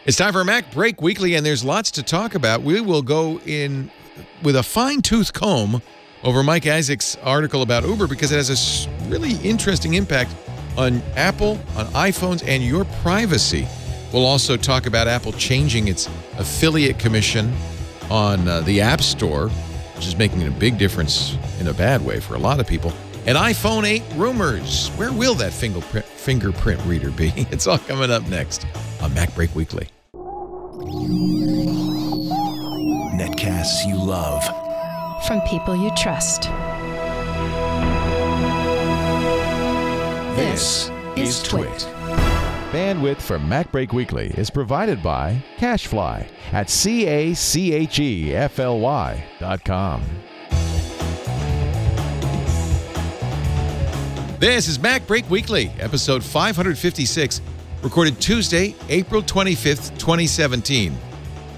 It's time for a Mac Break Weekly, and there's lots to talk about. We will go in with a fine-tooth comb over Mike Isaac's article about Uber because it has a really interesting impact on Apple, on iPhones, and your privacy. We'll also talk about Apple changing its affiliate commission on the App Store, which is making a big difference in a bad way for a lot of people. And iPhone 8 rumors. Where will that fingerprint reader be? It's all coming up next on Mac Break Weekly. Netcasts you love. From people you trust. This is Twit. Bandwidth for Mac Break Weekly is provided by CacheFly at CacheFly.com. This is Mac Break Weekly, episode 556, recorded Tuesday, April 25th, 2017.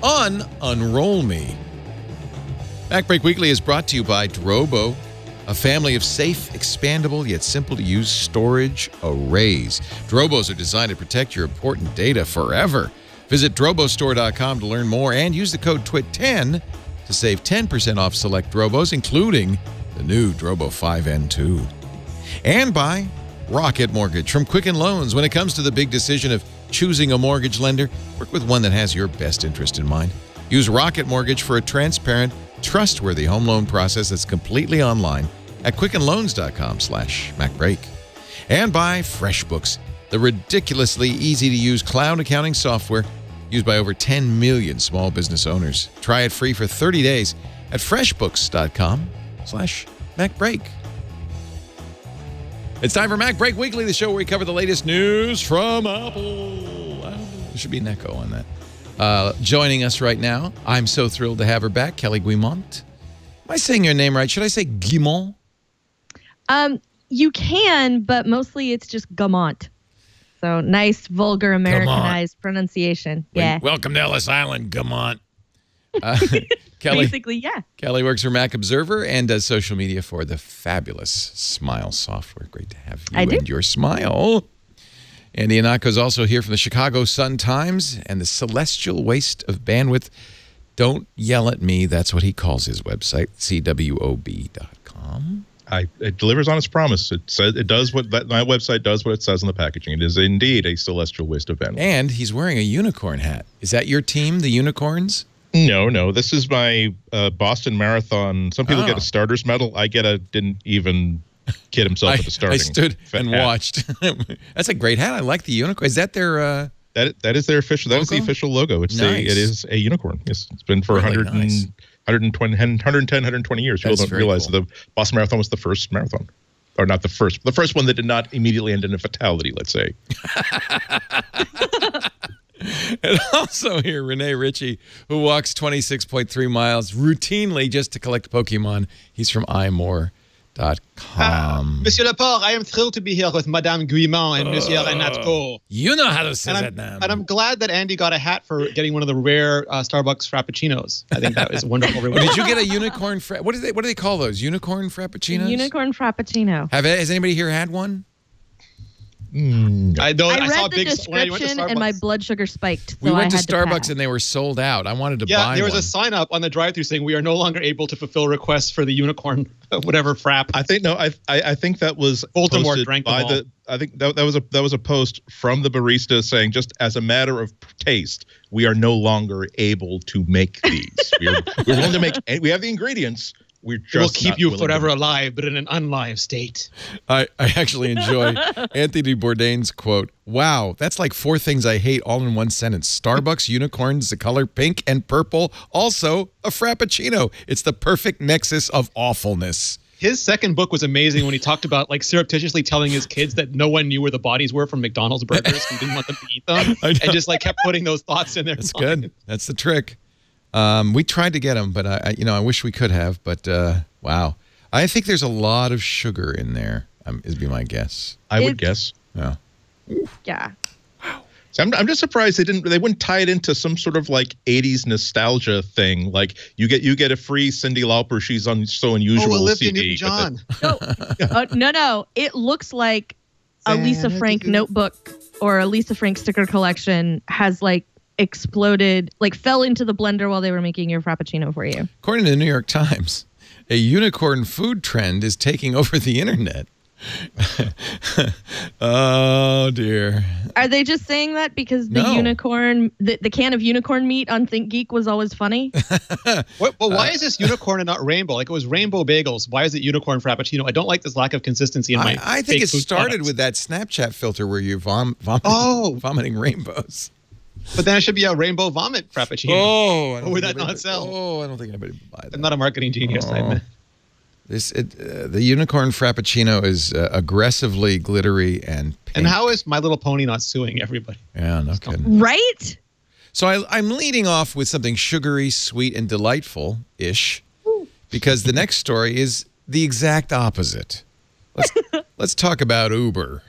Unroll Me. Mac Break Weekly is brought to you by Drobo, a family of safe, expandable, yet simple-to-use storage arrays. Drobos are designed to protect your important data forever. Visit drobostore.com to learn more and use the code TWIT10 to save 10% off select Drobos, including the new Drobo 5N2. And by Rocket Mortgage from Quicken Loans. When it comes to the big decision of choosing a mortgage lender, work with one that has your best interest in mind. Use Rocket Mortgage for a transparent, trustworthy home loan process that's completely online at quickenloans.com/MacBreak. And by FreshBooks, the ridiculously easy-to-use cloud accounting software used by over 10 million small business owners. Try it free for 30 days at freshbooks.com/MacBreak. It's time for Mac Break Weekly, the show where we cover the latest news from Apple. There should be an echo on that. Joining us right now, I'm so thrilled to have her back, Kelly Guimont. Am I saying your name right? Should I say Guimont? You can, but mostly it's just Guimont. So nice, vulgar, Americanized pronunciation. Yeah. Welcome to Ellis Island, Guimont. Kelly, basically, yeah. Kelly works for Mac Observer and does social media for the fabulous Smile software. Great to have you and your smile. Andy Anako is also here from the Chicago Sun-Times and the Celestial Waste of Bandwidth. Don't yell at me. That's what he calls his website, CWOB.com. It delivers on its promise. It says it does what my website does. What it says on the packaging. It is indeed a celestial waste of bandwidth. And he's wearing a unicorn hat. Is that your team, the Unicorns? No. This is my Boston Marathon. Some people get a starter's medal. I get a didn't even kid himself at the starting. I stood and watched. That's a great hat. I like the unicorn. Is that their? That is their official. That is the official logo. It's nice. It is a unicorn. Yes, it's been for really 110, 120 years. People don't realize the Boston Marathon was the first marathon, or not the first one that did not immediately end in a fatality. Let's say. And also here, Renee Ritchie, who walks 26.3 miles routinely just to collect Pokemon. He's from iMore.com. Monsieur Lepore, I am thrilled to be here with Madame Guimont and Monsieur Renatko. You know how to say that now. And I'm glad that Andy got a hat for getting one of the rare Starbucks Frappuccinos. I think that was a wonderful reward. Did you get a unicorn? What do they call those? Unicorn Frappuccinos? Unicorn Frappuccino. Has anybody here had one? I read the description and my blood sugar spiked. So we went to Starbucks and they were sold out. I wanted to buy one. Yeah, there was a sign up on the drive-thru saying we are no longer able to fulfill requests for the unicorn, whatever frap. I think that was Baltimore drank by them all. I think that was a post from the barista saying just as a matter of taste, we are no longer able to make these. we're willing to make. We have the ingredients. We'll keep you forever alive, but in an unlive state. I actually enjoy Anthony Bourdain's quote. Wow, that's like 4 things I hate all in one sentence. Starbucks, unicorns, the color pink and purple. Also, a Frappuccino. It's the perfect nexus of awfulness. His second book was amazing when he talked about like surreptitiously telling his kids that no one knew where the bodies were from McDonald's burgers and didn't want them to eat them. And just like kept putting those thoughts in there. That's good. That's the trick. We tried to get them, but I wish we could have. But wow, I think there's a lot of sugar in there. Would be my guess. I would guess. Yeah. Yeah. Wow. So I'm just surprised they wouldn't tie it into some sort of like 80s nostalgia thing. Like you get a free Cyndi Lauper. She's on So Unusual. Olivia CD, Newton-John. No. It looks like a Lisa Frank notebook or a Lisa Frank sticker collection has like exploded, like fell into the blender while they were making your Frappuccino for you. According to the New York Times, a unicorn food trend is taking over the internet. Oh dear. Are they just saying that because the No. unicorn, the can of unicorn meat on Think Geek was always funny? Well, why is this unicorn and not rainbow? Like it was rainbow bagels. Why is it unicorn frappuccino? I don't like this lack of consistency in my. I think fake it food started products. with that Snapchat filter where you're vomiting rainbows. But then it should be a rainbow vomit frappuccino. Oh, Or would that not sell? Oh, I don't think anybody would buy that. I'm not a marketing genius, I admit. The unicorn frappuccino is aggressively glittery and pink. And how is My Little Pony not suing everybody? Yeah, no kidding. Right? So I'm leading off with something sugary, sweet, and delightful-ish, because the next story is the exact opposite. Let's talk about Uber.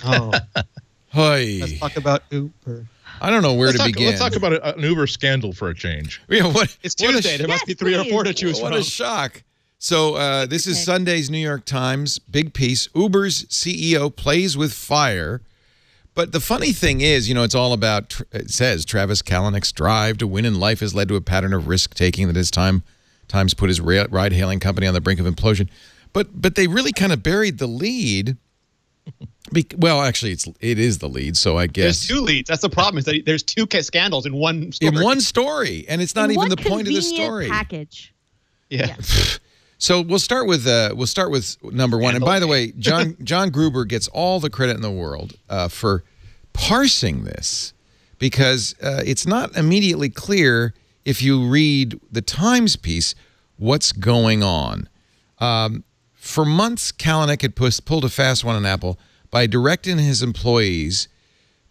Oh, Hi. let's talk about Uber. I don't know where to begin. Let's talk about an Uber scandal for a change. Yeah, what? It's what a Tuesday. There must be 3 or 4 to choose What from. a shock. So this is Sunday's New York Times, big piece. Uber's CEO plays with fire. But the funny thing is, you know, it's all about, it says, Travis Kalanick's drive to win in life has led to a pattern of risk-taking that has times put his ride-hailing company on the brink of implosion. But they really kind of buried the lead. Well, actually, it is the lead, so I guess. There's 2 leads. That's the problem. Is that there's 2 scandals in one story. In one story, and it's not In even one the point of the convenient story. package. Yeah. So we'll start with number one. And by the way, John Gruber gets all the credit in the world for parsing this, because it's not immediately clear if you read the Times piece what's going on. For months, Kalanick had pulled a fast one on Apple by directing his employees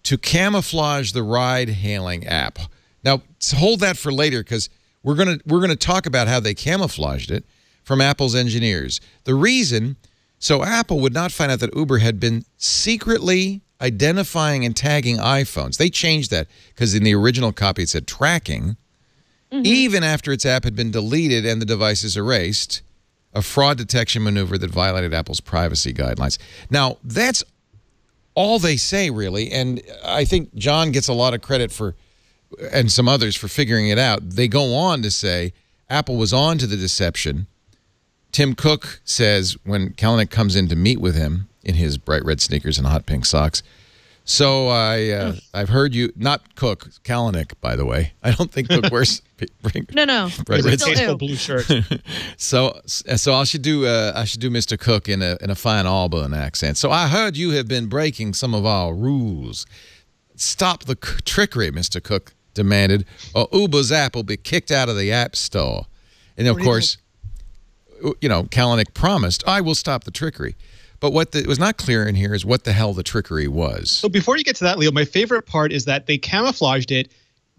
to camouflage the ride-hailing app. Now, hold that for later, because we're gonna talk about how they camouflaged it from Apple's engineers. The reason, so Apple would not find out that Uber had been secretly identifying and tagging iPhones. They changed that because in the original copy it said tracking, even after its app had been deleted and the devices erased, a fraud detection maneuver that violated Apple's privacy guidelines. Now, that's all they say, really, and I think John gets a lot of credit for, and some others, for figuring it out. They go on to say Apple was on to the deception. Tim Cook says when Kalanick comes in to meet with him in his bright red sneakers and hot pink socks, so I've heard you, not Cook, Kalanick, by the way. I don't think Cook wears No. bright red Still Tasteful do. blue shirt. So I should do Mr. Cook in a fine Auburn accent. So I heard you have been breaking some of our rules. Stop the trickery, Mr. Cook demanded, or Uber's app will be kicked out of the App Store. And of course, you know, Kalanick promised, I will stop the trickery. But what was not clear in here is what the hell the trickery was. So before you get to that, Leo, my favorite part is that they camouflaged it,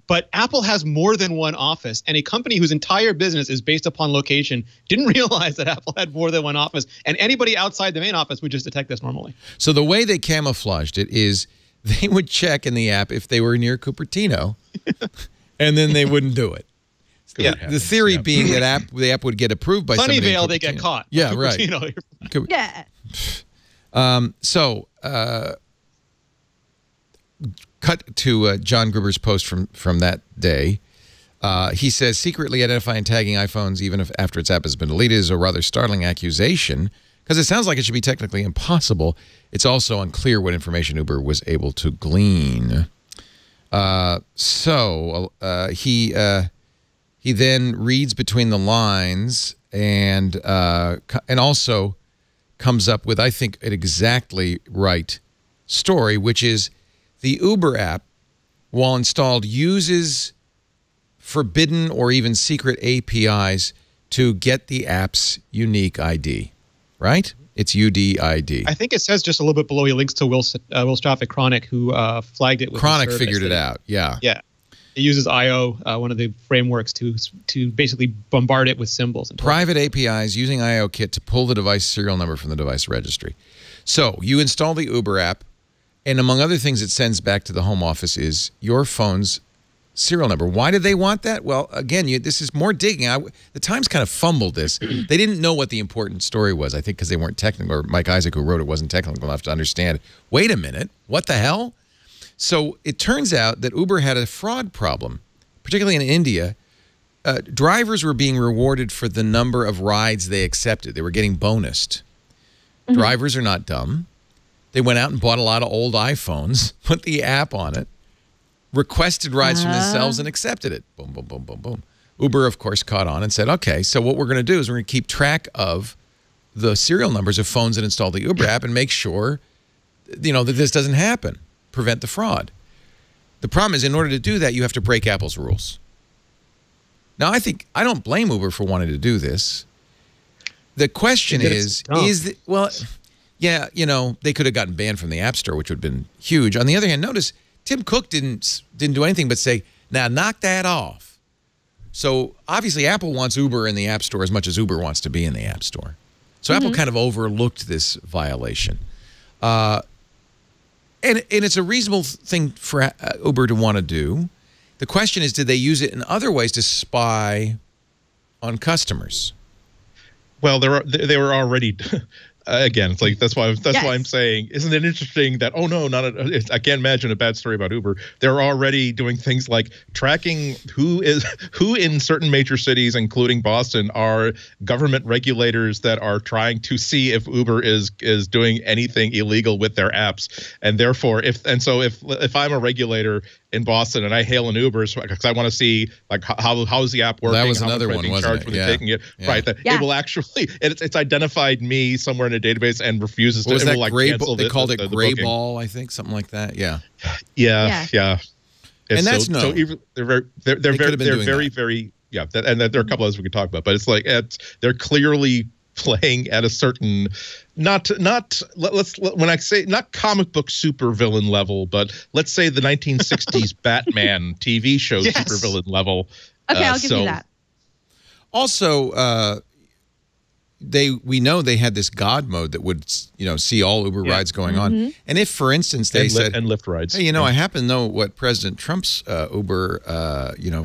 but Apple has more than one office, and a company whose entire business is based upon location didn't realize that Apple had more than one office, and anybody outside the main office would just detect this normally. So the way they camouflaged it is they would check in the app if they were near Cupertino, and then they wouldn't do it. Yeah. The theory being that the app would get approved by somebody in Sunnyvale, they get Cupertino. caught. Yeah, right. Cupertino, Yeah. Cut to John Gruber's post from that day. He says, secretly identifying and tagging iPhones even if after its app has been deleted is a rather startling accusation, because it sounds like it should be technically impossible. It's also unclear what information Uber was able to glean. He then reads between the lines and also comes up with, I think, an exactly right story, which is the Uber app, while installed, uses forbidden or even secret APIs to get the app's unique ID, right? It's UDID. I think it says just a little bit below, he links to Will Straff at Chronic, who flagged it with Chronic the service. figured it out, yeah. Yeah. It uses I/O, one of the frameworks, to basically bombard it with symbols. And Private APIs using IOKit to pull the device serial number from the device registry. So you install the Uber app, and among other things it sends back to the home office is your phone's serial number. Why did they want that? Well, again, this is more digging. The Times kind of fumbled this. They didn't know what the important story was, I think, because they weren't technical, or Mike Isaac, who wrote it, wasn't technical enough to understand. Wait a minute, what the hell? So it turns out that Uber had a fraud problem, particularly in India. Drivers were being rewarded for the number of rides they accepted. They were getting bonused. Drivers are not dumb. They went out and bought a lot of old iPhones, put the app on it, requested rides from themselves, and accepted it. Boom, boom, boom, boom, boom. Uber, of course, caught on and said, okay, so what we're going to do is we're going to keep track of the serial numbers of phones that install the Uber app and make sure, that this doesn't happen, prevent the fraud. The problem is, in order to do that, you have to break Apple's rules. Now, I don't blame Uber for wanting to do this. The question is yeah, they could have gotten banned from the App Store, which would have been huge. On the other hand, notice Tim Cook didn't do anything but say, now knock that off. So obviously Apple wants Uber in the App Store as much as Uber wants to be in the App Store. So Apple kind of overlooked this violation. And it's a reasonable thing for Uber to want to do. The question is, did they use it in other ways to spy on customers? Well, they were already. Again, it's like that's why I'm saying, isn't it interesting that I can't imagine a bad story about Uber. They're already doing things like tracking who in certain major cities, including Boston, are government regulators that are trying to see if Uber is doing anything illegal with their apps, and therefore if I'm a regulator in Boston and I hail an Uber because I want to see like how is the app working? That was another one, wasn't it? Yeah. Taking it. Yeah. Right. That it will actually it's identified me somewhere in a database and refuses to. Was that like gray? Cancel they called it gray booking. ball, I think, something like that. Yeah. And that's so even they're very yeah. And there are a couple others we could talk about, but it's like they're clearly playing at a certain when I say not comic book supervillain level, but let's say the 1960s Batman TV show supervillain level. Okay, I'll give you that. Also, we know they had this God mode that would see all Uber rides going on, and if, for instance, they said Lyft rides, hey, I happen to know what President Trump's Uber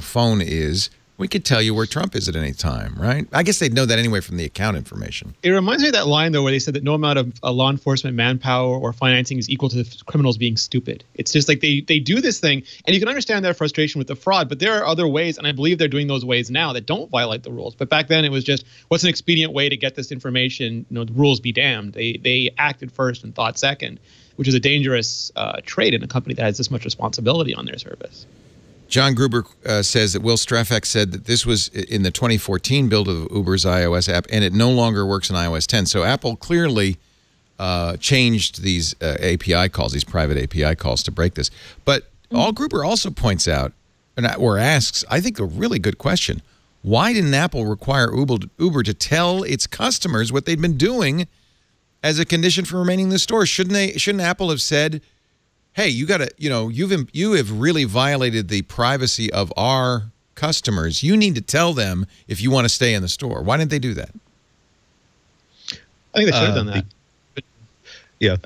phone is. We could tell you where Trump is at any time, right? I guess they'd know that anyway from the account information. It reminds me of that line, though, where they said that no amount of law enforcement manpower or financing is equal to the criminals being stupid. It's just like they do this thing, and you can understand their frustration with the fraud, but there are other ways, and I believe they're doing those ways now that don't violate the rules. But back then it was just, what's an expedient way to get this information? The rules be damned. They acted first and thought second, which is a dangerous trait in a company that has this much responsibility on their service. John Gruber says that Will Strafak said that this was in the 2014 build of Uber's iOS app, and it no longer works in iOS 10. So Apple clearly changed these API calls, these private API calls, to break this. But Gruber also points out, or asks, I think a really good question, why didn't Apple require Uber to tell its customers what they'd been doing as a condition for remaining in the store? Shouldn't Apple have said, hey, you got to, you have really violated the privacy of our customers. You need to tell them if you want to stay in the store. Why didn't they do that? I think they should have done that. Yeah,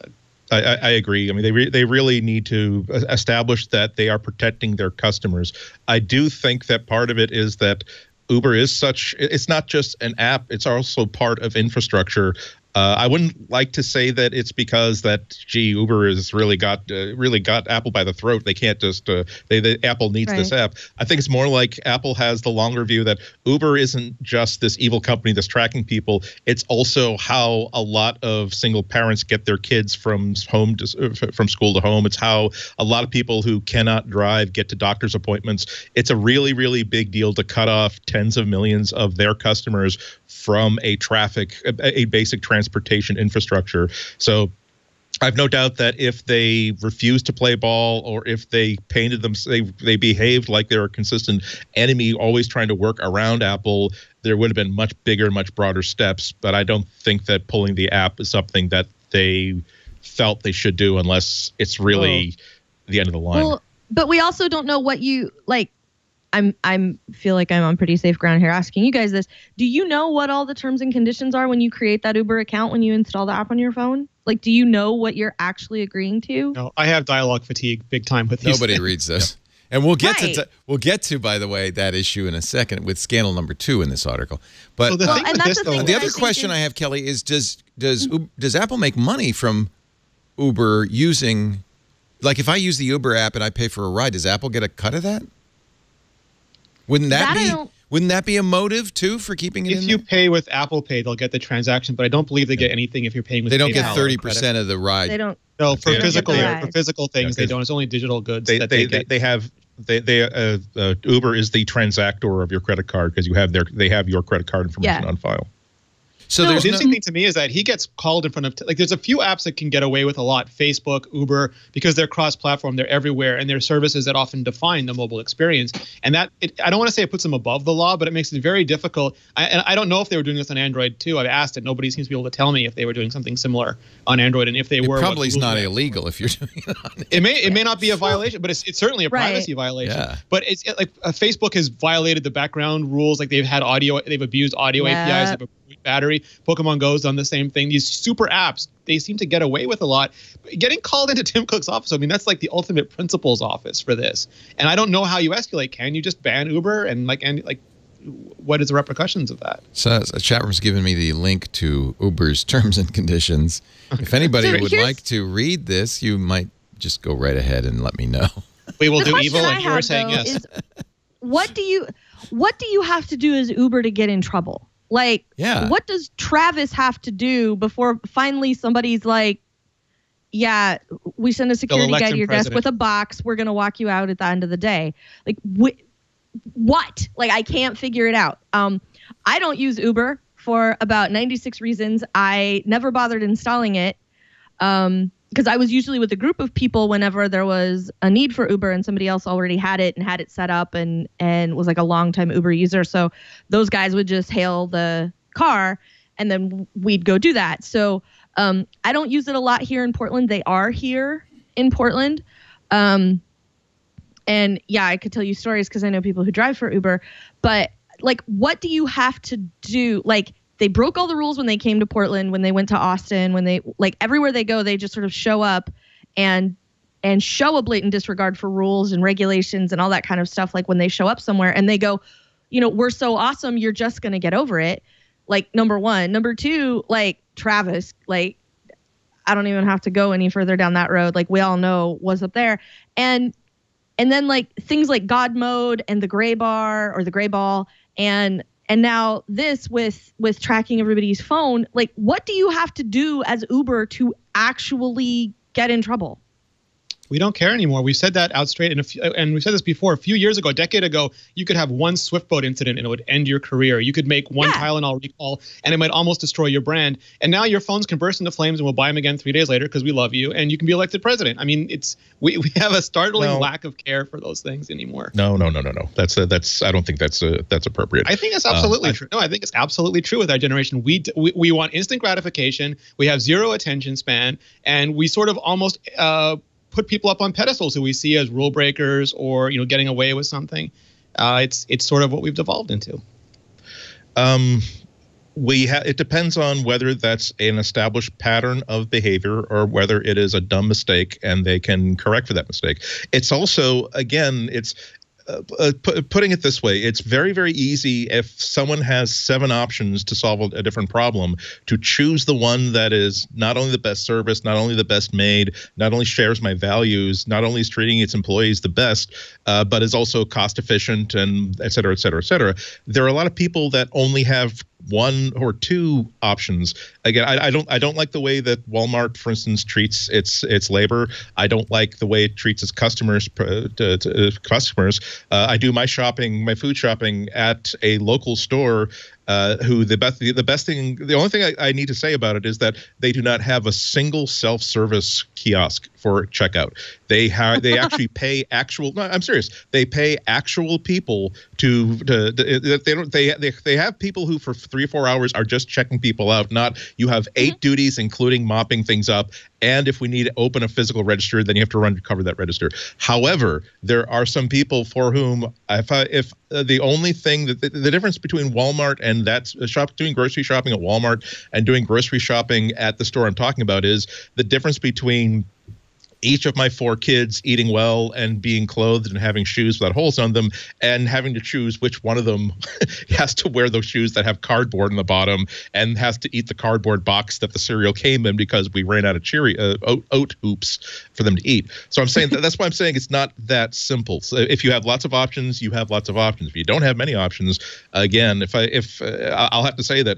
I agree. I mean, they really need to establish that they are protecting their customers. I do think that part of it is that Uber is it's not just an app, it's also part of infrastructure. I wouldn't like to say that it's because that Uber has really got Apple by the throat. They can't just Apple needs this app. I think it's more like Apple has the longer view that Uber isn't just this evil company that's tracking people. It's also how a lot of single parents get their kids from school to home. It's how a lot of people who cannot drive get to doctor's appointments. It's a really, really big deal to cut off tens of millions of their customers from a basic transportation infrastructure. So I've no doubt that if they refused to play ball, or if they painted them, they behaved like they were a consistent enemy, always trying to work around Apple, there would have been much bigger, much broader steps. But I don't think that pulling the app is something that they felt they should do unless it's really the end of the line. Well, but we also don't know what you like. I feel like I'm on pretty safe ground here asking you guys this. Do you know what all the terms and conditions are when you create that Uber account, when you install the app on your phone? Like, do you know what you're actually agreeing to? No, I have dialogue fatigue big time with these. Nobody reads this. And we'll get to, by the way, that issue in a second with scandal number 2 in this article. But the other question I have, Kelly, is does Apple make money from Uber using Like if I use the Uber app and I pay for a ride, does Apple get a cut of that? Wouldn't that be a motive too for keeping it in If you there? pay with Apple Pay, they'll get the transaction, but I don't believe they get anything if you're paying with They don't get PayPal or 30% credit. of the ride. They don't. No, for They don't get physical the ride. for physical things, they don't. It's only digital goods that they get. Uber is the transactor of your credit card because they have your credit card information Yeah. on file. So No, there's The no, interesting thing to me is that he gets called in front of there's a few apps that can get away with a lot. Facebook, Uber, because they're cross-platform, they're everywhere, and they're services that often define the mobile experience. And I don't want to say it puts them above the law, but it makes it very difficult. And I don't know if they were doing this on Android too. I've asked it. Nobody seems to be able to tell me if they were doing something similar on Android, and if they it were, probably what is rules not were. illegal if you're doing it on It may not be a violation, but it's certainly a Right. privacy violation. Yeah. But it's like Facebook has violated the background rules. Like they've abused audio Yeah. APIs, they've abused battery. Pokemon Go's done the same thing. These super apps, they seem to get away with a lot. Getting called into Tim Cook's office, I mean, that's like the ultimate principal's office for this. And I don't know how you escalate. Can you just ban Uber and what is the repercussions of that? So a chat room's given me the link to Uber's terms and conditions. If anybody So would here's- like to read this, you might just go right ahead and let me know. We will The do question evil, I and you were have, saying though, yes. is what do you have to do as Uber to get in trouble? Like, Yeah. what does Travis have to do before finally somebody's like, yeah, we send a security elect guy to him your desk president. with a box. We're going to walk you out at the end of the day. Like, what? Like, I can't figure it out. I don't use Uber for about 96 reasons. I never bothered installing it. Because I was usually with a group of people whenever there was a need for Uber and somebody else already had it and had it set up and was like a longtime Uber user. So those guys would just hail the car and then we'd go do that. So I don't use it a lot here in Portland. They are here in Portland. And yeah, I could tell you stories because I know people who drive for Uber. But like, what do you have to do? Like, they broke all the rules when they came to Portland, when they went to Austin, when they like everywhere they go, they just sort of show up and show a blatant disregard for rules and regulations and all that kind of stuff. Like when they show up somewhere and they go, we're so awesome, you're just going to get over it. Like, number one. Number two, like Travis, like I don't even have to go any further down that road. Like we all know what's up there. And then like things like God mode and the gray bar or the gray ball and now this with tracking everybody's phone, like what do you have to do as Uber to actually get in trouble? We don't care anymore. We've said that out straight, and we've said this before. A few years ago, a decade ago, you could have one Swiftboat incident and it would end your career. You could make one Tylenol recall and it might almost destroy your brand. And now your phones can burst into flames and we'll buy them again 3 days later because we love you and you can be elected president. I mean, we have a startling lack of care for those things anymore. No. That's I don't think that's appropriate. I think it's absolutely true. No, I think it's absolutely true with our generation. We want instant gratification. We have zero attention span, and we sort of almost put people up on pedestals who we see as rule breakers or getting away with something. It's sort of what we've devolved into. It depends on whether that's an established pattern of behavior or whether it is a dumb mistake and they can correct for that mistake. It's also, again, it's putting it this way, it's very, very easy if someone has 7 options to solve a different problem to choose the one that is not only the best service, not only the best made, not only shares my values, not only is treating its employees the best, but is also cost efficient and et cetera, et cetera, et cetera. There are a lot of people that only have 1 or 2 options. Again, I don't like the way that Walmart, for instance, treats its labor. I don't like the way it treats its customers. I do my food shopping at a local store. The only thing I need to say about it is that they do not have a single self-service kiosk for checkout. They actually pay actual. No, I'm serious. They pay actual people they have people who for 3 or 4 hours are just checking people out. Not you have 8 duties, including mopping things up. And if we need to open a physical register, then you have to run to cover that register. However, there are some people for whom if the only thing that the difference between Walmart and doing grocery shopping at Walmart and doing grocery shopping at the store I'm talking about is the difference between each of my 4 kids eating well and being clothed and having shoes without holes on them, and having to choose which one of them has to wear those shoes that have cardboard in the bottom and has to eat the cardboard box that the cereal came in because we ran out of oat hoops for them to eat. So I'm saying that's why I'm saying it's not that simple. So if you have lots of options, you have lots of options. If you don't have many options, again, I'll have to say that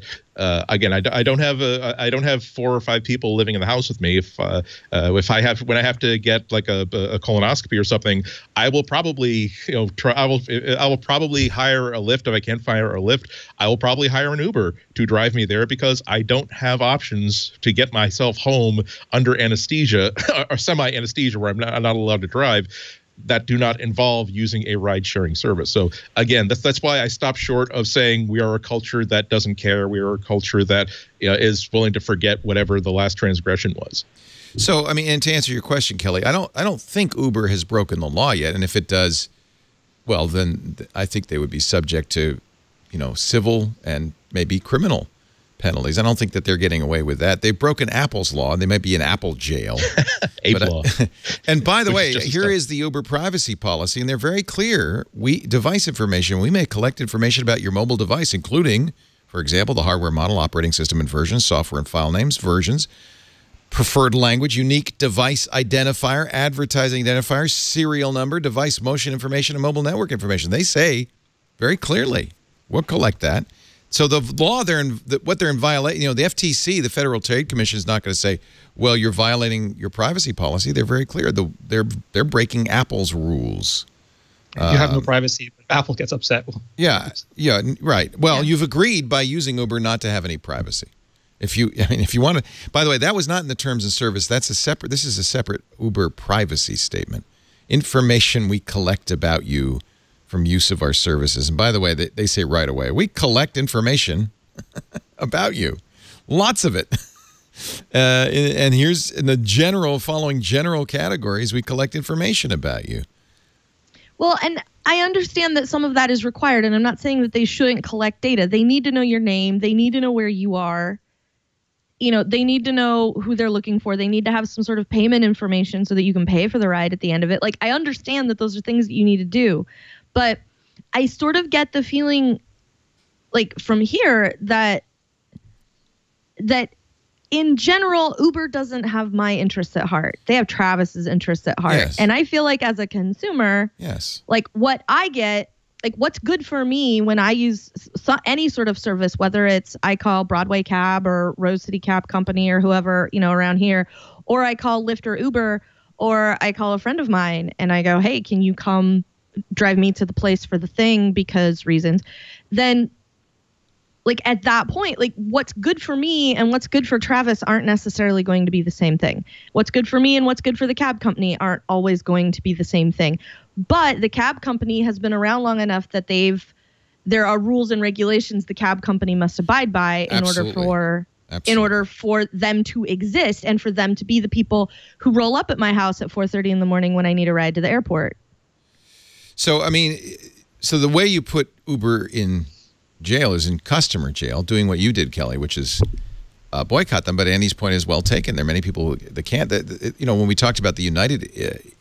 again, I don't have 4 or 5 people living in the house with me. When I have to get like a colonoscopy or something, I will probably I will probably hire a Lyft. If I can't hire a Lyft, I will probably hire an Uber to drive me there, because I don't have options to get myself home under anesthesia or semi-anesthesia where I'm not allowed to drive, that do not involve using a ride-sharing service. So again, that's why I stopped short of saying we are a culture that doesn't care. We are a culture that is willing to forget whatever the last transgression was. So, I mean, and to answer your question, Kelly, I don't think Uber has broken the law yet. And if it does, well, then I think they would be subject to, civil and maybe criminal penalties. I don't think that they're getting away with that. They've broken Apple's law, and they might be in Apple jail. Law. And by the way, here is the Uber privacy policy, and they're very clear. Device information, we may collect information about your mobile device, including, for example, the hardware model, operating system and versions, software and file names, versions, preferred language, unique device identifier, advertising identifier, serial number, device motion information, and mobile network information. They say very clearly, we'll collect that. So the law, what they're in violation, the FTC, the Federal Trade Commission, is not going to say, well, you're violating your privacy policy. They're very clear. They're breaking Apple's rules. You have no privacy, but Apple gets upset. Yeah, right. Well, you've agreed by using Uber not to have any privacy. If you want to, by the way, that was not in the terms of service. This is a separate Uber privacy statement. Information we collect about you from use of our services. And by the way, they say right away, we collect information about you. Lots of it. And here's in the following general categories, we collect information about you. Well, and I understand that some of that is required, and I'm not saying that they shouldn't collect data. They need to know your name. They need to know where you are. They need to know who they're looking for. They need to have some sort of payment information so that you can pay for the ride at the end of it. Like, I understand that those are things that you need to do. But I sort of get the feeling, like, from here that in general, Uber doesn't have my interests at heart. They have Travis's interests at heart. Yes. And I feel like as a consumer, yes, like what I get, like what's good for me when I use any sort of service, whether it's I call Broadway Cab or Rose City Cab Company or whoever, around here, or I call Lyft or Uber, or I call a friend of mine and I go, hey, can you come drive me to the place for the thing because reasons, then like at that point, like what's good for me and what's good for Travis aren't necessarily going to be the same thing. What's good for me and what's good for the cab company aren't always going to be the same thing. But the cab company has been around long enough that there are rules and regulations the cab company must abide by in order for them to exist and for them to be the people who roll up at my house at 4:30 in the morning when I need a ride to the airport. So, so the way you put Uber in jail is in customer jail, doing what you did, Kelly, which is boycott them. But Andy's point is well taken. There are many people that can't. When we talked about the United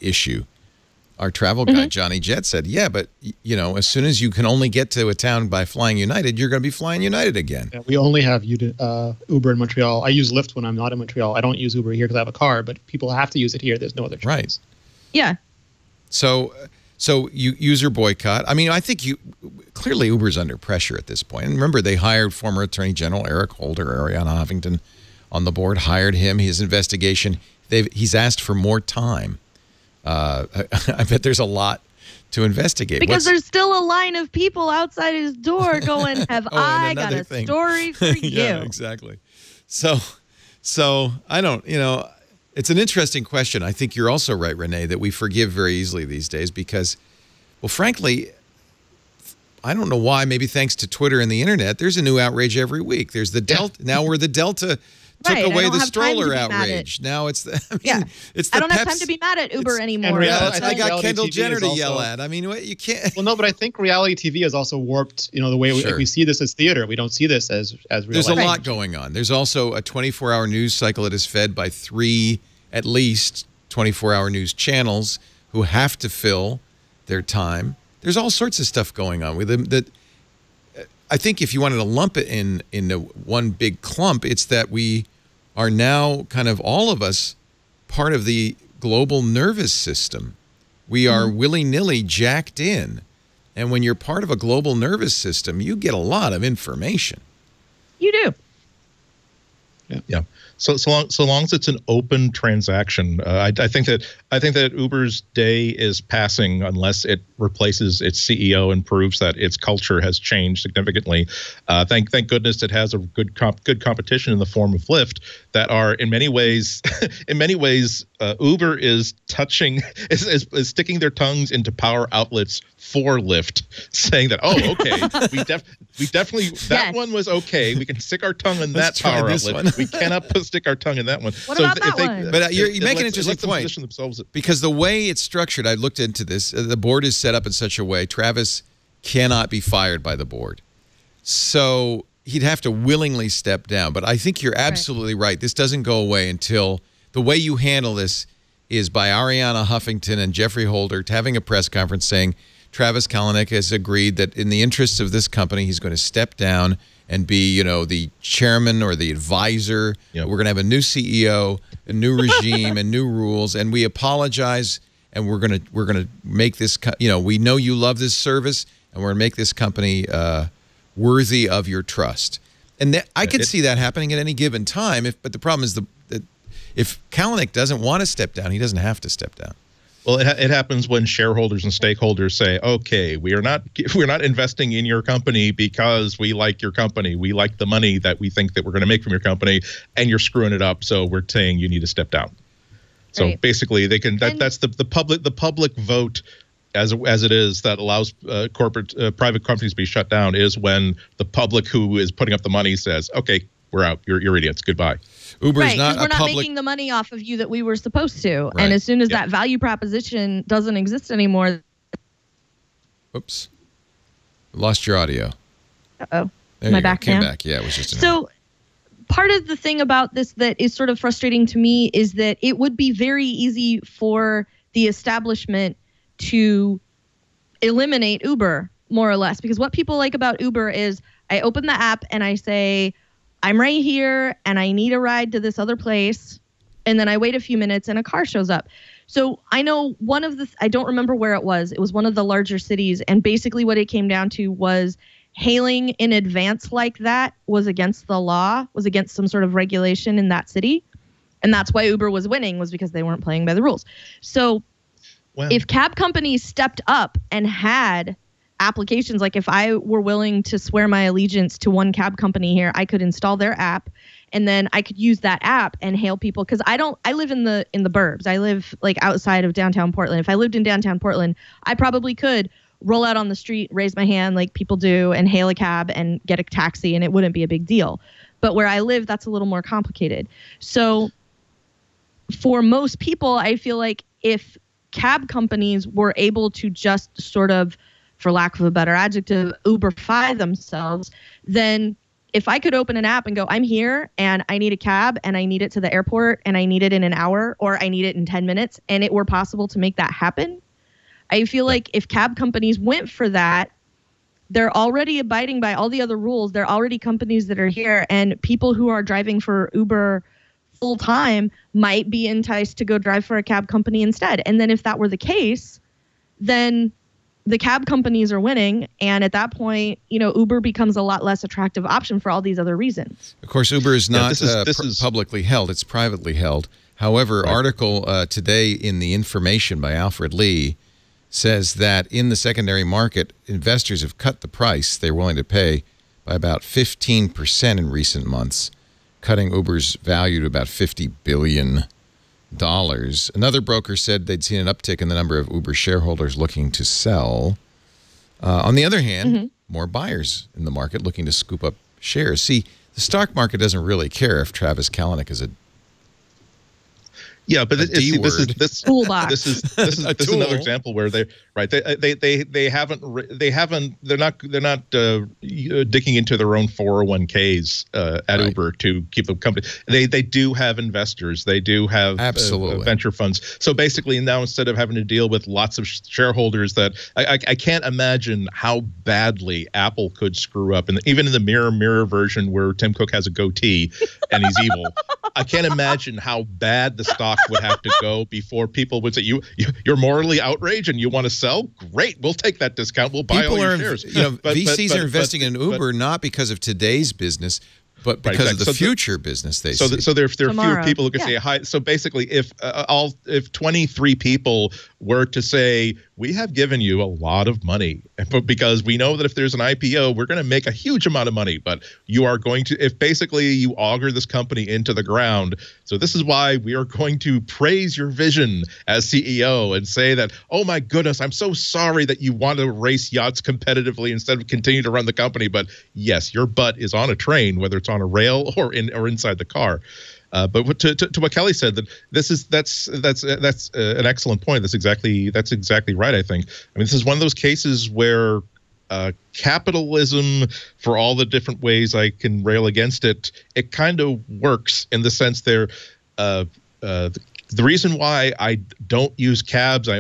issue, our travel guy, Johnny Jett, said, yeah, but, as soon as you can only get to a town by flying United, you're going to be flying United again. Yeah, we only have Uber in Montreal. I use Lyft when I'm not in Montreal. I don't use Uber here because I have a car, but people have to use it here. There's no other choice. Right. Yeah. So you user boycott. I think clearly Uber's under pressure at this point. And remember, they hired former Attorney General Eric Holder, Arianna Huffington on the board, hired him. His investigation, he's asked for more time. I bet there's a lot to investigate. Because there's still a line of people outside his door going, have I got a story for you? Yeah, exactly. So I don't, it's an interesting question. I think you're also right, Renee, that we forgive very easily these days because, well, frankly, I don't know why. Maybe thanks to Twitter and the internet, there's a new outrage every week. There's the Delta. Now we're the Delta took away the stroller outrage. Now it's the. It's the I don't have time to be mad at Uber anymore. I got Kendall Jenner to yell at. You can't. Well, no, but I think reality TV has also warped. The way we see this as theater. We don't see this as real. There's a lot going on. There's also a 24-hour news cycle that is fed by 3 at least 24-hour news channels who have to fill their time. There's all sorts of stuff going on with them that I think if you wanted to lump it in one big clump, it's that we are now kind of all of us part of the global nervous system. We are willy-nilly jacked in. And when you're part of a global nervous system, you get a lot of information. You do. Yeah. So long as it's an open transaction, I think that Uber's day is passing unless it replaces its CEO and proves that its culture has changed significantly. Thank goodness it has a good competition in the form of Lyft that are in many ways Uber is sticking their tongues into power outlets for Lyft, saying that we definitely that one was okay. We can stick our tongue in that power outlet. We cannot stick our tongue in that one. What about that one? But you make an interesting point. Because the way it's structured, I looked into this. The board is set up in such a way Travis cannot be fired by the board. So he'd have to willingly step down. But I think you're absolutely right. This doesn't go away until the way you handle this is by Arianna Huffington and Jeffrey Holder having a press conference saying Travis Kalanick has agreed that in the interests of this company, he's going to step down and be, the chairman or the advisor. Yep. We're going to have a new CEO, a new regime, and new rules. And we apologize, and we're going to make this. We know you love this service, and we're going to make this company worthy of your trust. And I could see that happening at any given time. But the problem is that if Kalanick doesn't want to step down, he doesn't have to step down. Well, it happens when shareholders and stakeholders say, "Okay, we're not investing in your company because we like your company. We like the money that we think that we're going to make from your company, and you're screwing it up. So we're saying you need to step down." So basically, they can. That's the public vote, as it is, that allows private companies to be shut down is when the public who is putting up the money says, "Okay, we're out. You're idiots. Goodbye." Uber is not we're not making the money off of you that we were supposed to. Right. And as soon as that value proposition doesn't exist anymore. Oops. Lost your audio. Uh-oh. Am I back now? Came back. Yeah, it was just So part of the thing about this that is sort of frustrating to me is that it would be very easy for the establishment to eliminate Uber, more or less. Because what people like about Uber is I open the app and I say, I'm right here and I need a ride to this other place. And then I wait a few minutes and a car shows up. So I know I don't remember where it was. It was one of the larger cities. And basically what it came down to was hailing in advance like that was against the law, was against some sort of regulation in that city. And that's why Uber was winning, was because they weren't playing by the rules. So if cab companies stepped up and had applications, like if I were willing to swear my allegiance to one cab company here, I could install their app and then I could use that app and hail people. Cause I live in the burbs. I live like outside of downtown Portland. If I lived in downtown Portland, I probably could roll out on the street, raise my hand like people do and hail a cab and get a taxi and it wouldn't be a big deal. But where I live, that's a little more complicated. So for most people, I feel like if cab companies were able to just sort of, for lack of a better adjective, Uberify themselves, then if I could open an app and go, I'm here and I need a cab and I need it to the airport and I need it in an hour or I need it in 10 minutes and it were possible to make that happen, I feel like if cab companies went for that, they're already abiding by all the other rules. They're already companies that are here, and people who are driving for Uber full time might be enticed to go drive for a cab company instead. And then if that were the case, then the cab companies are winning, and at that point, Uber becomes a lot less attractive option for all these other reasons. Of course, Uber is not this is publicly held; it's privately held. However, article today in The Information by Alfred Lee says that in the secondary market, investors have cut the price they're willing to pay by about 15% in recent months, cutting Uber's value to about $50 billion. Another broker said they'd seen an uptick in the number of Uber shareholders looking to sell. On the other hand, more buyers in the market looking to scoop up shares. See, the stock market doesn't really care if Travis Kalanick is a Yeah, but this is Toolbox. this is another example where they're not digging into their own 401ks at Uber to keep the company. They do have investors. They do have venture funds. So basically now, instead of having to deal with lots of shareholders, that I can't imagine how badly Apple could screw up. And even in the mirror version where Tim Cook has a goatee and he's evil, I can't imagine how bad the stock would have to go before people would say, you're morally outraged and you want to sell? Great, we'll take that discount. We'll buy all your shares. VCs are investing in Uber not because of today's business, but because of the future business they see. So there are fewer people who can say hi. So basically, if 23 people were to say, we have given you a lot of money, but because we know that if there's an IPO, we're going to make a huge amount of money, but you are going to, if basically you auger this company into the ground. So this is why we are going to praise your vision as CEO and say that, oh my goodness, I'm so sorry that you want to race yachts competitively instead of continue to run the company. But yes, your butt is on a train, whether it's on a rail or inside the car. But to what Kelly said, that that's an excellent point. That's exactly right. I think. I mean, this is one of those cases where capitalism, for all the different ways I can rail against it, it kind of works in the sense there. The reason why I don't use cabs, I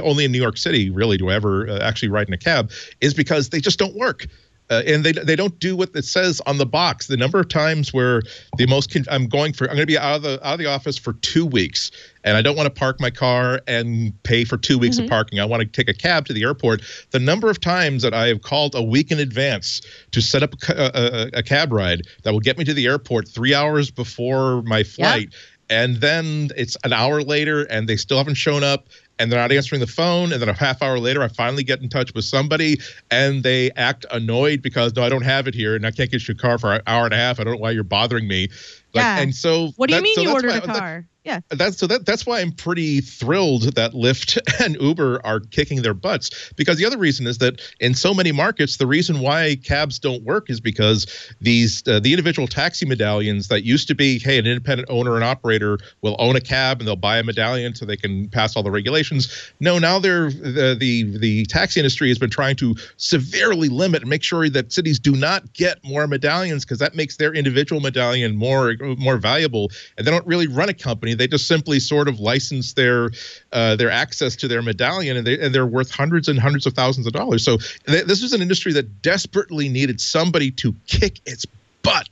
only in New York City really do I ever actually ride in a cab, is because they just don't work. And they don't do what it says on the box. The number of times where I'm going to be out of the office for 2 weeks, and I don't want to park my car and pay for 2 weeks of parking. I want to take a cab to the airport. The number of times that I have called a week in advance to set up a cab ride that will get me to the airport 3 hours before my flight, and then it's an hour later and they still haven't shown up. And they're not answering the phone. And then a half hour later, I finally get in touch with somebody, and they act annoyed because, no, I don't have it here, and I can't get your car for an hour and a half. I don't know why you're bothering me. And so, what do you mean you ordered a car? That's why I'm pretty thrilled that Lyft and Uber are kicking their butts, because the other reason is that in so many markets, the reason why cabs don't work is because the individual taxi medallions that used to be, hey, an independent owner and operator will own a cab and they'll buy a medallion so they can pass all the regulations. No, now the taxi industry has been trying to severely limit and make sure that cities do not get more medallions, because that makes their individual medallion more valuable, and they don't really run a company. They just simply sort of license their access to their medallion, and they're worth hundreds and hundreds of thousands of dollars. So this was an industry that desperately needed somebody to kick its butt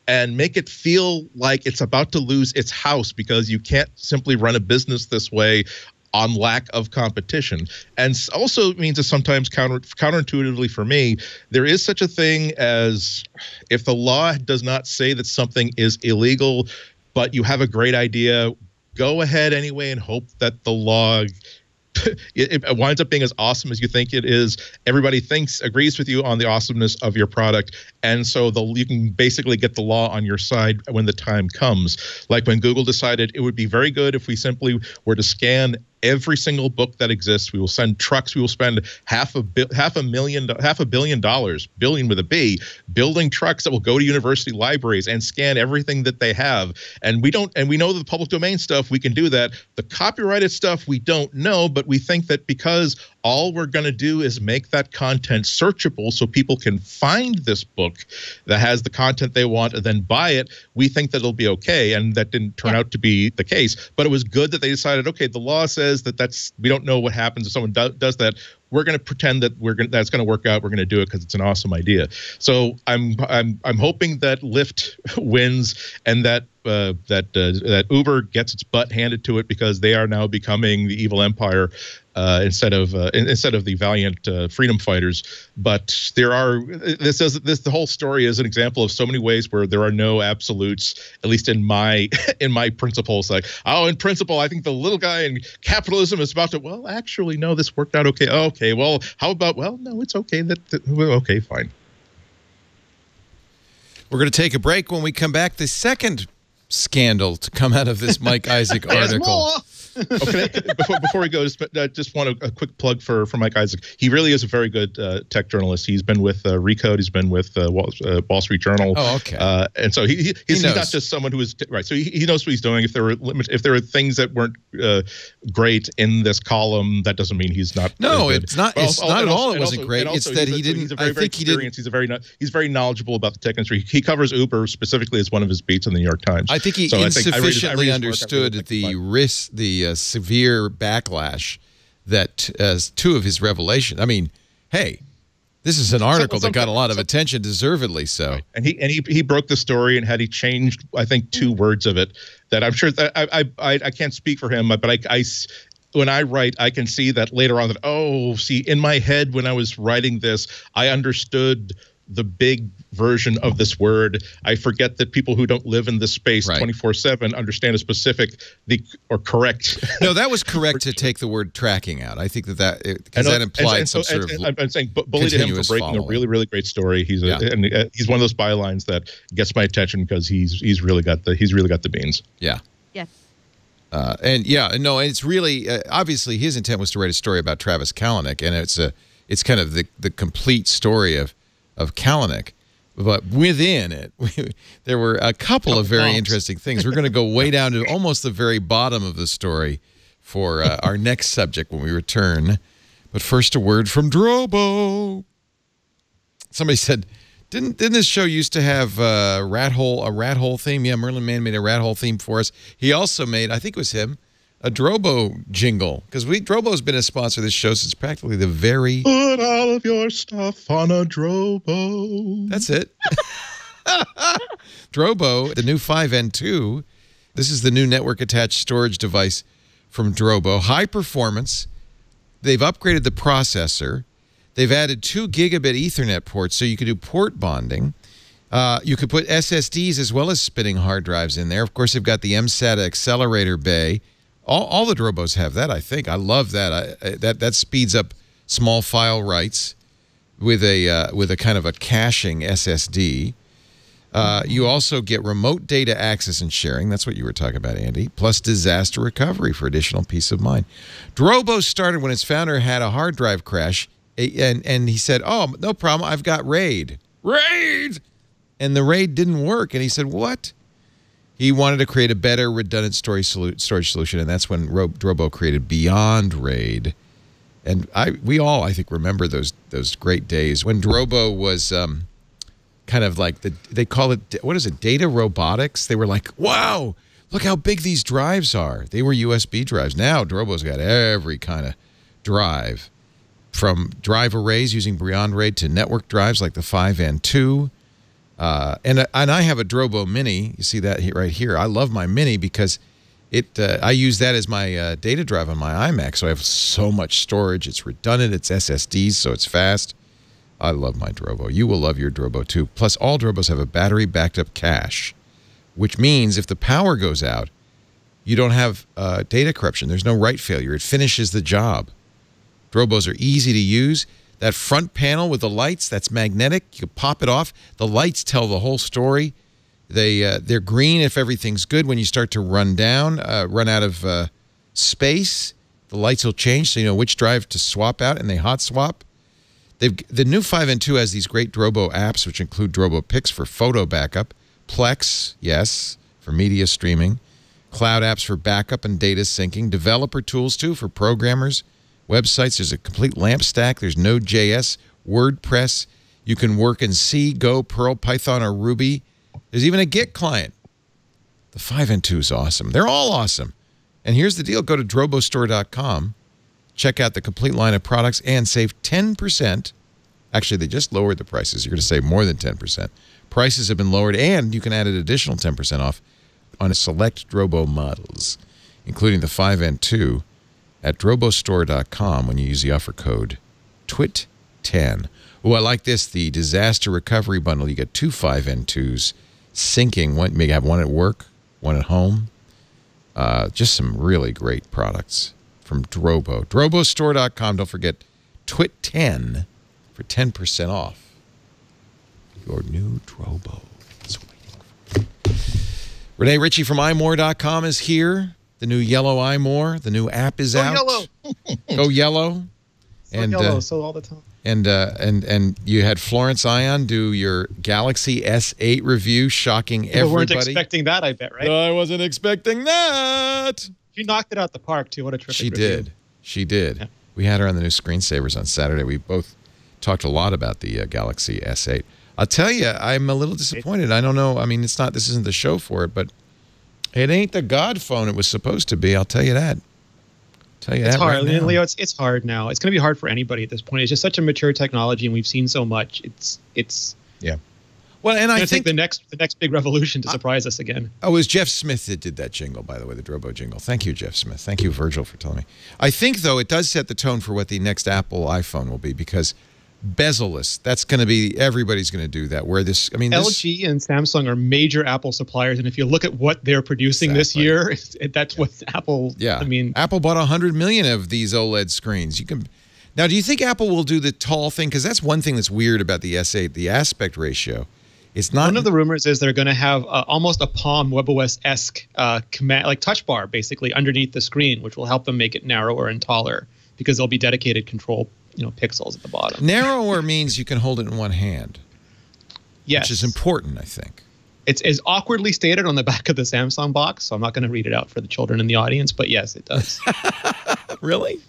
and make it feel like it's about to lose its house, because you can't simply run a business this way on lack of competition. And also it means that sometimes counterintuitively for me, there is such a thing as, if the law does not say that something is illegal, but you have a great idea, go ahead anyway and hope that the law it winds up being as awesome as you think it is. Everybody agrees with you on the awesomeness of your product, and so you can basically get the law on your side when the time comes. Like when Google decided it would be very good if we simply were to scan every single book that exists. We will send trucks. We will spend $500 million, billion with a B, building trucks that will go to university libraries and scan everything that they have. And we know the public domain stuff, we can do that. The copyrighted stuff, we don't know, but we think that because all we're going to do is make that content searchable so people can find this book that has the content they want and then buy it, we think that it'll be okay. And that didn't turn out to be the case. But it was good that they decided, okay, the law says we don't know what happens if someone does that. We're going to pretend that that's going to work out. We're going to do it because it's an awesome idea. So I'm hoping that Lyft wins, and that Uber gets its butt handed to it, because they are now becoming the evil empire instead of the valiant freedom fighters. But the whole story is an example of so many ways where there are no absolutes, at least in my principles. Like, in principle, I think the little guy in capitalism is about to, well, actually, no, this worked out okay. Okay, well, how about, well, no, it's okay. Okay, fine. We're going to take a break. When we come back, the second scandal to come out of this Mike Isaac article. Okay, before we go, just want a quick plug for Mike Isaac. He really is a very good tech journalist. He's been with Recode. He's been with Wall Street Journal. Oh, okay. And so he's not just someone who is right. So he knows what he's doing. If there were things that weren't great in this column, that doesn't mean he's not. No, good. it's not. It's not at all. It wasn't great. It's that he didn't. I think he didn't. He's very knowledgeable about the tech industry. He covers Uber specifically as one of his beats in the New York Times. I think he insufficiently understood the severe backlash that two of his revelations. I mean, hey, this is an article that got a lot of attention, deservedly so. Right. And he broke the story, and had he changed, I think, 2 words of it, that I'm sure that I can't speak for him, but I when I write, I can see that later on that, in my head when I was writing this, I understood the big version of this word. I forget that people who don't live in this space 24/7 understand a specific or correct. No, that was correct to take the word tracking out. I think that because that implied some sort of. I'm saying bully to him for breaking a really, really great story. He's he's one of those bylines that gets my attention because he's really got the beans. Yeah. Yes. It's really obviously his intent was to write a story about Travis Kalanick, and it's kind of the complete story of Kalanick. But within it, there were a couple of very interesting things. We're going to go way down to almost the very bottom of the story for our next subject when we return. But first, a word from Drobo. Somebody said, didn't this show used to have a rat hole theme? Yeah, Merlin Mann made a rat hole theme for us. He also made, I think it was him, a Drobo jingle, because Drobo's been a sponsor of this show since practically the very. Put all of your stuff on a Drobo. That's it. Drobo, the new 5N2. This is the new network-attached storage device from Drobo. High performance. They've upgraded the processor. They've added 2 gigabit Ethernet ports, so you can do port bonding. You could put SSDs as well as spinning hard drives in there. Of course, they've got the MSATA accelerator bay. All the Drobos have that, I think. I love that. That speeds up small file writes with a kind of a caching SSD. You also get remote data access and sharing. That's what you were talking about, Andy. Plus disaster recovery for additional peace of mind. Drobo started when its founder had a hard drive crash, and he said, "Oh, no problem. I've got RAID." RAID! And the RAID didn't work. And he said, "What?" He wanted to create a better redundant storage solution, and that's when Drobo created Beyond RAID. And we all, I think, remember those great days when Drobo was kind of like they call it, what is it, data robotics? They were like, wow, look how big these drives are. They were USB drives. Now Drobo's got every kind of drive, from drive arrays using Beyond RAID to network drives like the 5N2. And I have a Drobo Mini. You see that right here. I love my Mini because I use that as my data drive on my iMac. So I have so much storage. It's redundant. It's SSDs, so it's fast. I love my Drobo. You will love your Drobo too. Plus, all Drobos have a battery backed up cache, which means if the power goes out, you don't have data corruption. There's no write failure. It finishes the job. Drobos are easy to use. That front panel with the lights, that's magnetic. You can pop it off. The lights tell the whole story. They're green if everything's good. When you start to run out of space, the lights will change so you know which drive to swap out, and they hot swap. The new 5N2 has these great Drobo apps, which include Drobo Pix for photo backup, Plex, yes, for media streaming, cloud apps for backup and data syncing, developer tools, too, for programmers, websites. There's a complete LAMP stack. There's Node.js, WordPress. You can work in C, Go, Perl, Python, or Ruby. There's even a Git client. The 5N2 is awesome. They're all awesome. And here's the deal. Go to drobostore.com. Check out the complete line of products and save 10%. Actually, they just lowered the prices. You're going to save more than 10%. Prices have been lowered, and you can add an additional 10% off on select Drobo models, including the 5N2, at drobostore.com when you use the offer code TWIT10. Oh, I like this. The disaster recovery bundle. You get 2 5N2s syncing. One, maybe have one at work, one at home. Just some really great products from Drobo. Drobostore.com. Don't forget TWIT10 for 10% off your new Drobo. Rene Ritchie from imore.com is here. the new yellow iMore. The new app is out. Yellow. Go yellow. So yellow, so all the time. And you had Florence Ion do your Galaxy S8 review, shocking People everybody. weren't expecting that, I bet, right? I wasn't expecting that. She knocked it out the park, too. What a terrific She review. did. She did. Yeah. We had her on the new Screensavers on Saturday. We both talked a lot about the Galaxy S8. I'll tell you, I'm a little disappointed. I don't know. I mean, this isn't the show for it, but it ain't the God phone it was supposed to be. I'll tell you that. It's hard, right now. Leo. It's hard now. It's going to be hard for anybody at this point. It's just such a mature technology, and we've seen so much. It's Yeah. Well, and I going to think take the next big revolution to surprise us again. Oh, it was Jeff Smith that did that jingle, by the way, the Drobo jingle. Thank you, Jeff Smith. Thank you, Virgil, for telling me. I think, though, it does set the tone for what the next Apple iPhone will be, because bezel-less, that's going to be, everybody's going to do that. Where this, I mean, LG and Samsung are major Apple suppliers, and if you look at what they're producing this year, that's what Apple. Yeah, I mean, Apple bought 100 million of these OLED screens. You can now. Do you think Apple will do the tall thing? Because that's one thing that's weird about the S8, the aspect ratio. It's not. One of the rumors is they're going to have almost a Palm WebOS-esque command, like touch bar, basically underneath the screen, which will help them make it narrower and taller because there'll be dedicated control, pixels at the bottom. Narrower means you can hold it in one hand. Yes, which is important, I think. It's as awkwardly stated on the back of the Samsung box, so I'm not going to read it out for the children in the audience, but yes, it does. Really?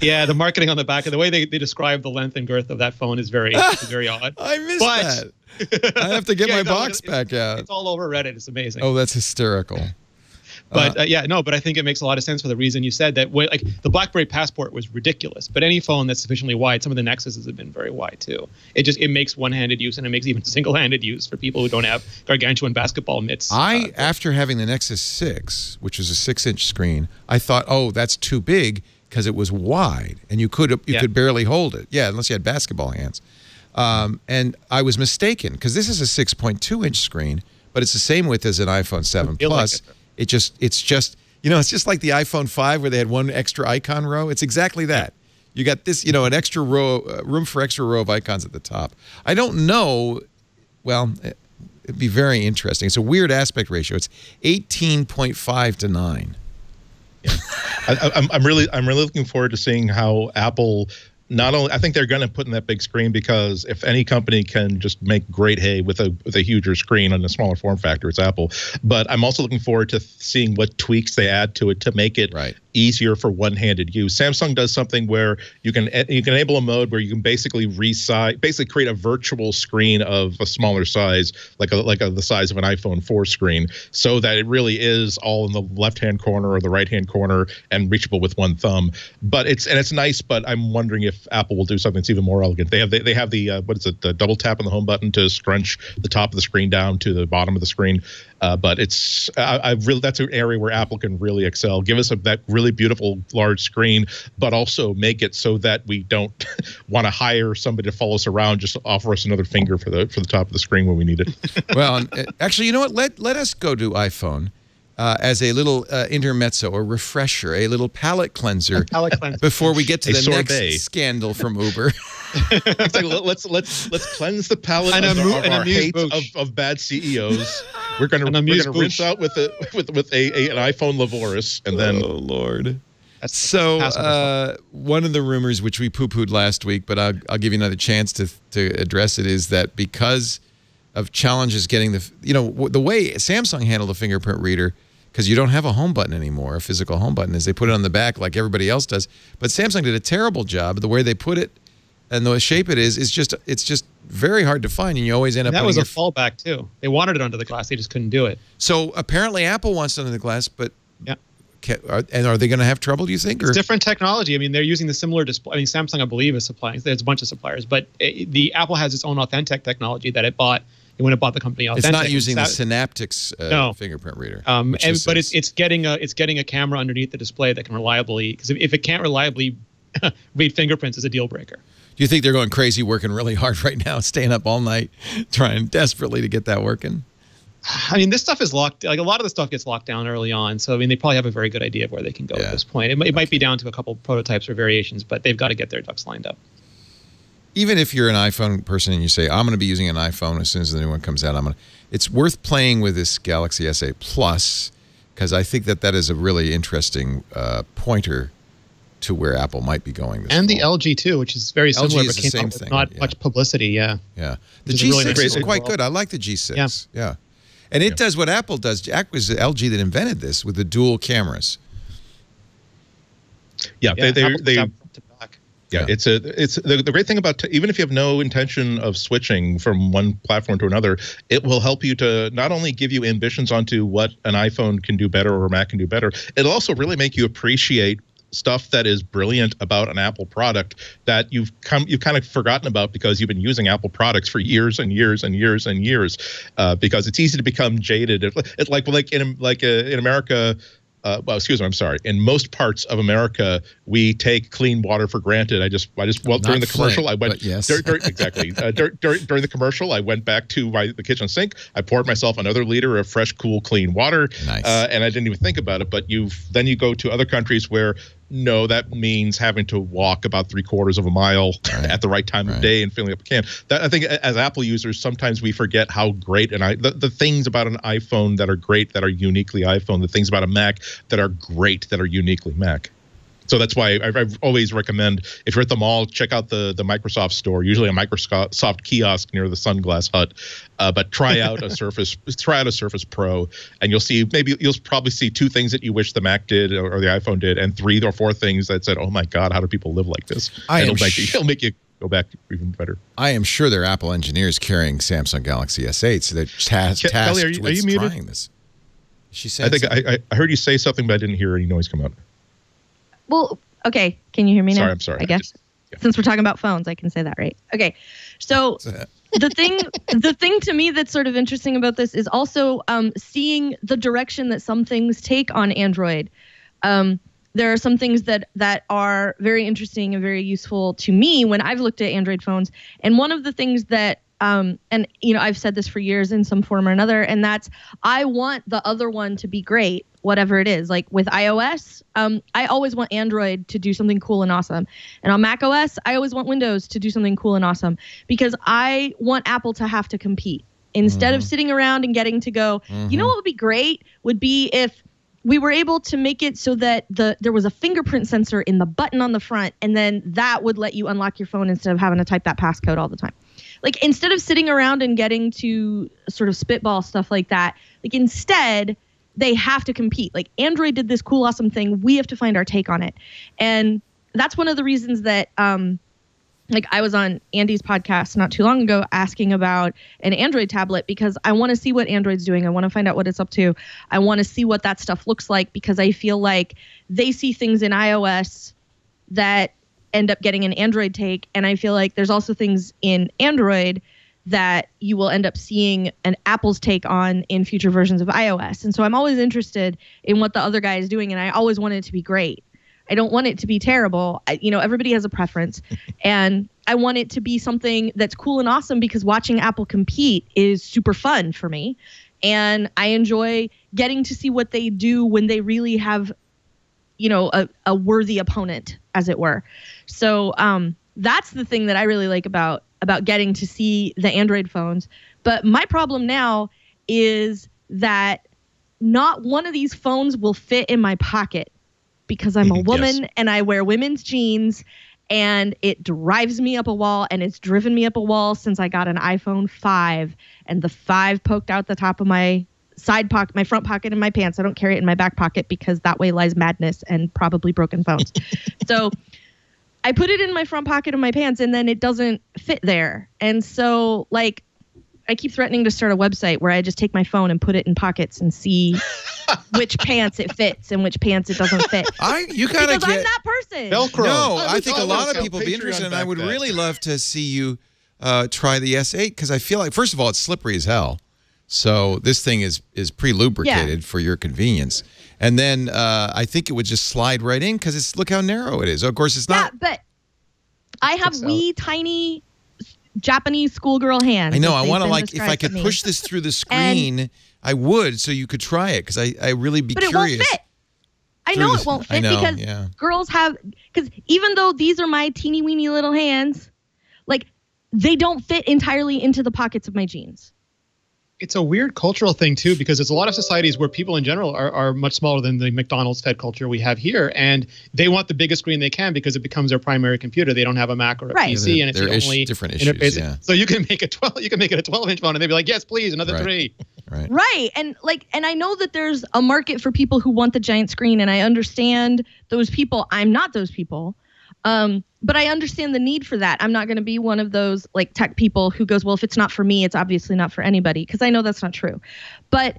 Yeah, the marketing on the back, and the way they describe the length and girth of that phone is very odd. I missed that. I have to get my box back out. It's all over Reddit. It's amazing. Oh, that's hysterical. But but I think it makes a lot of sense for the reason you said that. Like the BlackBerry Passport was ridiculous, but any phone that's sufficiently wide, some of the Nexuses have been very wide too. It makes one-handed use, and it makes even single-handed use for people who don't have gargantuan basketball mitts. After having the Nexus 6, which is a 6-inch screen, I thought, oh, that's too big because it was wide and you could barely hold it. Yeah, unless you had basketball hands. And I was mistaken because this is a 6.2-inch screen, but it's the same width as an iPhone 7 Plus. It's just like the iPhone 5 where they had one extra icon row. It's exactly that. You got this, an extra row, room for extra row of icons at the top. I don't know. Well, it'd be very interesting. It's a weird aspect ratio. It's 18.5 to 9. Yeah. I'm really looking forward to seeing how Apple. Not only, I think they're going to put in that big screen because if any company can just make great hay with a huger screen on a smaller form factor, it's Apple. But I'm also looking forward to seeing what tweaks they add to it to make it easier for one-handed use. Samsung does something where you can enable a mode where you can basically create a virtual screen of a smaller size, like the size of an iPhone 4 screen, so that it really is all in the left-hand corner or the right-hand corner and reachable with one thumb. But it's nice. But I'm wondering if Apple will do something that's even more elegant. They have the the double tap on the home button to scrunch the top of the screen down to the bottom of the screen. But that's an area where Apple can really excel. Give us that really beautiful large screen, but also make it so that we don't want to hire somebody to follow us around, just offer us another finger for the top of the screen when we need it. Well, actually, you know what? Let us go to iPhone as a little intermezzo or refresher, a little palate cleanser, before we get to the next scandal from Uber. Let's cleanse the palate of our hate of bad CEOs. We're gonna rinse out with an iPhone Levoris, and then Lord. So one of the rumors, which we poo-pooed last week, but I'll give you another chance to address it, is that because of challenges getting the way Samsung handled the fingerprint reader, because you don't have a home button anymore, a physical home button, is they put it on the back like everybody else does. But Samsung did a terrible job. The way they put it and the shape it is, it's just very hard to find, and you always end up. That was a fallback too. They wanted it under the glass, they just couldn't do it. So apparently Apple wants it under the glass, but and are they going to have trouble? Do you think? It's different technology. I mean, they're using the similar display. I mean, Samsung, I believe, is supplying. There's a bunch of suppliers, but the Apple has its own Authentic technology that it bought. When it bought the company Authentic, it's not using the Synaptics fingerprint reader. But it's getting a camera underneath the display that can reliably, because if it can't reliably read fingerprints, it's a deal breaker. Do you think they're going crazy, working really hard right now, staying up all night, trying desperately to get that working? I mean, this stuff is locked. Like a lot of the stuff gets locked down early on, so I mean, they probably have a very good idea of where they can go at this point. It might be down to a couple prototypes or variations, but they've got to get their ducks lined up. Even if you're an iPhone person and you say, I'm going to be using an iPhone as soon as the new one comes out, it's worth playing with this Galaxy S8 Plus, because I think that is a really interesting pointer to where Apple might be going. And the LG too, which is very similar, is but the came same out with thing, not much publicity. Yeah. Yeah. The Which is G6 really nice is as quite well. good. I like the G6. Yeah. And it does what Apple does. It was LG that invented this with the dual cameras. Yeah, Apple they comes out front to back. Yeah, it's the great thing about even if you have no intention of switching from one platform to another, it will help you to not only give you ambitions onto what an iPhone can do better or a Mac can do better, it'll also really make you appreciate stuff that is brilliant about an Apple product that you've kind of forgotten about because you've been using Apple products for years and years and years and years. Because it's easy to become jaded. It's like in America. Well, excuse me. I'm sorry. In most parts of America, we take clean water for granted. During the commercial, I went. Yes. Exactly. During the commercial, I went back to the kitchen sink. I poured myself another liter of fresh, cool, clean water. Nice. And I didn't even think about it. But then you go to other countries where. No, that means having to walk about 3/4 of a mile at the right time of day and filling up a can. I think as Apple users, sometimes we forget how great the things about an iPhone that are great, that are uniquely iPhone, the things about a Mac that are great, that are uniquely Mac. So that's why I always recommend, if you're at the mall, check out the Microsoft store, usually a Microsoft kiosk near the Sunglass Hut. But try out a Surface Pro, and you'll probably see 2 things that you wish the Mac did or the iPhone did, and 3 or 4 things that said, "Oh my God, how do people live like this?" It'll make you go back even better. I am sure there are Apple engineers carrying Samsung Galaxy S8s that tasked Kelly, are you with muted? trying this. She said, I heard you say something, but I didn't hear any noise come out. Well, okay. Can you hear me now? Sorry, I'm sorry. I guess. Since we're talking about phones, I can say that, right? Okay. So the thing to me that's sort of interesting about this is also seeing the direction that some things take on Android. There are some things that are very interesting and very useful to me when I've looked at Android phones. And one of the things that and I've said this for years in some form or another, and that's I want the other one to be great, whatever it is. Like with iOS, I always want Android to do something cool and awesome. And on Mac OS, I always want Windows to do something cool and awesome because I want Apple to have to compete. Instead of sitting around and getting to go, you know what would be great would be if we were able to make it so that there was a fingerprint sensor in the button on the front, and then that would let you unlock your phone instead of having to type that passcode all the time. Like, instead of sitting around and getting to sort of spitball stuff like that, like, instead, they have to compete. Like, Android did this cool, awesome thing. We have to find our take on it. And that's one of the reasons that, like, I was on Andy's podcast not too long ago asking about an Android tablet because I want to see what Android's doing. I want to find out what it's up to. I want to see what that stuff looks like because I feel like they see things in iOS that end up getting an Android take. And I feel like there's also things in Android that you will end up seeing an Apple's take on in future versions of iOS. And so I'm always interested in what the other guy is doing, and I always want it to be great. I don't want it to be terrible. Everybody has a preference, and I want it to be something that's cool and awesome because watching Apple compete is super fun for me. And I enjoy getting to see what they do when they really have, a worthy opponent, as it were. So that's the thing that I really like about getting to see the Android phones. But my problem now is that not one of these phones will fit in my pocket because I'm a woman and I wear women's jeans, and it drives me up a wall, and it's driven me up a wall since I got an iPhone 5, and the 5 poked out the top of my side pocket, my front pocket in my pants. I don't carry it in my back pocket because that way lies madness and probably broken phones. So I put it in my front pocket of my pants, and then it doesn't fit there. And so, like, I keep threatening to start a website where I just take my phone and put it in pockets and see which pants it fits and which pants it doesn't fit. Because I'm that person. Velcro. No, I think a lot of people would be interested, and I would really love to see you try the S8 because I feel like, first of all, it's slippery as hell. So this thing is pre-lubricated for your convenience. And then I think it would just slide right in because look how narrow it is. Of course, it's not. Yeah, but I have wee, tiny Japanese schoolgirl hands. I know. I want to, like, if I could push this through the screen, I would, so you could try it because I really be curious. But it won't fit. I know it won't fit because girls have, because even though these are my teeny weeny little hands, like, they don't fit entirely into the pockets of my jeans. It's a weird cultural thing too, because there's a lot of societies where people in general are much smaller than the McDonald's Fed culture we have here, and they want the biggest screen they can because it becomes their primary computer. They don't have a Mac or a PC, and it's the only different interface. issues. Yeah. So you can make it a 12-inch phone, and they'd be like, "Yes, please, another 3." Right. And I know that there's a market for people who want the giant screen, and I understand those people. I'm not those people. But I understand the need for that. I'm not going to be one of those like tech people who goes, well, if it's not for me, it's obviously not for anybody, because I know that's not true. But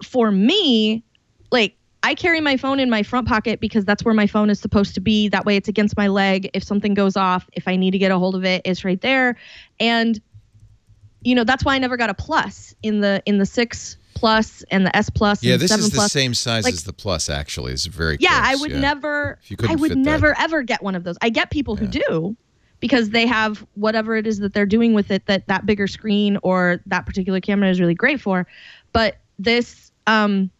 for me, like, I carry my phone in my front pocket because that's where my phone is supposed to be. That way it's against my leg. If something goes off, if I need to get a hold of it, it's right there. And, you know, that's why I never got a Plus in the 6 Plus and the S Plus. Yeah, and this 7 is Plus. the same size as the Plus. Actually, it's very. Yeah, close. I would never. If you couldn't I would fit never that. ever get one of those. I get people who do, because they have whatever it is that they're doing with it that bigger screen or that particular camera is really great for. But this, you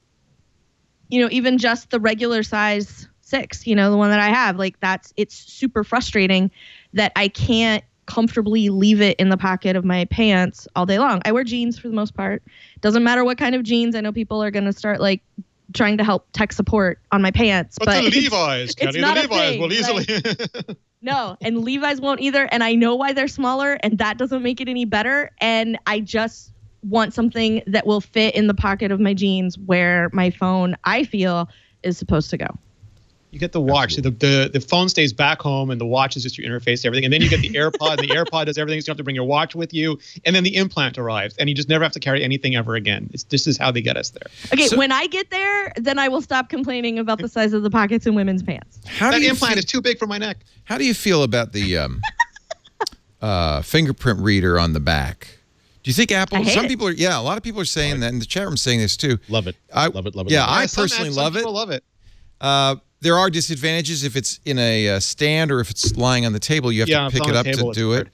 know, even just the regular size 6, you know, the one that I have, like it's super frustrating that I can't comfortably leave it in the pocket of my pants all day long. I wear jeans for the most part. Doesn't matter what kind of jeans. I know people are going to start like trying to help tech support on my pants, but the Levi's, it's Kenny, not the a Levi's thing, will easily. right? No, and Levi's won't either. And I know why they're smaller, and that doesn't make it any better. And I just want something that will fit in the pocket of my jeans where my phone, I feel, is supposed to go. You get the watch. The phone stays back home, and the watch is just your interface to everything. And then you get the AirPod, and the AirPod does everything, so you don't have to bring your watch with you. And then the implant arrives, and you just never have to carry anything ever again. This is how they get us there. Okay, when I get there, then I will stop complaining about the size of the pockets in women's pants. That implant is too big for my neck. How do you feel about the fingerprint reader on the back? Do you think Apple? Some people are. Yeah, a lot of people are saying that, and the chat room's saying this too. Love it. Love it. Yeah, love it. I personally love it. People love it. There are disadvantages if it's in a stand or if it's lying on the table. You have to pick it up to do it.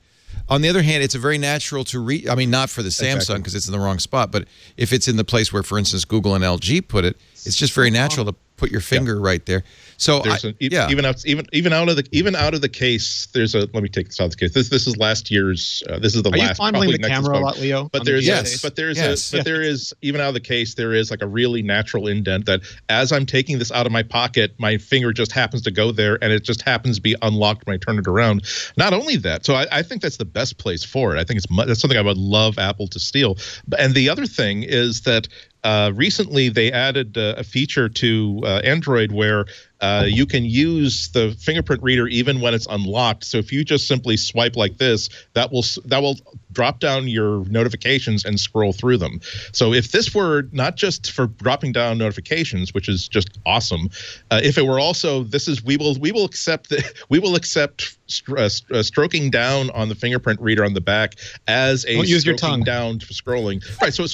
On the other hand, it's a very natural to read. I mean, not for the Samsung because it's in the wrong spot, but if it's in the place where, for instance, Google and LG put it, it's just very natural to put your finger right there. So even out of the case, there's a. Let me take this out of the case. This is last year's. This is the last. Are you fondling the Nexus camera a phone. lot, Leo? But there is even out of the case, there is like a really natural indent that as I'm taking this out of my pocket, my finger just happens to go there, and it just happens to be unlocked when I turn it around. Not only that, so I think that's the best place for it. I think that's something I would love Apple to steal. And the other thing is that recently they added a feature to Android where you can use the fingerprint reader even when it's unlocked. So if you just simply swipe like this, that will drop down your notifications and scroll through them. So if this were not just for dropping down notifications, which is just awesome, if it were also we will accept stroking down on the fingerprint reader on the back as a Don't use your tongue down for scrolling. Right. So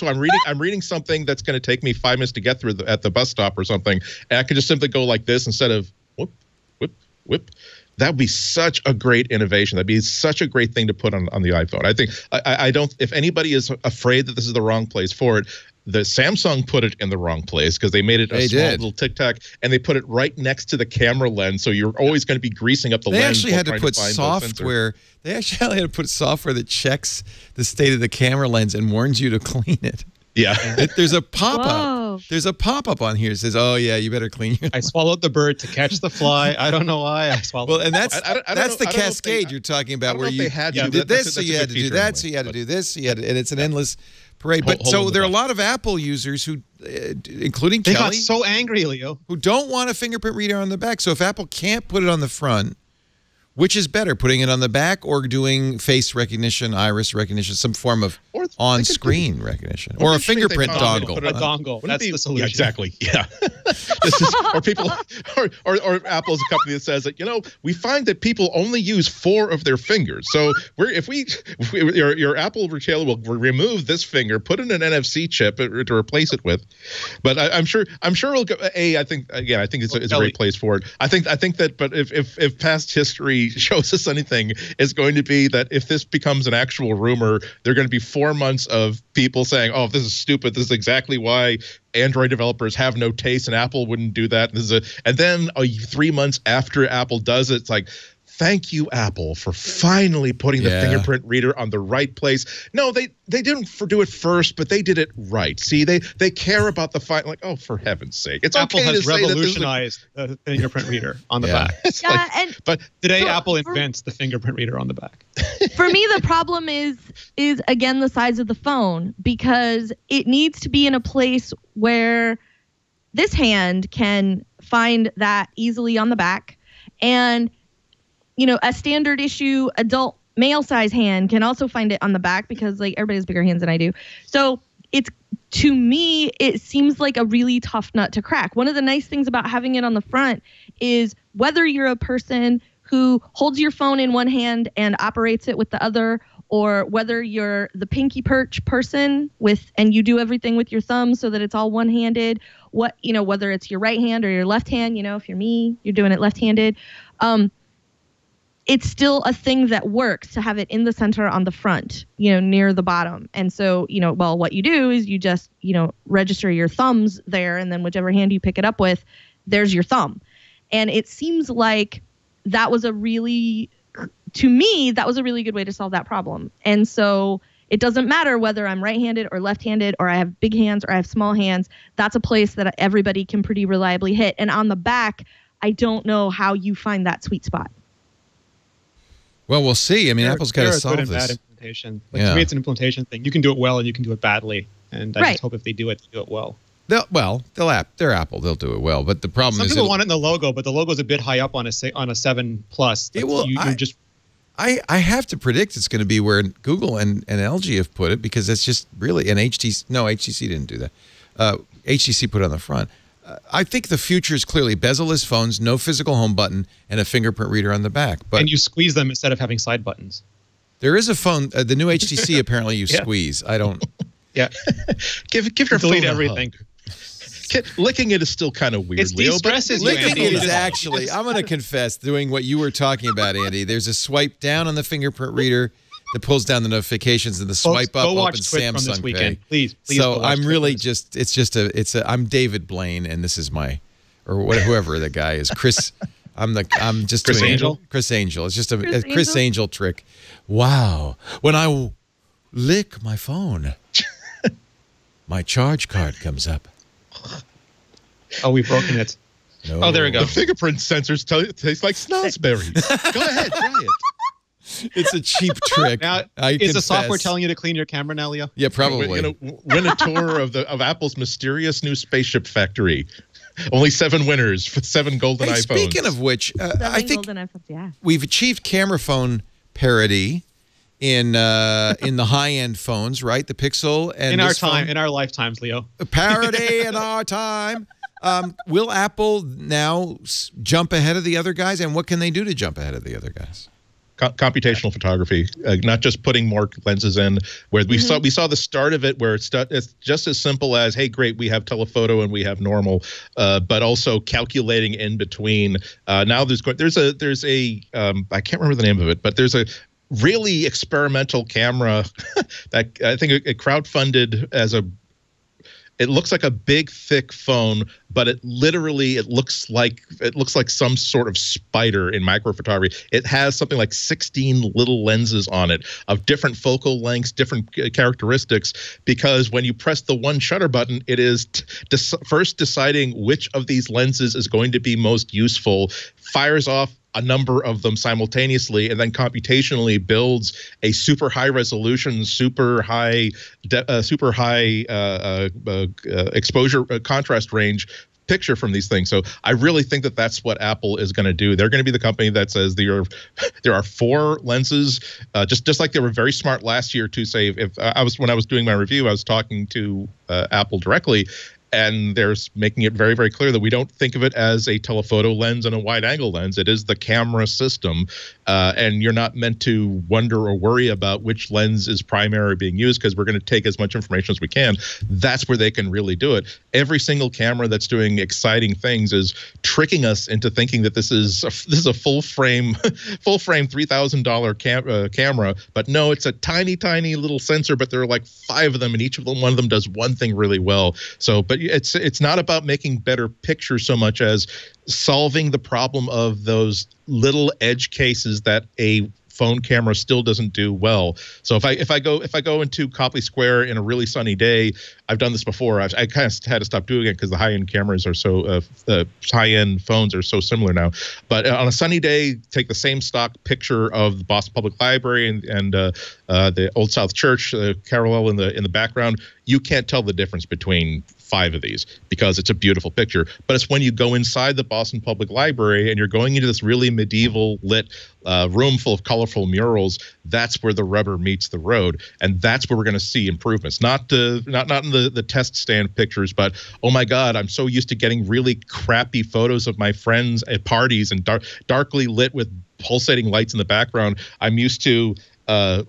I'm reading something that's going to take me 5 minutes to get through at the bus stop or something, and I could just simply go like this instead of whoop, whoop, whoop. That would be such a great innovation. That'd be such a great thing to put on the iPhone. I think I don't. If anybody is afraid that this is the wrong place for it, the Samsung put it in the wrong place because they made it a small little Tic Tac, and they put it right next to the camera lens, so you're always going to be greasing up the lens. They actually had to put software. They actually had to put software that checks the state of the camera lens and warns you to clean it. Yeah. There's a pop-up. There's a pop-up on here that says, "Oh yeah, you better clean your." I swallowed the bird to catch the fly. I don't know why I swallowed. Well, and that's that's the cascade you're talking about, where you did this, so you had to do that, so you had to do this, so you had to, and it's an endless parade. But so there are a lot of Apple users who, including They Kelly, got so angry, Leo, who don't want a fingerprint reader on the back. So if Apple can't put it on the front, which is better, putting it on the back or doing face recognition, iris recognition, some form of on-screen recognition, or a fingerprint dongle? A dongle. That's the solution. Yeah, exactly. Yeah. Or people, or Apple's a company that says that, we find that people only use 4 of their fingers. So your Apple retailer will remove this finger, put in an NFC chip to replace it with. But I'm sure it'll go. I think it's a great place for it. I think that, but if past history shows us anything, it's going to be that if this becomes an actual rumor, there are going to be 4 months of people saying, "Oh, this is stupid. This is exactly why Android developers have no taste, and Apple wouldn't do that." And then 3 months after Apple does it, it's like, thank you, Apple, for finally putting the Yeah. fingerprint reader on the right place. No, they didn't do it first, but they did it right. See, they care about the like, oh, for heaven's sake. It's Apple okay has to say that this is revolutionized the fingerprint reader on the Yeah. back. it's Yeah, like- and but Today, For- Apple for- invents the fingerprint reader on the back. for me, the problem is again the size of the phone, because it needs to be in a place where this hand can find that easily on the back, and a standard issue adult male size hand can also find it on the back, because like everybody has bigger hands than I do. So to me, it seems like a really tough nut to crack. One of the nice things about having it on the front is whether you're a person who holds your phone in one hand and operates it with the other, or whether you're the pinky perch person and you do everything with your thumb so that it's all one-handed, whether it's your right hand or your left hand, if you're me, you're doing it left-handed. It's still a thing that works to have it in the center on the front, near the bottom. And so, what you do is you just, register your thumbs there, and then whichever hand you pick it up with, there's your thumb. And it seems like that was a really good way to solve that problem. And so it doesn't matter whether I'm right-handed or left-handed, or I have big hands or I have small hands. That's a place that everybody can pretty reliably hit. And on the back, I don't know how you find that sweet spot. Well, we'll see. I mean, Apple's got to There are solve good and bad this. implementation. Like, Yeah. To me, it's an implementation thing. You can do it well and you can do it badly. And I Right. just hope if they do it well. They're Apple. They'll do it well. But the problem Some is, people want it in the logo, but the logo's a bit high up on a 7 Plus. It will- You're just I have to predict it's going to be where Google and LG have put it, because that's just really an HTC didn't do that. HTC put it on the front. I think the future is clearly bezel-less phones, no physical home button, and a fingerprint reader on the back. But and you squeeze them instead of having side buttons. there is a phone, the new HTC. Apparently, you Yeah. squeeze. I don't. Yeah, give your delete phone a everything. hug. Licking it is still kind of weird, It Leo. But de-stresses you, Licking Andy. it is Just- actually, I'm going to confess, doing what you were talking about, Andy. There's a swipe down on the fingerprint reader that pulls down the notifications, and the swipe up Go watch opens Twitch from Samsung this Pay. weekend. Please So go watch I'm Twitch really from this- I'm David Blaine, and this is whoever the guy is, Chris. I'm just Chris doing Angel? Chris Angel. It's just a Chris Chris Angel trick. Wow. When I lick my phone, my charge card comes up. Oh, we've broken it. No. Oh, there we go. the fingerprint sensors taste like snozberries. Go ahead, try it. It's a cheap trick. Now, I is the confess. software telling you to clean your camera now, Leo? Yeah, probably. Win a tour of Apple's mysterious new spaceship factory. Only 7 winners for 7 golden Hey, iPhones. speaking of which, I think Golden iPhones, yeah. we've achieved camera phone parity in the high-end phones, right? The Pixel and In our this time, phone. in our lifetimes, Leo. Parity in our time. Will Apple now jump ahead of the other guys, and what can they do to jump ahead of the other guys? Computational photography, not just putting more lenses in. Where we saw the start of it, where it's just as simple as, hey, great, we have telephoto and we have normal, but also calculating in between. Now there's a I can't remember the name of it, but there's a really experimental camera that I think it crowdfunded as a. It looks like a big, thick phone, but it looks like some sort of spider in microphotography. It has something like 16 little lenses on it of different focal lengths, different characteristics, because when you press the one shutter button, it is first deciding which of these lenses is going to be most useful, fires off a number of them simultaneously, and then computationally builds a super high resolution, super high exposure contrast range picture from these things. So I really think that that's what Apple is going to do. They're going to be the company that says there are 4 lenses, just like they were very smart last year to say, when I was doing my review, I was talking to Apple directly, and they're making it very, very clear that we don't think of it as a telephoto lens and a wide-angle lens. It is the camera system, and you're not meant to wonder or worry about which lens is primary being used, because we're going to take as much information as we can. That's where they can really do it. Every single camera that's doing exciting things is tricking us into thinking that this is a full frame $3,000 camera, but no, it's a tiny little sensor. But there are like 5 of them, and each of them, one of them does one thing really well. So, but it's not about making better pictures so much as solving the problem of those little edge cases that a phone camera still doesn't do well. So if I go into Copley Square in a really sunny day, I've done this before. I kind of had to stop doing it because the high-end cameras are so the high-end phones are so similar now. But on a sunny day, take the same stock picture of the Boston Public Library and the Old South Church, Carillel in the background. You can't tell the difference between 5 of these because it's a beautiful picture. But it's when you go inside the Boston Public Library and you're going into this really medieval lit room full of colorful murals, that's where the rubber meets the road, and that's where we're going to see improvements. Not in the test stand pictures, but oh my God, I'm so used to getting really crappy photos of my friends at parties and darkly lit with pulsating lights in the background. I'm used to. I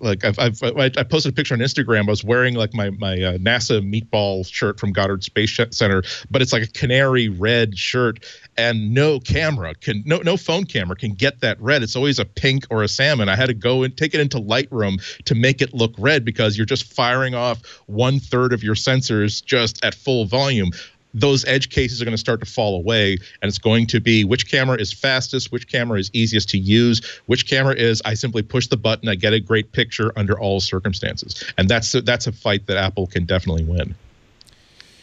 posted a picture on Instagram. I was wearing like my NASA meatball shirt from Goddard Space Center, but it's like a canary red shirt, and no phone camera can get that red. It's always a pink or a salmon. I had to go and take it into Lightroom to make it look red because you're just firing off 1/3 of your sensors just at full volume. Those edge cases are going to start to fall away, and it's going to be which camera is fastest, which camera is easiest to use, which camera is I simply push the button, I get a great picture under all circumstances. And that's a fight that Apple can definitely win.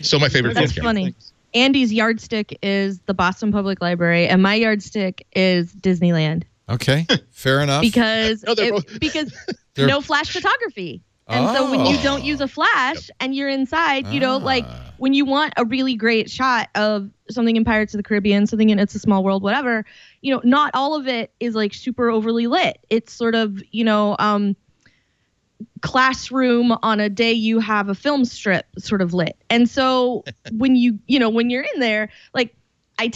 So my favorite That's phone camera. funny. Andy's yardstick is the Boston Public Library, and my yardstick is Disneyland. Okay, fair enough. Because No, because They're- no flash photography. And so when you don't use a flash and you're inside, like when you want a really great shot of something in Pirates of the Caribbean, something in It's a Small World, whatever, not all of it is like super overly lit. It's sort of, classroom on a day you have a film strip sort of lit. And so when when you're in there, like I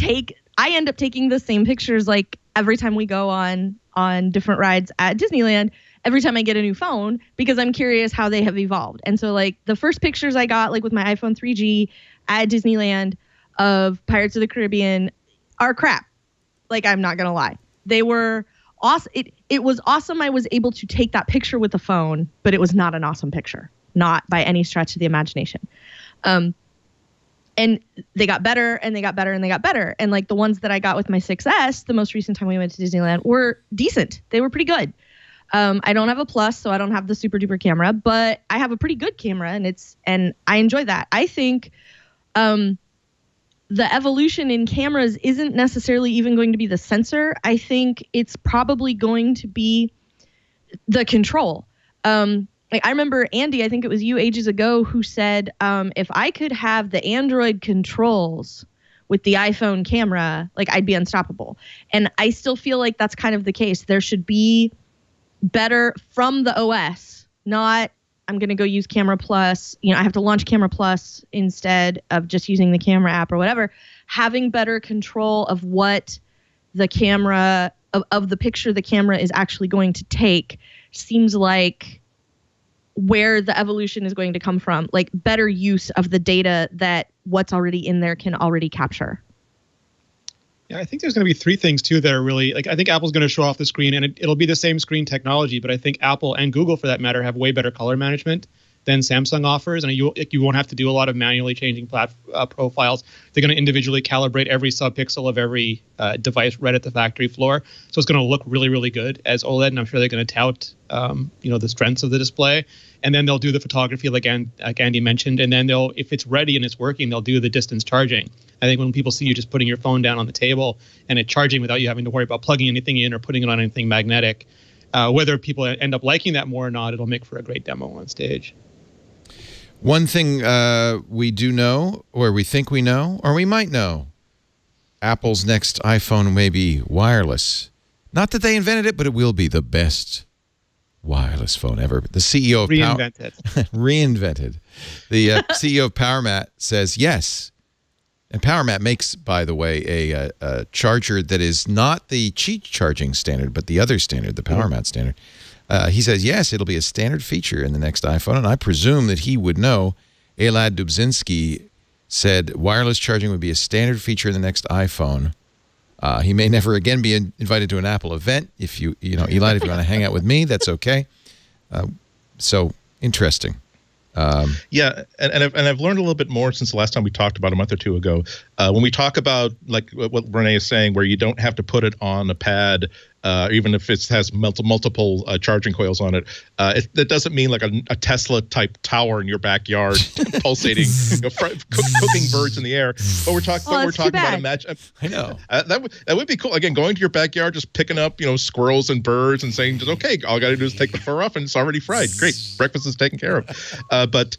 end up taking the same pictures like every time we go on different rides at Disneyland. Every time I get a new phone, because I'm curious how they have evolved. And so like the first pictures I got like with my iPhone 3G at Disneyland of Pirates of the Caribbean are crap. Like, I'm not going to lie. They were awesome. It was awesome. I was able to take that picture with the phone, but it was not an awesome picture, not by any stretch of the imagination. And they got better and they got better and they got better. And like the ones that I got with my 6S, the most recent time we went to Disneyland, were decent. They were pretty good. I don't have a Plus, so I don't have the super duper camera, but I have a pretty good camera, and I enjoy that. I think the evolution in cameras isn't necessarily even going to be the sensor. I think it's probably going to be the control. Like I remember Andy, I think it was you ages ago, who said, if I could have the Android controls with the iPhone camera, like I'd be unstoppable. And I still feel like that's kind of the case. There should be better from the OS, not I'm going to go use Camera Plus. I have to launch Camera Plus instead of just using the camera app or whatever. Having better control of what the camera, of the picture the camera is actually going to take seems like where the evolution is going to come from. Like better use of the data that what's already in there can already capture. Yeah, I think there's going to be 3 things too that are really like, I think Apple's going to show off the screen, and it'll be the same screen technology, but I think Apple and Google for that matter have way better color management than Samsung offers, and you won't have to do a lot of manually changing profiles. They're going to individually calibrate every subpixel of every device right at the factory floor, so it's going to look really, really good as OLED, and I'm sure they're going to tout the strengths of the display. And then they'll do the photography like Andy mentioned, and then if it's ready and it's working, they'll do the distance charging. I think when people see you just putting your phone down on the table and it charging without you having to worry about plugging anything in or putting it on anything magnetic, whether people end up liking that more or not, it'll make for a great demo on stage. One thing we do know, or we think we know, or we might know, Apple's next iPhone may be wireless. Not that they invented it, but it will be the best wireless phone ever. The CEO of reinvented. The CEO of PowerMat says yes. And PowerMat makes, by the way, a charger that is not the Qi charging standard, but the other standard, the PowerMat standard. He says, yes, it'll be a standard feature in the next iPhone, and I presume that he would know. Elad Dubzinski said wireless charging would be a standard feature in the next iPhone. He may never again be invited to an Apple event. If Elad, if you want to hang out with me, that's okay. So interesting. Yeah, and I've learned a little bit more since the last time we talked about a month or two ago. When we talk about like what Renee is saying, where you don't have to put it on a pad, even if it has multiple charging coils on it, that doesn't mean like a Tesla type tower in your backyard pulsating, cooking birds in the air. But we're talking about imagine. I know that would be cool. Again, going to your backyard, just picking up squirrels and birds and saying, okay, all I got to do is take the fur off and it's already fried. Great, breakfast is taken care of. But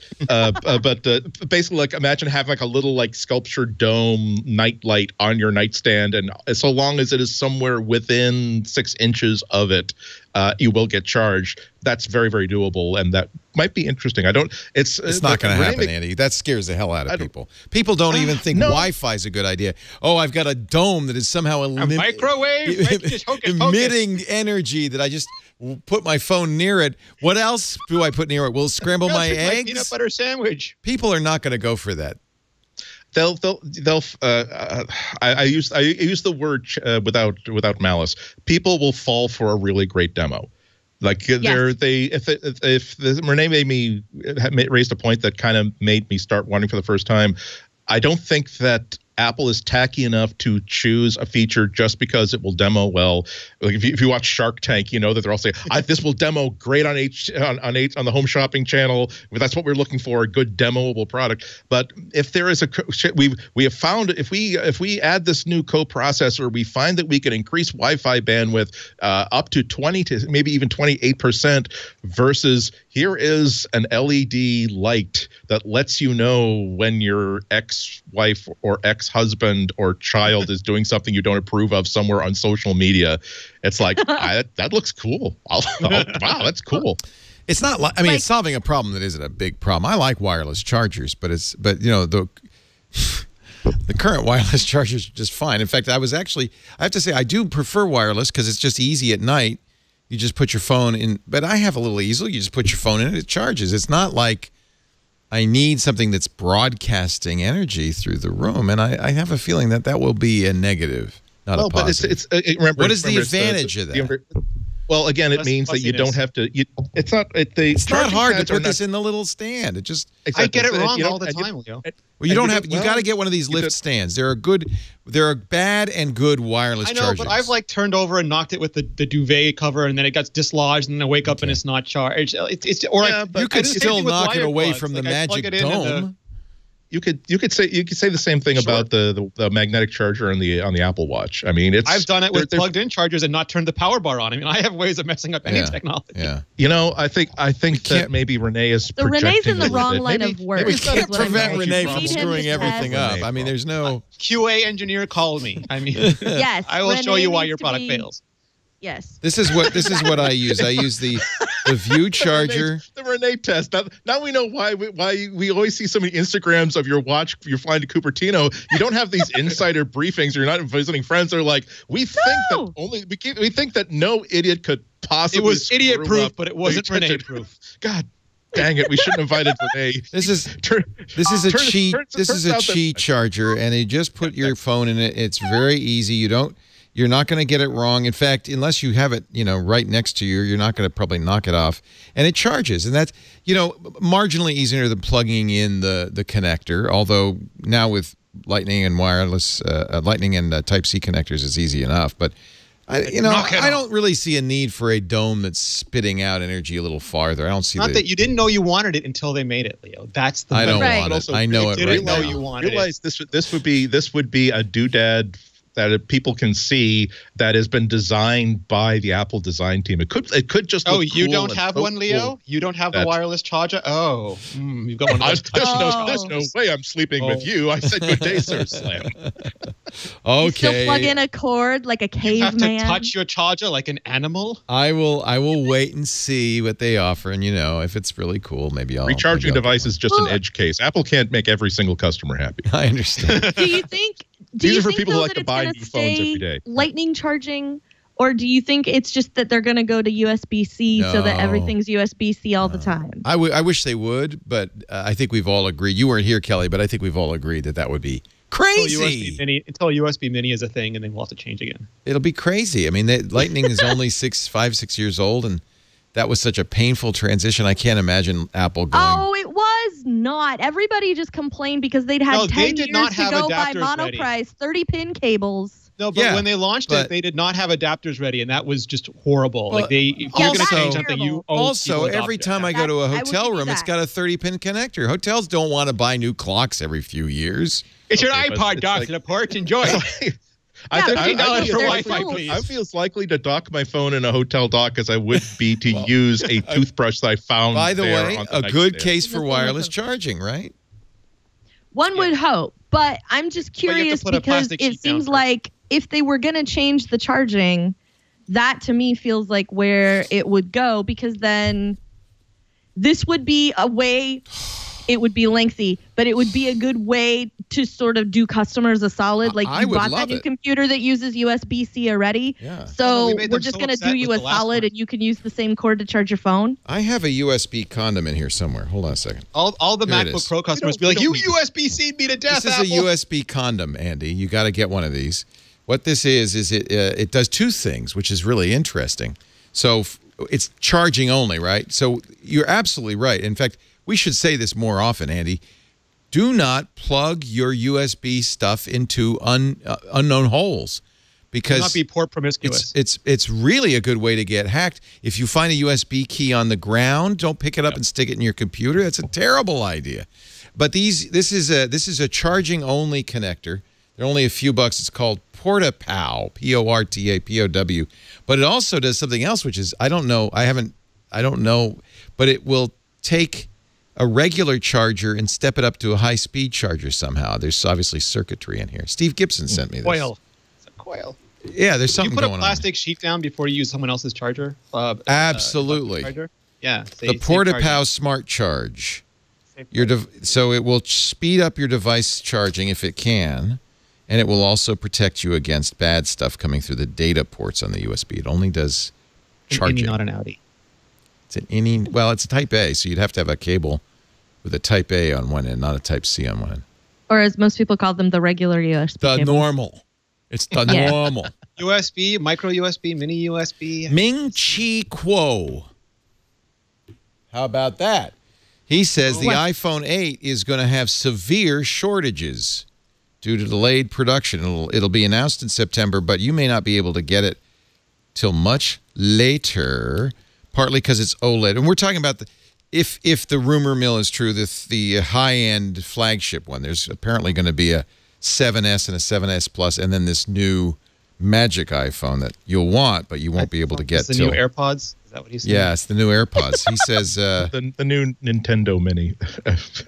basically, like imagine having like a little like sculptured dome night light on your nightstand, and so long as it is somewhere within 6 inches of it, you will get charged. That's very, very doable, and that might be interesting. It's not going to happen, Andy. That scares the hell out of people. People don't even think Wi-Fi is a good idea. Oh, I've got a dome that is somehow a microwave emitting energy that I just put my phone near it. What else do I put near it? Will it scramble my eggs? Peanut butter sandwich. People are not going to go for that. They'll. I use the word without malice. People will fall for a really great demo. Like if Renee raised a point that kind of made me start wanting for the first time. I don't think that Apple is tacky enough to choose a feature just because it will demo well. Like if you watch Shark Tank, you know that they're all saying, "This will demo great on the home shopping channel. That's what we're looking for—a good demoable product." But if there is we have found if we add this new coprocessor, we find that we can increase Wi-Fi bandwidth up to 20 to maybe even 28% versus here is an LED light that lets you know when your ex-wife or ex-husband or child is doing something you don't approve of somewhere on social media. It's like, that looks cool. Wow, that's cool. It's not like, I mean, it's solving a problem that isn't a big problem. I like wireless chargers, but the current wireless chargers are just fine. In fact, I have to say, I do prefer wireless because it's just easy at night. You just put your phone in, but I have a little easel. You just put your phone in and it charges. It's not like I need something that's broadcasting energy through the room, and I have a feeling that will be a negative, not a positive. What is the advantage of that? Well, again, it means that you don't have to. It's not hard to put this in the little stand. It just I get it wrong all the time, Leo. Well, you don't have. You got to get one of these lift stands. There are bad and good wireless chargers. I know, but I've turned over and knocked it with the duvet cover, and then it gets dislodged, and then I wake up and it's not charged. You could still knock it away from the magic dome. You could say the same thing about the magnetic charger on the Apple Watch. I mean, I've done it with plugged-in chargers and not turned the power bar on. I mean, I have ways of messing up any technology. Yeah. I think that maybe Renee is projecting. Renee's in the wrong line of work. We can't prevent Renee from screwing everything up. I mean, there's no QA engineer called me. I mean, yes, I will show you why your product fails. Yes. This is what I use. I use the View charger. The Renee test. Now we know why we always see so many Instagrams of your watch. You're flying to Cupertino. You don't have these insider briefings. You're not visiting friends. They're like, we think that no idiot could possibly. It was idiot proof, but it wasn't Renee proof. God dang it! We shouldn't have invited Renee. This is a Qi charger, and you just put your phone in it. It's very easy. You're not going to get it wrong. In fact, unless you have it, right next to you, you're not going to probably knock it off. And it charges, and that's, marginally easier than plugging in the connector. Although now with Lightning and wireless, Lightning and Type-C connectors, it's easy enough. But I don't really see a need for a dome that's spitting out energy a little farther. I don't see that you didn't know you wanted it until they made it, Leo. That's the. I don't want it. I know it right now. You wanted realize this would be a doodad that people can see that has been designed by the Apple design team. It could just. Oh, you don't have one, Leo? You don't have the wireless charger? Oh, you've got one. There's no way I'm sleeping with you. I said good day, Sir Slam. Okay. You still plug in a cord like a caveman. You have to touch your charger like an animal. I will wait and see what they offer, and if it's really cool, maybe I'll. Recharging device is just an edge case. Apple can't make every single customer happy. I understand. Do you think? These are for people who like to buy new phones every day. Lightning charging, or do you think it's just that they're going to go to USB-C so that everything's USB-C all the time? I wish they would, but I think we've all agreed. You weren't here, Kelly, but I think we've all agreed that would be crazy. Until USB Mini is a thing, and then we'll have to change again. It'll be crazy. I mean, Lightning is only 5, 6 years old, and that was such a painful transition. I can't imagine Apple going. Oh, it was. not. Everybody just complained because they'd had No, 10 they did years not to have go buy adapters ready. monoprice 30-pin cables. No, but Yeah, when they launched but- it, they did not have adapters ready, and that was just horrible. Well, Like if you're going to also- change something, you owe Also, people every adapters. time I go to a I will hotel give you room, it's that. got a 30-pin connector. Hotels don't want to buy new clocks every few years. It's your Okay, but iPod it's dock like- to the porch. Enjoy. I Yeah, think $13 I for feel Wi-Fi, likely- please. I feel as likely to dock my phone in a hotel dock as I would be to use a toothbrush that I found. By the there way, on the a good nightstand. case for That's wireless awesome. charging, right? One would hope, but I'm just you have to curious put a because plastic it sheet down seems first. like if they were going to change the charging, that to me feels like where it would go, because then this would be a way, it would be lengthy, but it would be a good way to sort of do customers a solid. Like I you would bought love that new it. computer that uses USB-C already. Yeah. So we made we're them just so going to upset do you with a the last solid one. and you can use the same cord to charge your phone. I have a USB condom in here somewhere. Hold on a second. All the Here it is. MacBook Pro customers We be like, don't you USB-C'd me to death, This is a Apple. USB condom, Andy. You got to get one of these. What this is it does two things, which is really interesting. So it's charging only, right? So you're absolutely right. In fact, we should say this more often, Andy. Do not plug your USB stuff into unknown holes, because Do not be port promiscuous. it's really a good way to get hacked. If you find a USB key on the ground, don't pick it up and stick it in your computer. That's a terrible idea. But this is a charging only connector. They're only a few bucks. It's called PortaPow, PortaPow. But it also does something else, which is I don't know, but it will take a regular charger and step it up to a high-speed charger somehow. There's obviously circuitry in here. Steve Gibson sent me this. Coil. It's a coil. Yeah, there's You something put going a on. plastic sheet down before you use someone else's charger. Absolutely. Charger. Yeah. The PortaPow Smart Charge. So it will speed up your device charging if it can, and it will also protect you against bad stuff coming through the data ports on the USB. It only does charging. Not an Audi. It's an innie. Well, it's a Type A, so you'd have to have a cable with a Type A on one end, not a Type C on one end. Or as most people call them, the regular USB The cables. normal. It's the Yeah. normal. USB, micro USB, mini USB. Ming Chi Kuo. How about that? He says the iPhone 8 is going to have severe shortages due to delayed production. It'll be announced in September, but you may not be able to get it till much later, partly because it's OLED. And we're talking about if the rumor mill is true, the high-end flagship one. There's apparently going to be a 7S and a 7S Plus, and then this new magic iPhone that you'll want, but you won't be able to get It's the till new AirPods. Is that what he's saying? Yeah, it's the new AirPods. He says the new Nintendo Mini.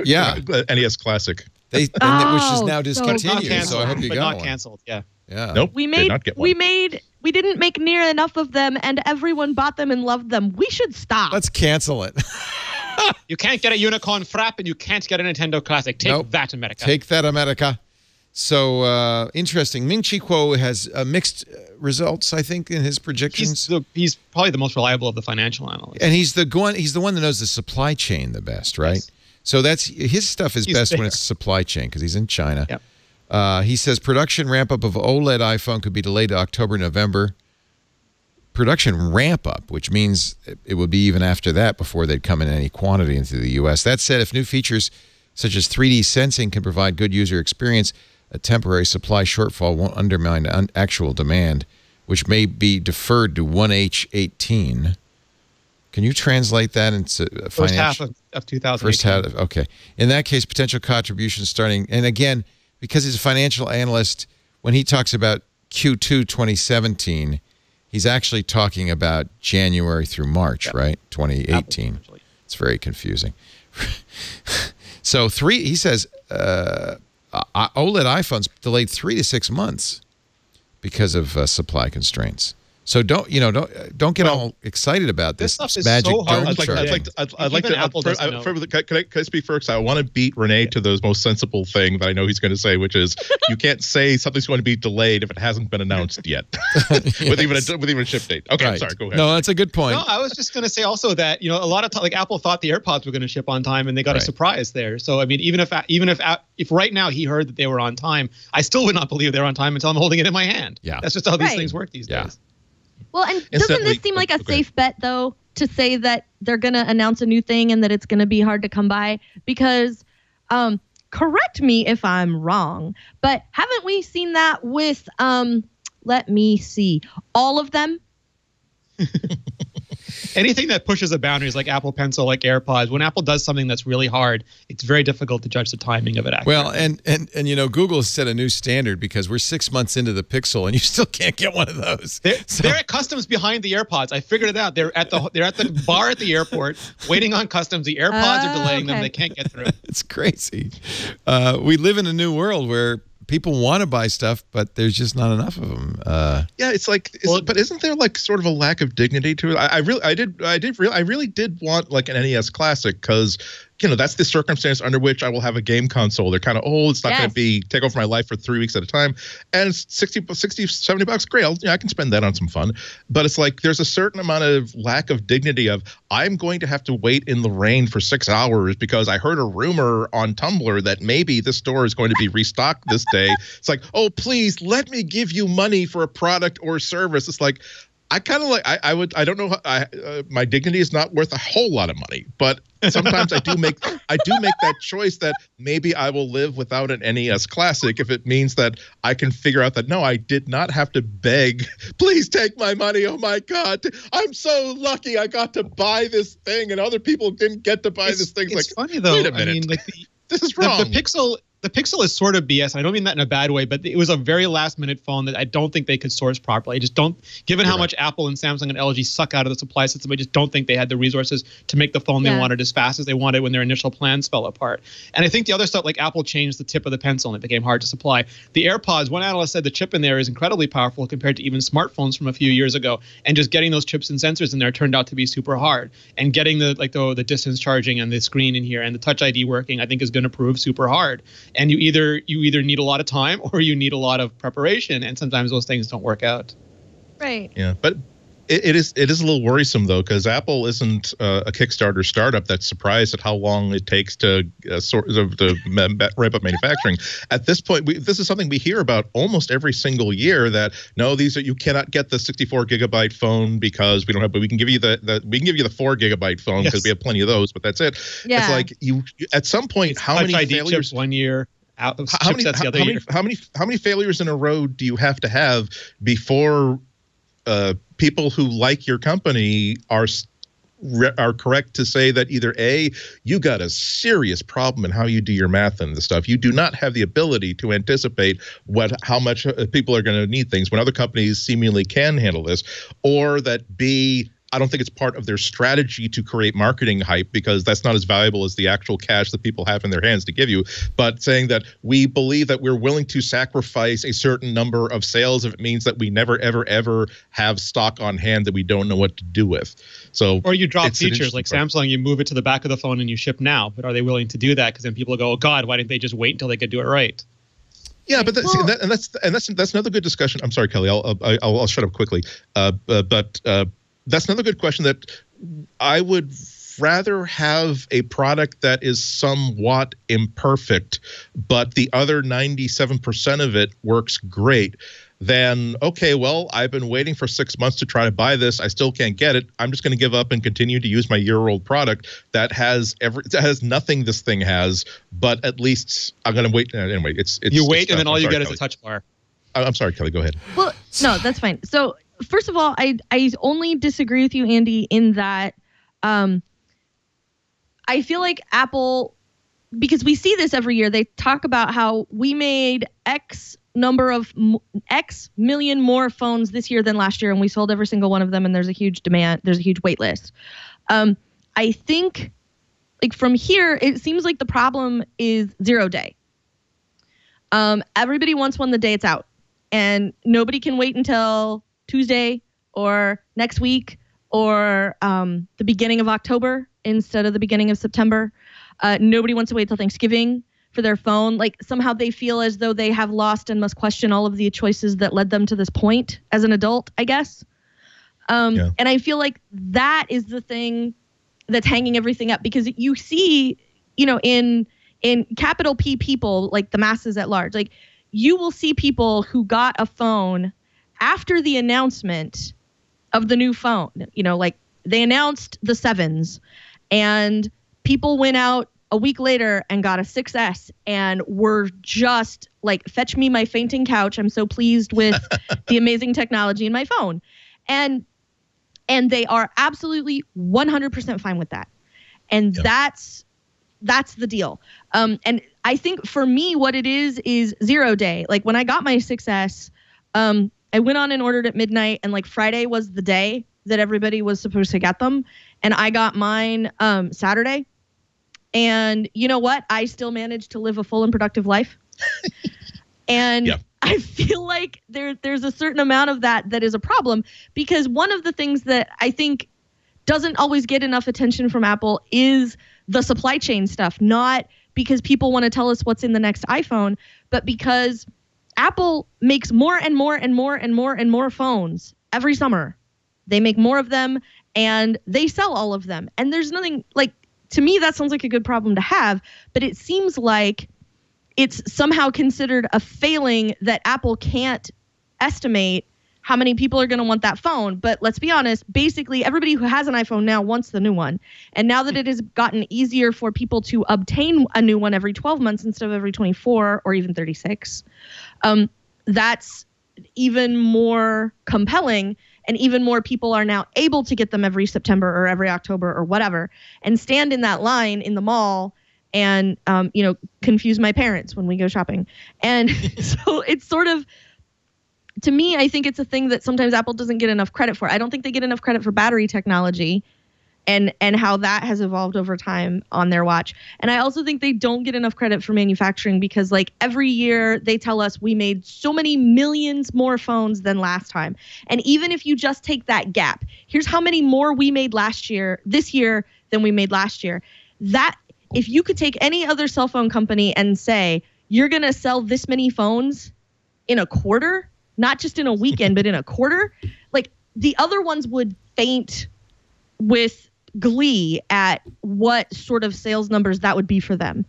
Yeah. NES Classic. which is Oh, now so discontinued. good. So I hope you but got not one. canceled. Yeah. Yeah. Nope. We did made not get one. we didn't make near enough of them, and everyone bought them and loved them. We should stop. Let's cancel it. You can't get a Unicorn Frap and you can't get a Nintendo Classic. Take Nope. that, America. Take that, America. So interesting. Ming Chi Kuo has mixed results, I think, in his predictions. He's probably the most reliable of the financial analysts. And he's the one that knows the supply chain the best, right? Yes. So that's his stuff is He's best when there. it's supply chain because he's in China. Yep. He says production ramp up of OLED iPhone could be delayed to October, November. Production ramp up, which means it would be even after that before they'd come in any quantity into the U.S. That said, if new features such as 3D sensing can provide good user experience, a temporary supply shortfall won't undermine actual demand, which may be deferred to 1H18. Can you translate that into a First financial? half of 2018. First half, okay. In that case, potential contributions starting, and again, because he's a financial analyst, when he talks about Q2 2017, he's actually talking about January through March, right? 2018. Absolutely. It's very confusing. So he says OLED iPhones delayed 3 to 6 months because of supply constraints. So don't get all excited about this this stuff is magic so hard dome to charging. I'd like Even to. Apple doesn't know. Can I speak first? I want to beat Renee to the most sensible thing that I know he's going to say, which is you can't say something's going to be delayed if it hasn't been announced yet, with even a ship date. Okay, I'm Right. sorry. Go ahead. No, that's a good point. No, I was just going to say also that a lot of time, like Apple thought the AirPods were going to ship on time, and they got Right. a surprise there. So I mean, even if right now he heard that they were on time, I still would not believe they're on time until I'm holding it in my hand. Yeah. That's just how these Right. things work these Yeah. days. Well, and doesn't Incidentally- this seem like a okay. safe bet though? to say that they're going to announce a new thing and that it's going to be hard to come by because correct me if I'm wrong, but haven't we seen that with let me see, all of them? Anything that pushes the boundaries, like Apple Pencil, like AirPods, when Apple does something that's really hard, it's very difficult to judge the timing of it accurately. Well, and you know, Google has set a new standard because we're 6 months into the Pixel and you still can't get one of those. They're at customs behind the AirPods. I figured it out. They're at the bar at the airport waiting on customs. The AirPods are delaying them. They can't get through. It's crazy. We live in a new world where people want to buy stuff, but there's just not enough of them. Yeah, it's like, but isn't there like sort of a lack of dignity to it? I really did want like an NES Classic because, you know, that's the circumstance under which I will have a game console. They're kind of old. It's not going to take over my life for 3 weeks at a time. And it's 60, $70. Great. I can spend that on some fun. But it's like there's a certain amount of lack of dignity of I'm going to have to wait in the rain for 6 hours because I heard a rumor on Tumblr that maybe this store is going to be restocked this day. It's like, oh, please let me give you money for a product or service. It's like, I kind of like, I don't know. My dignity is not worth a whole lot of money, but sometimes I do make that choice that maybe I will live without an NES Classic if it means that I can figure out that, no, I did not have to beg, please take my money. Oh my God. I'm so lucky I got to buy this thing and other people didn't get to buy this thing. It's like, funny though. Wait a minute. I mean, like this is wrong. The Pixel is sort of BS. I don't mean that in a bad way, but it was a very last-minute phone that I don't think they could source properly. I just don't, given how much Apple and Samsung and LG suck out of the supply system, I just don't think they had the resources to make the phone they wanted as fast as they wanted when their initial plans fell apart. And I think the other stuff, like Apple changed the tip of the pencil and it became hard to supply. The AirPods, one analyst said the chip in there is incredibly powerful compared to even smartphones from a few years ago. And just getting those chips and sensors in there turned out to be super hard. And getting the distance charging and the screen in here and the Touch ID working, I think is going to prove super hard. And you either need a lot of time or you need a lot of preparation, and sometimes those things don't work out. Right. Yeah, but it is a little worrisome though, because Apple isn't a Kickstarter startup that's surprised at how long it takes to ramp up manufacturing. At this point, this is something we hear about almost every single year. That no, you cannot get the 64 gigabyte phone because we don't have, but we can give you the 4 gigabyte phone because we have plenty of those, but that's it. Yeah. It's like you at some point, how Touch many ID failures? chips 1 year. How many failures in a row do you have to have before people who like your company are correct to say that either A, you got a serious problem in how you do your math and the stuff. You do not have the ability to anticipate how much people are going to need things when other companies seemingly can handle this, or that B, I don't think it's part of their strategy to create marketing hype because that's not as valuable as the actual cash that people have in their hands to give you. But saying that we believe that we're willing to sacrifice a certain number of sales if it means that we never, ever, ever have stock on hand that we don't know what to do with. So, or you drop features like Samsung, you move it to the back of the phone and you ship now. But are they willing to do that? Because then people go, oh God, why didn't they just wait until they could do it right? Yeah, but that's another good discussion. I'm sorry, Kelly. I'll shut up quickly. But that's another good question that I would rather have a product that is somewhat imperfect, but the other 97% of it works great than, okay, well, I've been waiting for 6 months to try to buy this. I still can't get it. I'm just going to give up and continue to use my year-old product that has nothing this thing has, but at least I'm going to wait. Anyway, you wait, and then all you get is a touch bar. I'm sorry, Kelly, go ahead. Well, no, that's fine. So, first of all, I only disagree with you, Andy, in that I feel like Apple, because we see this every year, they talk about how we made X million more phones this year than last year, and we sold every single one of them, and there's a huge demand, there's a huge wait list. I think, like, from here, it seems like the problem is 0 day. Everybody wants one the day it's out, and nobody can wait until Tuesday or next week or the beginning of October instead of the beginning of September. Nobody wants to wait till Thanksgiving for their phone. Like, somehow they feel as though they have lost and must question all of the choices that led them to this point as an adult, I guess. And I feel like that is the thing that's hanging everything up, because you see, you know, in capital P people, like the masses at large, like you will see people who got a phone after the announcement of the new phone, you know, like they announced the 7s, and people went out a week later and got a 6S and were just like, fetch me my fainting couch. I'm so pleased with the amazing technology in my phone. And they are absolutely 100% fine with that. And that's the deal. And I think for me, what it is 0 day. Like when I got my 6S, I went on and ordered at midnight, and like Friday was the day that everybody was supposed to get them. And I got mine Saturday. And you know what? I still managed to live a full and productive life. And I feel like there's a certain amount of that is a problem, because one of the things that I think doesn't always get enough attention from Apple is the supply chain stuff, not because people want to tell us what's in the next iPhone, but because Apple makes more and more and more and more and more phones every summer. They make more of them and they sell all of them. And there's nothing like, to me, that sounds like a good problem to have, but it seems like it's somehow considered a failing that Apple can't estimate how many people are going to want that phone. But let's be honest, basically everybody who has an iPhone now wants the new one. And now that it has gotten easier for people to obtain a new one every 12 months instead of every 24 or even 36, that's even more compelling. And even more people are now able to get them every September or every October or whatever, and stand in that line in the mall and, confuse my parents when we go shopping. And so it's sort of, to me, I think it's a thing that sometimes Apple doesn't get enough credit for. I don't think they get enough credit for battery technology and how that has evolved over time on their watch. And I also think they don't get enough credit for manufacturing, because like every year they tell us we made so many millions more phones than last time. And even if you just take that gap, here's how many more we made this year than we made last year. That if you could take any other cell phone company and say, you're going to sell this many phones in a quarter, not just in a weekend, but in a quarter, like the other ones would faint with glee at what sort of sales numbers that would be for them.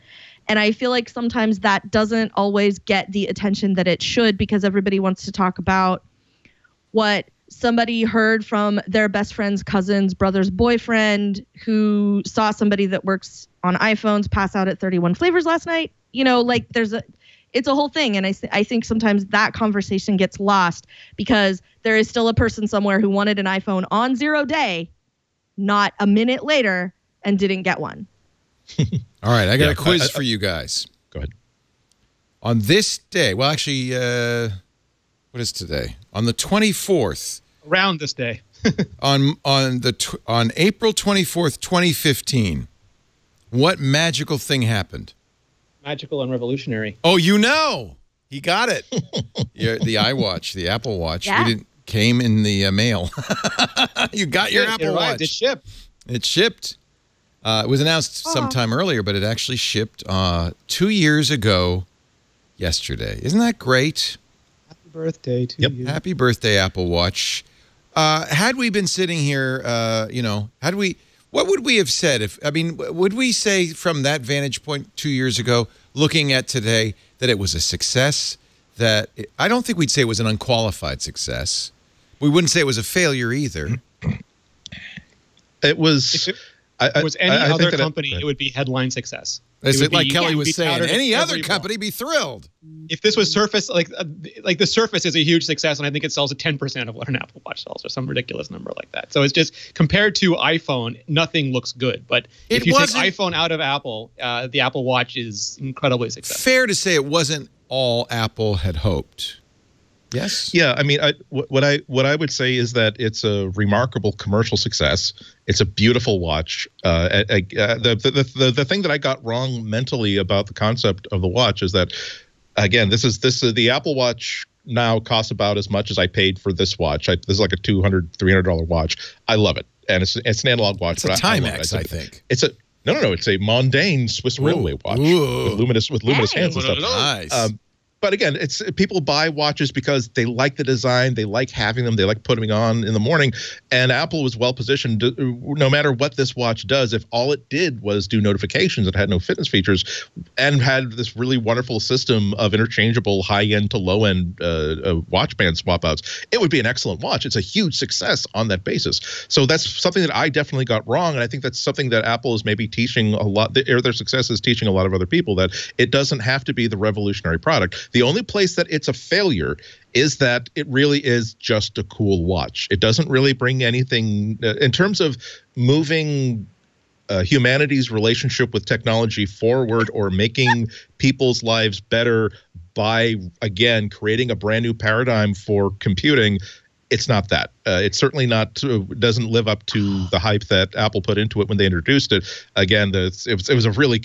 And I feel like sometimes that doesn't always get the attention that it should, because everybody wants to talk about what somebody heard from their best friend's cousin's brother's boyfriend who saw somebody that works on iPhones pass out at 31 flavors last night. Like it's a whole thing. And I think sometimes that conversation gets lost because there is still a person somewhere who wanted an iPhone on 0 day, not a minute later, and didn't get one. All right, I got a quiz for you guys. Go ahead. On this day, well, actually, what is today? On the 24th. Around this day. on April 24th, 2015, what magical thing happened? Magical and revolutionary. Oh, he got it. The iWatch, the Apple Watch. Yeah. Came in the mail. You got your Apple Watch. It shipped. It shipped. It was announced sometime earlier, but it actually shipped 2 years ago yesterday. Isn't that great? Happy birthday to you. Happy birthday, Apple Watch. Had we been sitting here, what would we have said? Would we say from that vantage point 2 years ago, looking at today, that it was a success? I don't think we'd say it was an unqualified success. We wouldn't say it was a failure either. It was. If it was any other company, it would be headline success. Like Kelly was saying, any other company be thrilled. If this was Surface, like the Surface is a huge success, and I think it sells at 10% of what an Apple Watch sells, or some ridiculous number like that. So it's just, compared to iPhone, nothing looks good. But if you take iPhone out of Apple, the Apple Watch is incredibly successful. Fair to say it wasn't all Apple had hoped. Yes. Yeah, I mean, what I would say is that it's a remarkable commercial success. It's a beautiful watch. The thing that I got wrong mentally about the concept of the watch is that, again, this is the Apple Watch now costs about as much as I paid for this watch. This is like a $200-$300 watch. I love it, and it's an analog watch. It's a Timex, I think. It's a no. It's a Mondane Swiss Railway watch with luminous hands and stuff. Nice. But again, it's people buy watches because they like the design, they like having them, they like putting them on in the morning. And Apple was well positioned no matter what this watch does. If all it did was do notifications, it had no fitness features, and had this really wonderful system of interchangeable high-end to low-end watch band swap-outs, it would be an excellent watch. It's a huge success on that basis. So that's something that I definitely got wrong, and I think that's something that Apple is maybe teaching a lot. Their success is teaching a lot of other people that it doesn't have to be the revolutionary product. The only place that it's a failure is that it really is just a cool watch. It doesn't really bring anything in terms of moving humanity's relationship with technology forward or making people's lives better by, again, creating a brand new paradigm for computing. It's not that. It's certainly not. Doesn't live up to the hype that Apple put into it when they introduced it. Again, it was a really.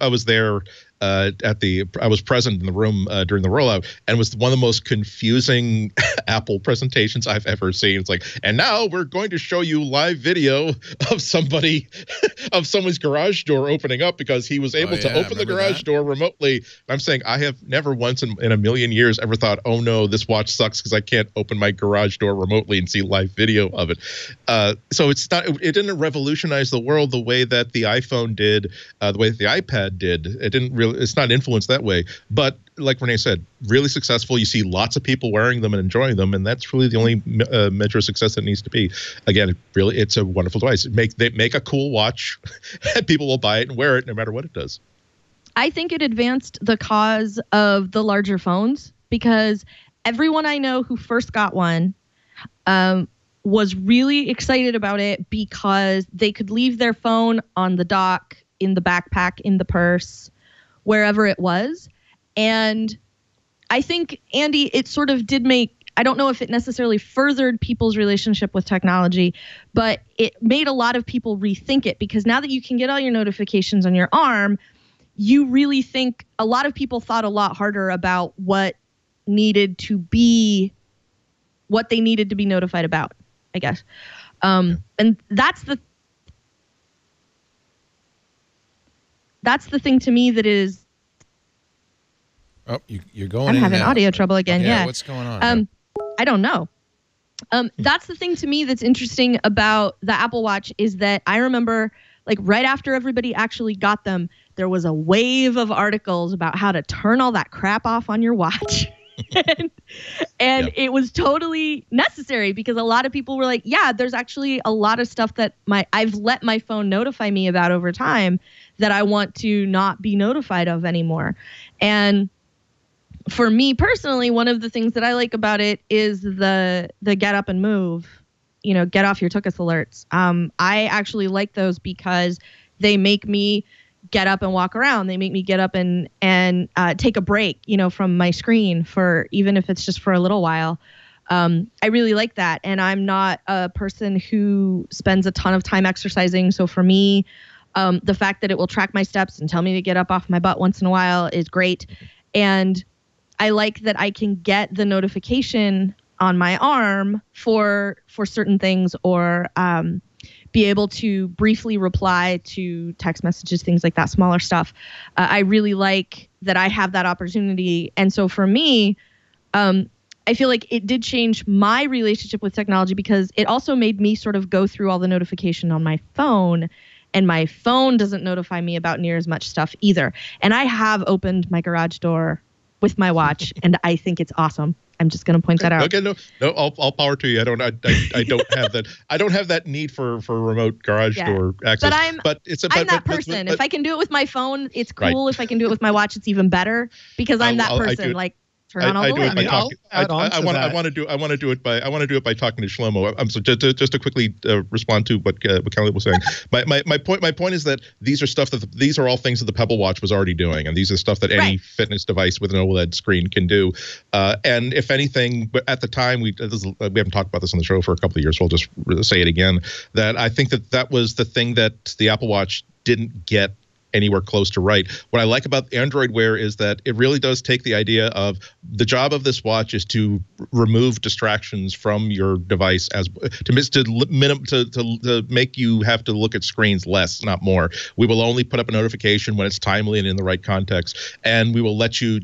I was there I was present in the room during the rollout, and it was one of the most confusing Apple presentations I've ever seen. It's like, and now we're going to show you live video of someone's garage door opening up because he was able to open the garage door remotely. I'm saying I have never once in a million years ever thought, oh no, this watch sucks because I can't open my garage door remotely and see live video of it. So it's not. It didn't revolutionize the world the way that the iPhone did, the way that the iPad did. It didn't really. It's not influenced that way, but like Renee said, really successful. You see lots of people wearing them and enjoying them, and that's really the only measure of success that needs to be. Again, really, it's a wonderful device. They make a cool watch, and people will buy it and wear it no matter what it does. I think it advanced the cause of the larger phones because everyone I know who first got one was really excited about it because they could leave their phone on the dock, in the backpack, in the purse, wherever it was. And I think, Andy, it sort of did make, I don't know if it necessarily furthered people's relationship with technology, but it made a lot of people rethink it because now that you can get all your notifications on your arm, you really think a lot of people thought a lot harder about what they needed to be notified about, I guess. And that's the thing to me that is. Oh, you're going. I'm having audio trouble again. Yeah. What's going on? I don't know. That's the thing to me that's interesting about the Apple Watch is that I remember, like, right after everybody actually got them, there was a wave of articles about how to turn all that crap off on your watch. and it was totally necessary because a lot of people were like, yeah, there's actually a lot of stuff that I've let my phone notify me about over time that I want to not be notified of anymore. And for me personally, one of the things that I like about it is the get up and move, get off your tuchus alerts. I actually like those because they make me get up and walk around. They make me get up and take a break, from my screen for, even if it's just for a little while. I really like that. And I'm not a person who spends a ton of time exercising. So for me, the fact that it will track my steps and tell me to get up off my butt once in a while is great. And I like that I can get the notification on my arm for certain things, or be able to briefly reply to text messages, things like that, smaller stuff. I really like that I have that opportunity. And so for me, I feel like it did change my relationship with technology because it also made me sort of go through all the notification on my phone, and my phone doesn't notify me about near as much stuff either. And I have opened my garage door with my watch, and I think it's awesome. I'm just going to point that out. Okay, no, all power to you. I don't have that. I don't have that need for remote garage door access. But I'm that person. If I can do it with my phone, it's cool. Right. If I can do it with my watch, it's even better because I'm that person. Like, turn on all the lights. I want to do it by talking to Shlomo. So just to quickly respond to what Kelly was saying. My point is that these are all things that the Pebble Watch was already doing, and these are stuff that any fitness device with an OLED screen can do. And if anything, but at the time we haven't talked about this on the show for a couple of years, so I'll just say it again. That I think that was the thing that the Apple Watch didn't get anywhere close to right. What I like about Android Wear is that it really does take the idea of the job of this watch is to remove distractions from your device to make you have to look at screens less, not more. We will only put up a notification when it's timely and in the right context, and we will let you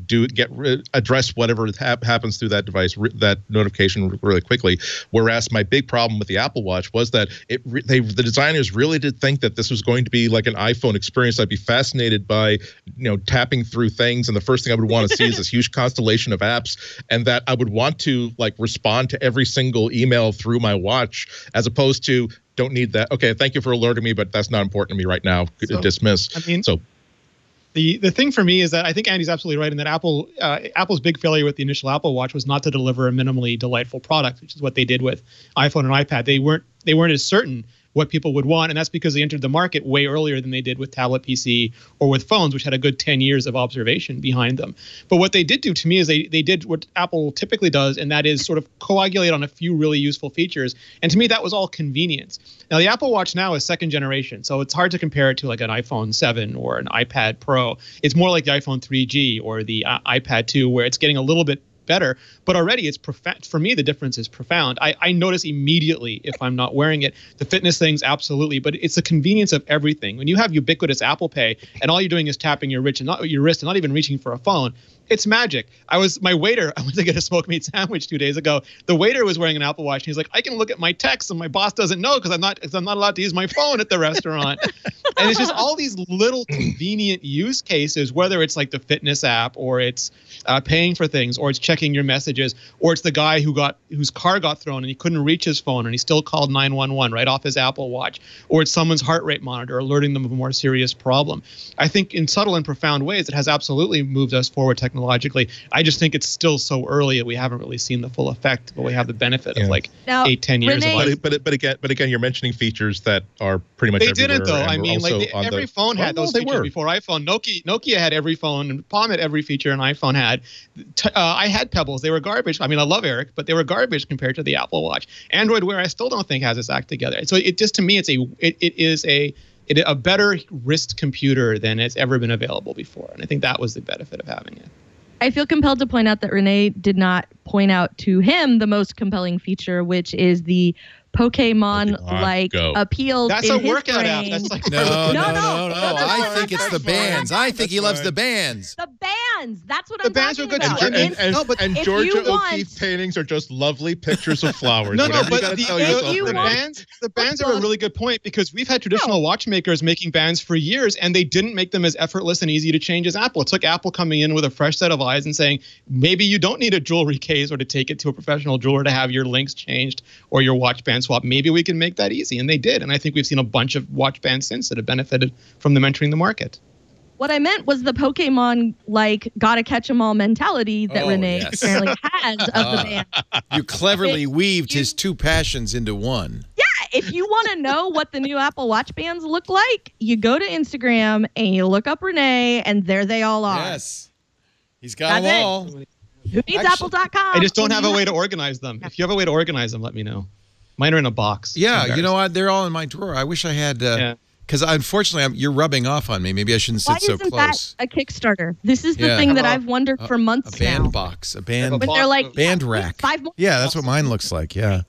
address whatever happens through that device, that notification really quickly. Whereas my big problem with the Apple Watch was that the designers really did think that this was going to be like an iPhone experience. I'd be fascinated by tapping through things, and the first thing I would want to see is this huge constellation of apps, and that I would want to like respond to every single email through my watch, as opposed to don't need that. Okay, thank you for alerting me, but that's not important to me right now. Dismiss. I mean, the thing for me is that I think Andy's absolutely right in that Apple's big failure with the initial Apple Watch was not to deliver a minimally delightful product, which is what they did with iPhone and iPad. They weren't as certain what people would want, and that's because they entered the market way earlier than they did with tablet PC or with phones, which had a good 10 years of observation behind them. But what they did do to me is they did what Apple typically does, and that is sort of coagulate on a few really useful features. And to me, that was all convenience. Now, the Apple Watch now is second generation, so it's hard to compare it to like an iPhone 7 or an iPad Pro. It's more like the iPhone 3G or the iPad 2, where it's getting a little bit better, but already it's profound. For me, the difference is profound. I notice immediately if I'm not wearing it. The fitness things, absolutely, but it's the convenience of everything. When you have ubiquitous Apple Pay and all you're doing is tapping your wrist and not even reaching for a phone, it's magic. I went to get a smoked meat sandwich 2 days ago. The waiter was wearing an Apple Watch, and he's like, I can look at my texts, and my boss doesn't know because I'm not allowed to use my phone at the restaurant. And it's just all these little convenient use cases, whether it's like the fitness app, or it's paying for things, or it's checking your messages, or it's the guy whose car got thrown and he couldn't reach his phone and he still called 911 right off his Apple Watch, or it's someone's heart rate monitor alerting them of a more serious problem. I think in subtle and profound ways, it has absolutely moved us forward technologically. I just think it's still so early that we haven't really seen the full effect, but we have the benefit of like 8-10 years of life. But again, you're mentioning features that are pretty much they didn't though. I mean, like every phone had those features before iPhone. Nokia had every phone, and Palm had every feature an iPhone had. I had Pebbles. They were garbage. I mean, I love Eric, but they were garbage compared to the Apple Watch. Android Wear, I still don't think has its act together. So it just, to me, it is a better wrist computer than it's ever been available before, and I think that was the benefit of having it. I feel compelled to point out that Renee did not point out to him the most compelling feature, which is the Pokemon-like appeal. That's in a his workout brain. app. That's like No. I think it's the fine. bands. I think he loves the bands. The bands. That's what The I'm bands talking are good. about. And if Georgia you O'Keeffe paintings are just lovely pictures of flowers. No, Whatever but you gotta the tell yourself, bands Renee. are a really good point, because we've had traditional watchmakers making bands for years, and they didn't make them as effortless and easy to change as Apple. It took Apple coming in with a fresh set of eyes and saying, maybe you don't need a jewelry case or to take it to a professional jeweler to have your links changed or your watch band swap. Maybe we can make that easy, and they did. And I think we've seen a bunch of watch bands since that have benefited from them entering the market. What I meant was the Pokemon, like, gotta catch 'em all mentality that Renee apparently has of the band. You cleverly weaved his two passions into one. Yeah, if you want to know what the new Apple Watch bands look like, you go to Instagram and you look up Renee, and there they all are. Yes. He's got them That's it. all. Who needs Apple.com? I just don't have a way to organize them. If you have a way to organize them, let me know. Mine are in a box. Yeah, you know what? They're all in my drawer. I wish I had... Because unfortunately, you're rubbing off on me. Maybe I shouldn't sit so close. Why isn't that a Kickstarter? This is the thing that I've wondered for months now. A band now. box. A band When they're like, band rack. 5 more. Yeah, that's what mine looks like. Yeah.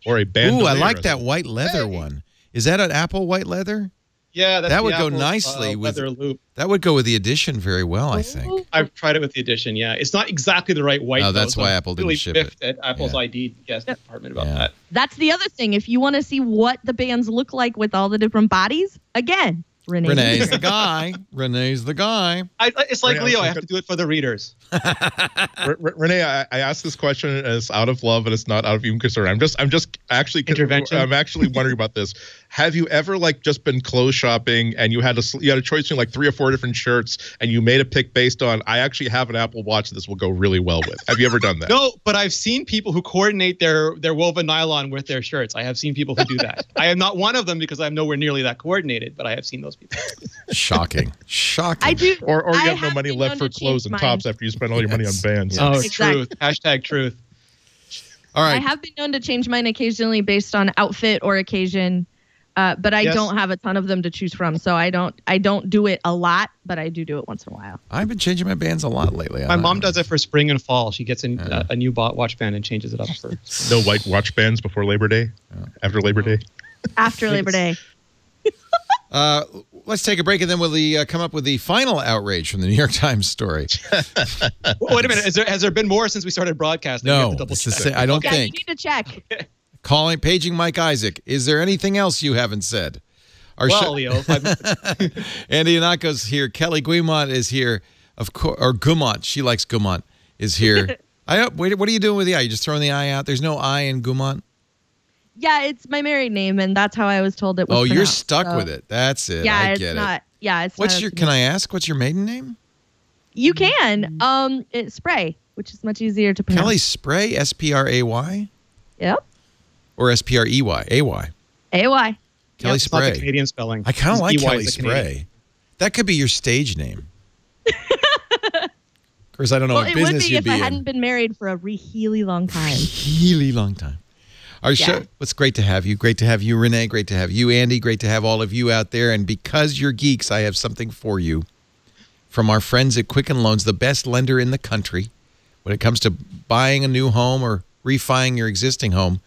Or a band. Ooh, I like that white leather one. Is that an Apple white leather? Yeah, that's that would the go Apple, nicely with leather loop. That would go with the Edition very well, I think. I've tried it with the Edition. Yeah, it's not exactly the right white. Oh, that's though, why so Apple didn't really ship it. At Apple's ID department about that. That's the other thing. If you want to see what the bands look like with all the different bodies, again, Renee's the guy. Renee's the guy. It's like Leo. I have to do it for the readers. Renee, I asked this question as out of love, and it's not out of even concern. I'm just actually intervention. I'm actually wondering about this. Have you ever just been clothes shopping and you had a choice between like 3 or 4 different shirts, and you made a pick based on, I actually have an Apple Watch this will go really well with? Have you ever done that? No, but I've seen people who coordinate their woven nylon with their shirts. I have seen people who do that. I am not one of them because I'm nowhere nearly that coordinated, but I have seen those people. Shocking. I do. Or you have no money left for clothes and tops after you spend all your money on bands. Oh, exactly. Truth. Hashtag truth. All right. I have been known to change mine occasionally based on outfit or occasion. But I Yes. don't have a ton of them to choose from, so I don't do it a lot, but I do it once in a while. I've been changing my bands a lot lately. My mom does it for spring and fall. She gets a new watch band and changes it up for. No white watch bands before Labor Day? After Labor Day? After Labor Day. Let's take a break, and then we'll come up with the final outrage from the New York Times story. Wait a minute. Has there been more since we started broadcasting? We have No, to double it's the check. same. I don't Yeah, you think. need to check. Paging Mike Isaac. Is there anything else you haven't said? Our Well, Leo, Andy Anako's here. Kelly Guimont is here. Of course, or Gumont. She likes Gumont. Is here. Wait, what are you doing with the I? You just throwing the I out? There's no I in Gumont? Yeah, it's my married name, and that's how I was told it was. Oh, you're pronounced, stuck so- with it. That's it. Yeah, I it's get not. it. Yeah, it's What's not your? up to Can me. I ask? What's your maiden name? You can. It's Spray, which is much easier to pronounce. Kelly Spray. SPRAY Yep. or SPREY? AY. AY. Kelly it's not the Spray. Canadian spelling. I kind of like EY is Kelly the Canadian. Spray. That could be your stage name. Of course, I don't know Well, what it would business be you'd if be I in. hadn't been married for a really long time. Really long time. Our show, it's great to have you. Great to have you, Renee. Great to have you, Andy. Great to have all of you out there. And because you're geeks, I have something for you from our friends at Quicken Loans, the best lender in the country. When it comes to buying a new home or refining your existing home,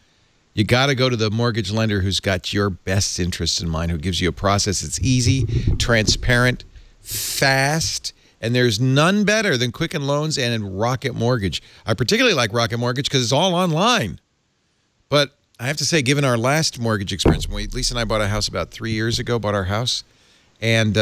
you got to go to the mortgage lender who's got your best interests in mind, who gives you a process that's easy, transparent, fast, and there's none better than Quicken Loans and Rocket Mortgage. I particularly like Rocket Mortgage because it's all online. But I have to say, given our last mortgage experience, when Lisa and I bought a house about 3 years ago, bought our house, and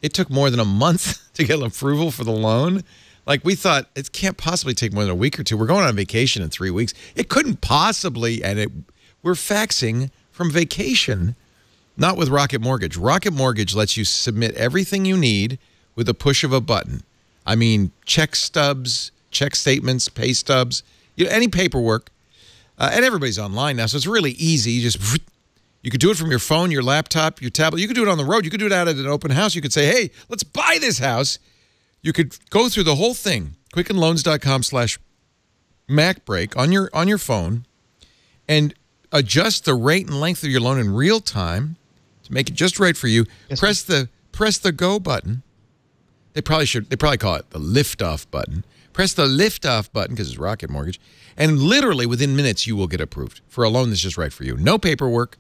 it took more than a month to get approval for the loan. Like, we thought, it can't possibly take more than a week or two. We're going on vacation in 3 weeks. It couldn't possibly, and we're faxing from vacation, not with Rocket Mortgage. Rocket Mortgage lets you submit everything you need with a push of a button. I mean, check stubs, check statements, pay stubs, any paperwork. And everybody's online now, so it's really easy. You could do it from your phone, your laptop, your tablet. You could do it on the road. You could do it out at an open house. You could say, hey, let's buy this house. You could go through the whole thing, quickenloans.com/MacBreak on your phone, and adjust the rate and length of your loan in real time to make it just right for you. Yes, press the go button. They probably call it the lift off button. Press the lift off button because it's Rocket Mortgage, and literally within minutes you will get approved for a loan that's just right for you. No paperwork,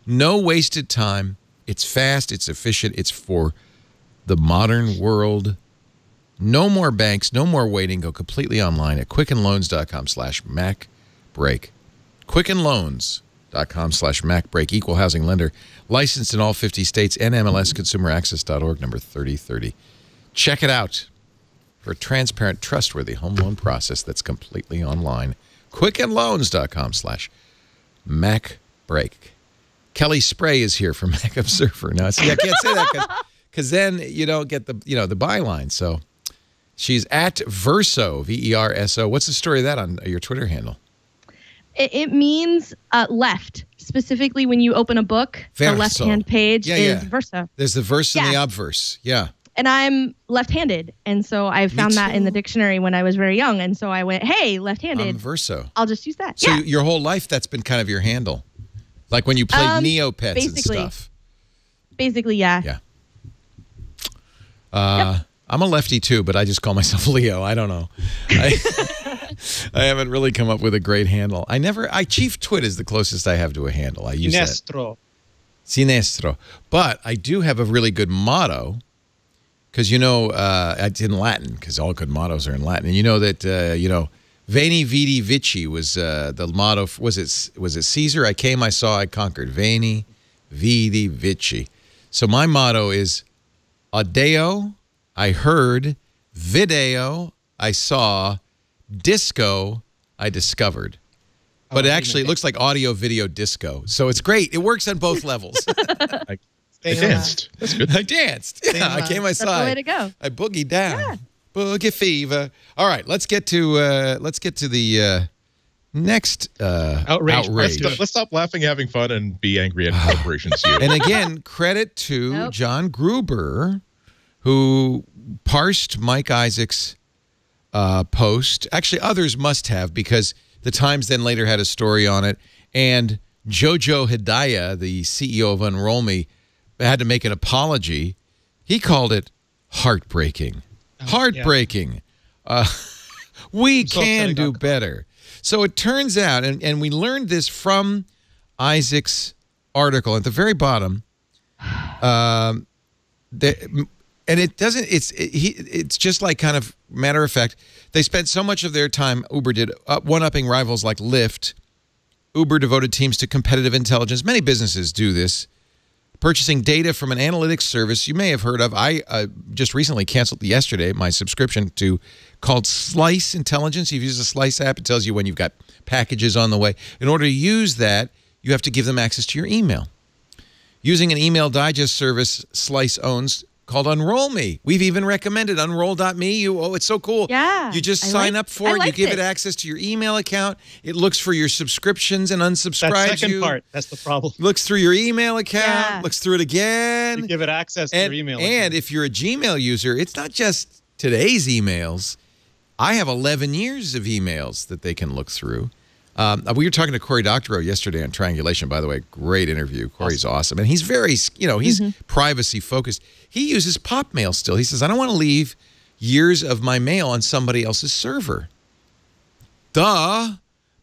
no wasted time. It's fast, it's efficient, it's for the modern world. No more banks, no more waiting. Go completely online at quickenloans.com/MacBreak. quickenloans.com/MacBreak. Equal housing lender. Licensed in all 50 states. NMLSconsumeraccess.org, number 3030. Check it out for a transparent, trustworthy home loan process that's completely online. quickenloans.com/MacBreak. Kelly Spray is here from Mac Observer. Now, see, I can't say that because then you don't get the byline. So she's at Verso, VERSO. What's the story of that on your Twitter handle? It means left. Specifically, when you open a book, Verso. the left-hand page is Yeah. verso. There's the verse and the Yeah. obverse. Yeah. And I'm left-handed, and so I found that in the dictionary when I was very young, and so I went, hey, left-handed. Verso. I'll just use that. So yeah. your whole life, that's been kind of your handle. Like when you played Neopets and basically. stuff. Basically, yeah. Yeah. I'm a lefty too, but I just call myself Leo. I don't know. I haven't really come up with a great handle. Chief Twit is the closest I have to a handle. I use that. Sinestro. But I do have a really good motto because, it's in Latin because all good mottos are in Latin. And you know that, Veni, Vidi, Vici was the motto. Was it Caesar? I came, I saw, I conquered. Veni, Vidi, Vici. So my motto is Adeo, I heard. Video, I saw. Disco, I discovered. But actually, it looks like audio, video, disco. So it's great. It works on both levels. I danced. That's good. I danced. Yeah, I came, I saw. That's the way to go. I boogied down. Yeah. Boogie fever. All right, let's get to the next outrage. Let's stop laughing, having fun, and be angry at corporations here. And again, credit to John Gruber, who parsed Mike Isaac's post. Actually, others must have, because the Times then later had a story on it. And Jojo Hidayah, the CEO of Unroll.me, had to make an apology. He called it heartbreaking. Heartbreaking. We can do better. So it turns out, and we learned this from Isaac's article at the very bottom, and it doesn't, it's just like kind of matter of fact, they spent so much of their time, Uber did, one-upping rivals like Lyft. Uber devoted teams to competitive intelligence. Many businesses do this. Purchasing data from an analytics service you may have heard of. I just recently canceled yesterday my subscription to called Slice Intelligence. You've used the Slice app. It tells you when you've got packages on the way. In order to use that, you have to give them access to your email. Using an email digest service Slice owns called Unroll.me. We've even recommended Unroll.me. It's so cool. Yeah. You just sign up for it. You give it access to your email account. It looks for your subscriptions and unsubscribes that second part, that's the problem. Looks through your email account. Looks through it again. You give it access to your email account. And if you're a Gmail user, it's not just today's emails. I have 11 years of emails that they can look through. We were talking to Cory Doctorow yesterday on Triangulation, by the way. Great interview. Cory's awesome. And he's very, he's privacy focused. He uses Popmail still. He says, I don't want to leave years of my mail on somebody else's server. Duh.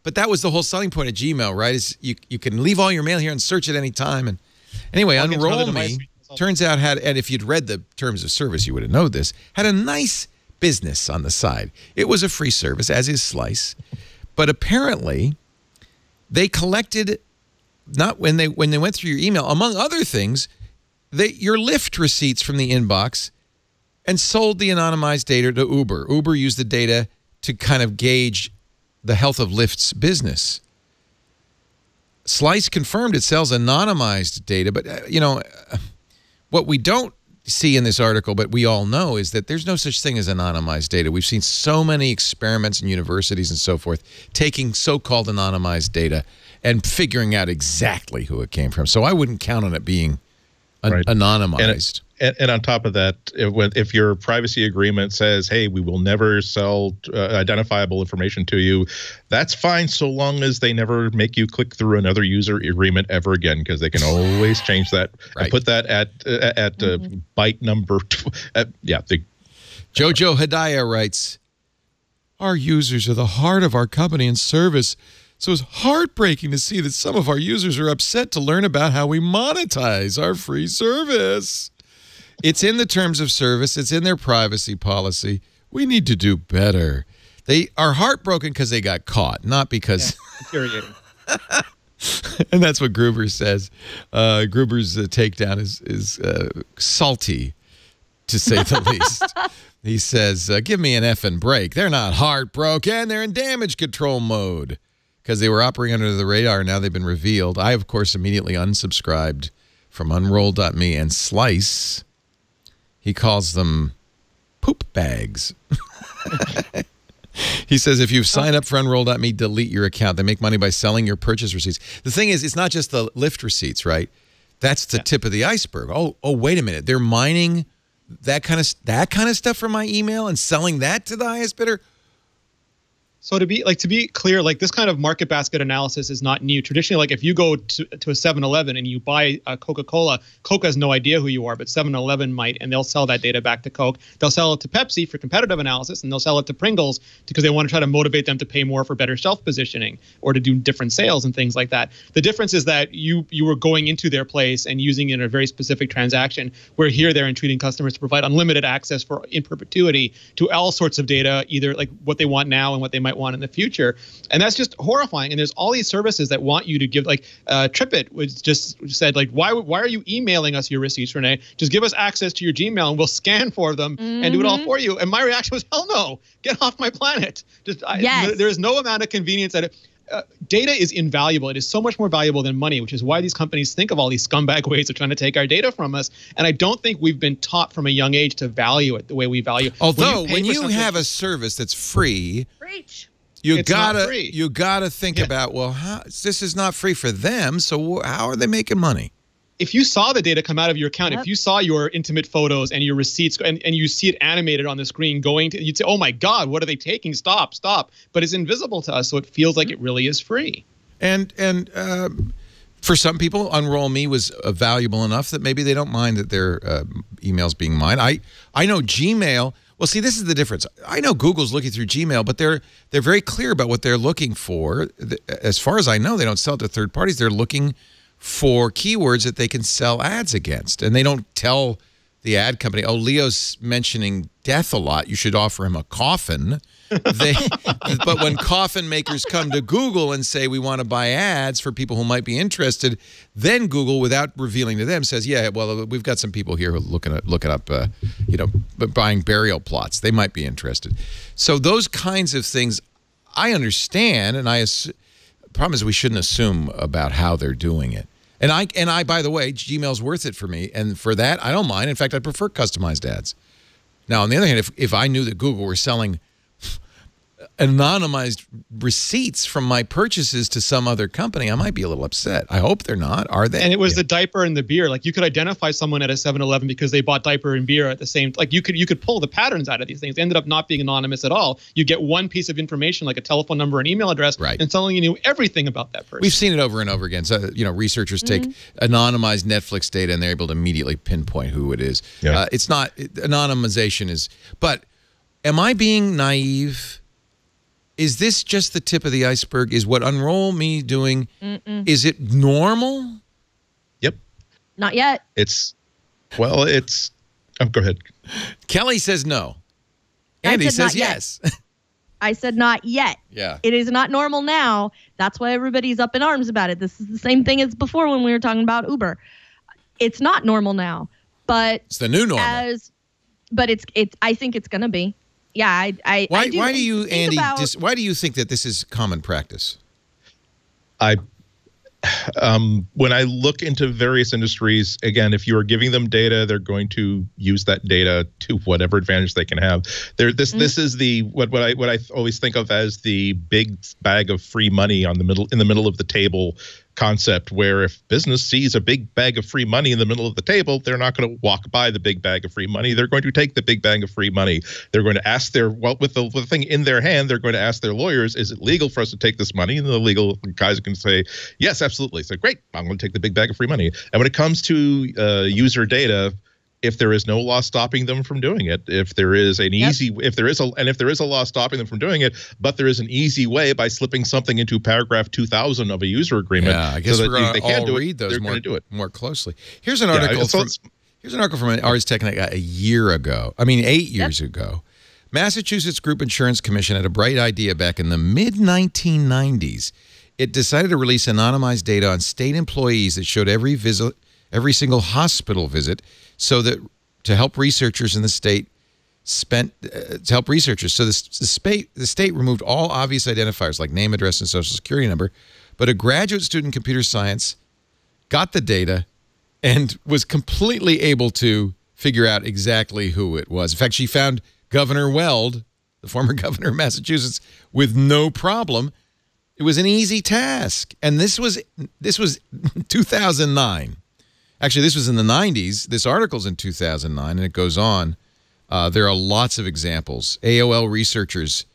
But that was the whole selling point of Gmail, right? Is you can leave all your mail here and search at any time. And anyway, Unroll.me turns out and if you'd read the terms of service, you would have known this, had a nice business on the side. It was a free service, as is Slice. But apparently, they collected, not when they went through your email, among other things, your Lyft receipts from the inbox and sold the anonymized data to Uber. Uber used the data to kind of gauge the health of Lyft's business. Slice confirmed it sells anonymized data, but, what we don't see in this article, but we all know, is that there's no such thing as anonymized data. We've seen so many experiments in universities and so forth taking so-called anonymized data and figuring out exactly who it came from. So I wouldn't count on it being anonymized. And on top of that, if your privacy agreement says, hey, we will never sell identifiable information to you, that's fine so long as they never make you click through another user agreement ever again, because they can always change that and put that at byte number. Jojo Hidayah writes, our users are the heart of our company and service. So it's heartbreaking to see that some of our users are upset to learn about how we monetize our free service. It's in the terms of service. It's in their privacy policy. We need to do better. They are heartbroken because they got caught, not because... Infuriating. And that's what Gruber says. Gruber's takedown is salty, to say the least. He says, give me an effing break. They're not heartbroken. They're in damage control mode because they were operating under the radar. Now they've been revealed. I, of course, immediately unsubscribed from Unroll.me and Slice. He calls them poop bags. He says, if you've signed up for Unroll.me, delete your account. They make money by selling your purchase receipts. The thing is, it's not just the Lyft receipts, right? That's the tip of the iceberg. Oh, wait a minute. They're mining that kind of stuff from my email and selling that to the highest bidder. So to be clear, like this kind of market basket analysis is not new. Traditionally, like if you go to a 7-Eleven and you buy a Coca-Cola, Coke has no idea who you are, but 7-Eleven might, and they'll sell that data back to Coke. They'll sell it to Pepsi for competitive analysis, and they'll sell it to Pringles because they want to try to motivate them to pay more for better shelf positioning or to do different sales and things like that. The difference is that you were going into their place and using it in a very specific transaction, where here they're entreating customers to provide unlimited access for in perpetuity to all sorts of data, either like what they want now and what they might want in the future. And that's just horrifying. And there's all these services that want you to give, like TripIt, which just said, like, why are you emailing us your receipts, Renee? Just give us access to your Gmail and we'll scan for them and do it all for you. And my reaction was, hell no, get off my planet. There is no amount of convenience that data is invaluable. It is so much more valuable than money, which is why these companies think of all these scumbag ways of trying to take our data from us. And I don't think we've been taught from a young age to value it the way we value. Although when you have a service that's free, you gotta think about, well, this is not free for them, so how are they making money? If you saw the data come out of your account, if you saw your intimate photos and your receipts and you see it animated on the screen you'd say, oh my God, what are they taking? Stop. But it's invisible to us, so it feels like it really is free. And For some people, Unroll Me was valuable enough that maybe they don't mind that their emails being mined. I know Gmail. Well, see, this is the difference. I know Google's looking through Gmail, but they're very clear about what they're looking for. As far as I know, they don't sell it to third parties. They're looking for keywords that they can sell ads against, and they don't tell the ad company, "Oh, Leo's mentioning death a lot. You should offer him a coffin." But when coffin makers come to Google and say, "We want to buy ads for people who might be interested," then Google, without revealing to them, says, "Yeah, well, we've got some people here who are looking up, buying burial plots. They might be interested." So those kinds of things, I understand, and problem is we shouldn't assume about how they're doing it. And I, by the way, Gmail's worth it for me, and for that, I don't mind. In fact, I prefer customized ads. Now, on the other hand, if I knew that Google were selling anonymized receipts from my purchases to some other company, I might be a little upset. I hope they're not. Are they? And it was the diaper and the beer. Like, you could identify someone at a 7-Eleven because they bought diaper and beer at the same. Like, you could pull the patterns out of these things. They ended up not being anonymous at all. You get one piece of information, like a telephone number and email address, right, and suddenly you knew everything about that person. We've seen it over and over again. So, researchers take anonymized Netflix data and they're able to immediately pinpoint who it is. Yeah. It's not anonymization is. But am I being naive? Is this just the tip of the iceberg? Is what Unroll Me doing, is it normal? Yep. Not yet. Go ahead. Kelly says no. Andy says yes. I said not yet. Yeah. It is not normal now. That's why everybody's up in arms about it. This is the same thing as before when we were talking about Uber. It's not normal now, but it's the new normal. But I think it's going to be. Yeah, why do you, Andy? Why do you think that this is common practice? When I look into various industries, again, if you are giving them data, they're going to use that data to whatever advantage they can have. This is the what I always think of as the big bag of free money in the middle of the table concept, where if business sees a big bag of free money in the middle of the table, they're not going to walk by the big bag of free money. They're going to take the big bag of free money. They're going to ask with the thing in their hand, they're going to ask their lawyers, is it legal for us to take this money? And the legal guys can say, yes, absolutely. So great, I'm going to take the big bag of free money. And when it comes to user data, if there is no law stopping them from doing it, if there is a law stopping them from doing it, but there is an easy way by slipping something into paragraph 2000 of a user agreement, yeah, I guess we're going to all read those more closely. Here's an article from Ars Technica a year ago. 8 years ago. Massachusetts Group Insurance Commission had a bright idea back in the mid-1990s. It decided to release anonymized data on state employees that showed every single hospital visit, so that to help researchers in the state So the state removed all obvious identifiers like name, address, and social security number, but a graduate student in computer science got the data and was completely able to figure out exactly who it was. In fact, she found Governor Weld, the former governor of Massachusetts, with no problem. It was an easy task. And this was 2009. Actually, this was in the 90s. This article's in 2009, and it goes on. There are lots of examples. AOL researchers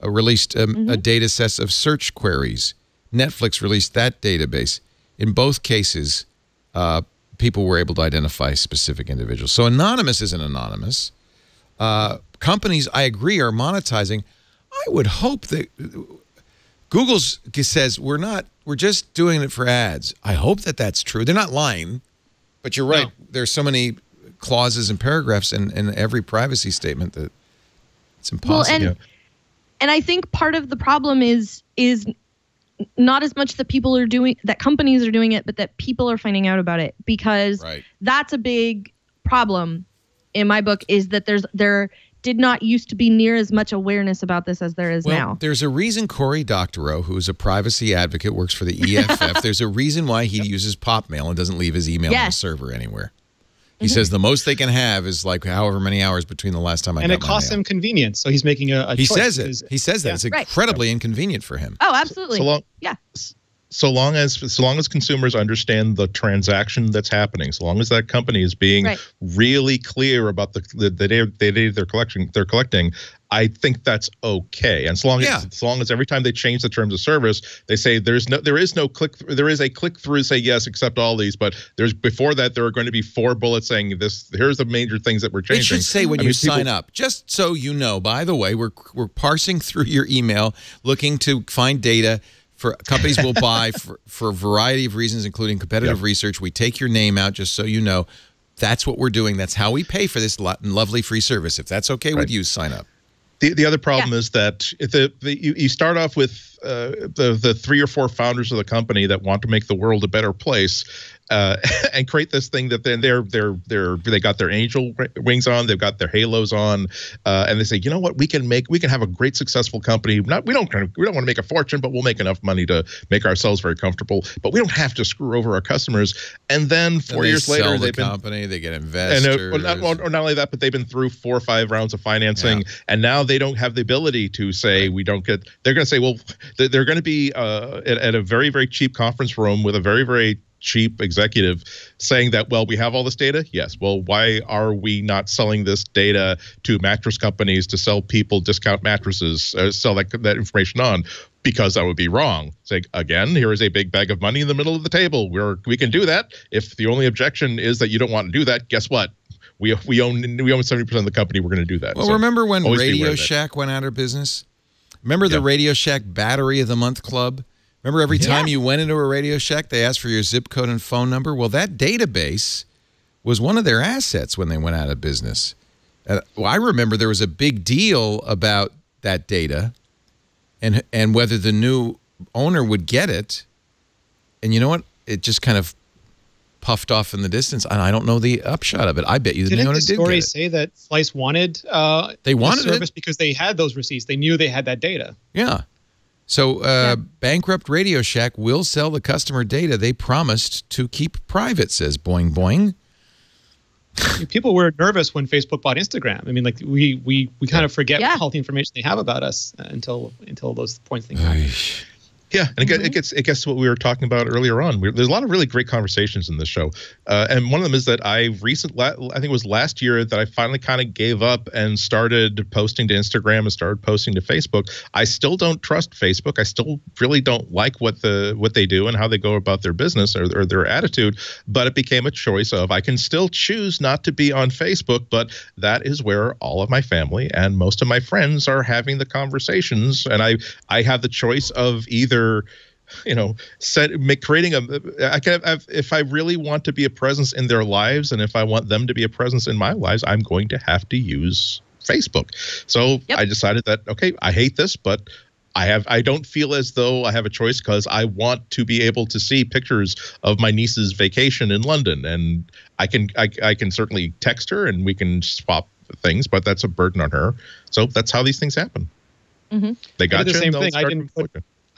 released a data set of search queries. Netflix released that database. In both cases, people were able to identify specific individuals. So anonymous isn't anonymous. Companies, I agree, are monetizing. I would hope that Google says we're just doing it for ads. I hope that that's true. They're not lying. But you're right. No. There's so many clauses and paragraphs in every privacy statement that it's impossible. Well, and I think part of the problem is not as much that companies are doing it, but that people are finding out about it, because that's a big problem in my book, is that there did not used to be near as much awareness about this as there is now. There's a reason Cory Doctorow, who's a privacy advocate, works for the EFF. There's a reason why he uses Popmail and doesn't leave his email on the server anywhere. He says the most they can have is like however many hours between the last time I got my mail. And it costs him convenience, so he's making a choice. He says that. Yeah. It's incredibly inconvenient for him. Oh, absolutely. So long as consumers understand the transaction that's happening, so long as that company is being really clear about the data they're collecting, I think that's okay. And as long as every time they change the terms of service, they say there is a click through to say yes, accept all these, but before that there are going to be 4 bullets saying this. Here's the major things that we're changing. It should say when you sign up, just so you know. By the way, we're parsing through your email, looking to find data for companies will buy for a variety of reasons, including competitive research. We take your name out just so you know. That's what we're doing. That's how we pay for this lovely free service. If that's okay with you, sign up. The other problem is that you start off with the 3 or 4 founders of the company that want to make the world a better place, and create this thing that then they got their angel wings on, they've got their halos on, and they say, you know what, we can have a great successful company. We don't want to make a fortune, but we'll make enough money to make ourselves very comfortable. But we don't have to screw over our customers. And then 4 years later, they get investors. And not only that, but they've been through 4 or 5 rounds of financing, and now they don't have the ability to say we don't get. They're going to say, well, they're going to be at a very, very cheap conference room with a very, very cheap executive saying that, well, we have all this data. Yes. Well, why are we not selling this data to mattress companies to sell people discount mattresses, sell that information on? Because that would be wrong. It's like, again, here is a big bag of money in the middle of the table where we can do that. If the only objection is that you don't want to do that, guess what? We own 70% of the company. We're going to do that. Well, so remember when Radio Shack went out of business? Remember the Radio Shack Battery of the Month Club? Remember every time you went into a Radio Shack, they asked for your zip code and phone number? Well, that database was one of their assets when they went out of business. I remember there was a big deal about that data and whether the new owner would get it. And you know what? It just kind of puffed off in the distance, and I don't know the upshot of it. I bet you the new owner did get it. Didn't the story say that Slice wanted they wanted the service because they had those receipts? They knew they had that data. Yeah. So bankrupt Radio Shack will sell the customer data they promised to keep private, says Boing Boing. People were nervous when Facebook bought Instagram. I mean, like we kind of forget all the information they have about us until those points things happen. Yeah, and it gets to what we were talking about earlier on. There's a lot of really great conversations in this show, and one of them is that I think it was last year that I finally kind of gave up and started posting to Instagram and started posting to Facebook. I still don't trust Facebook. I still really don't like what they do and how they go about their business or their attitude. But it became a choice of I can still choose not to be on Facebook, but that is where all of my family and most of my friends are having the conversations, and I have the choice of either creating if I really want to be a presence in their lives and if I want them to be a presence in my lives, I'm going to have to use Facebook. So I decided that, okay, I hate this, but I don't feel as though I have a choice because I want to be able to see pictures of my niece's vacation in London, and I can certainly text her and we can swap things, but that's a burden on her. So that's how these things happen. Mm-hmm. They got the same thing.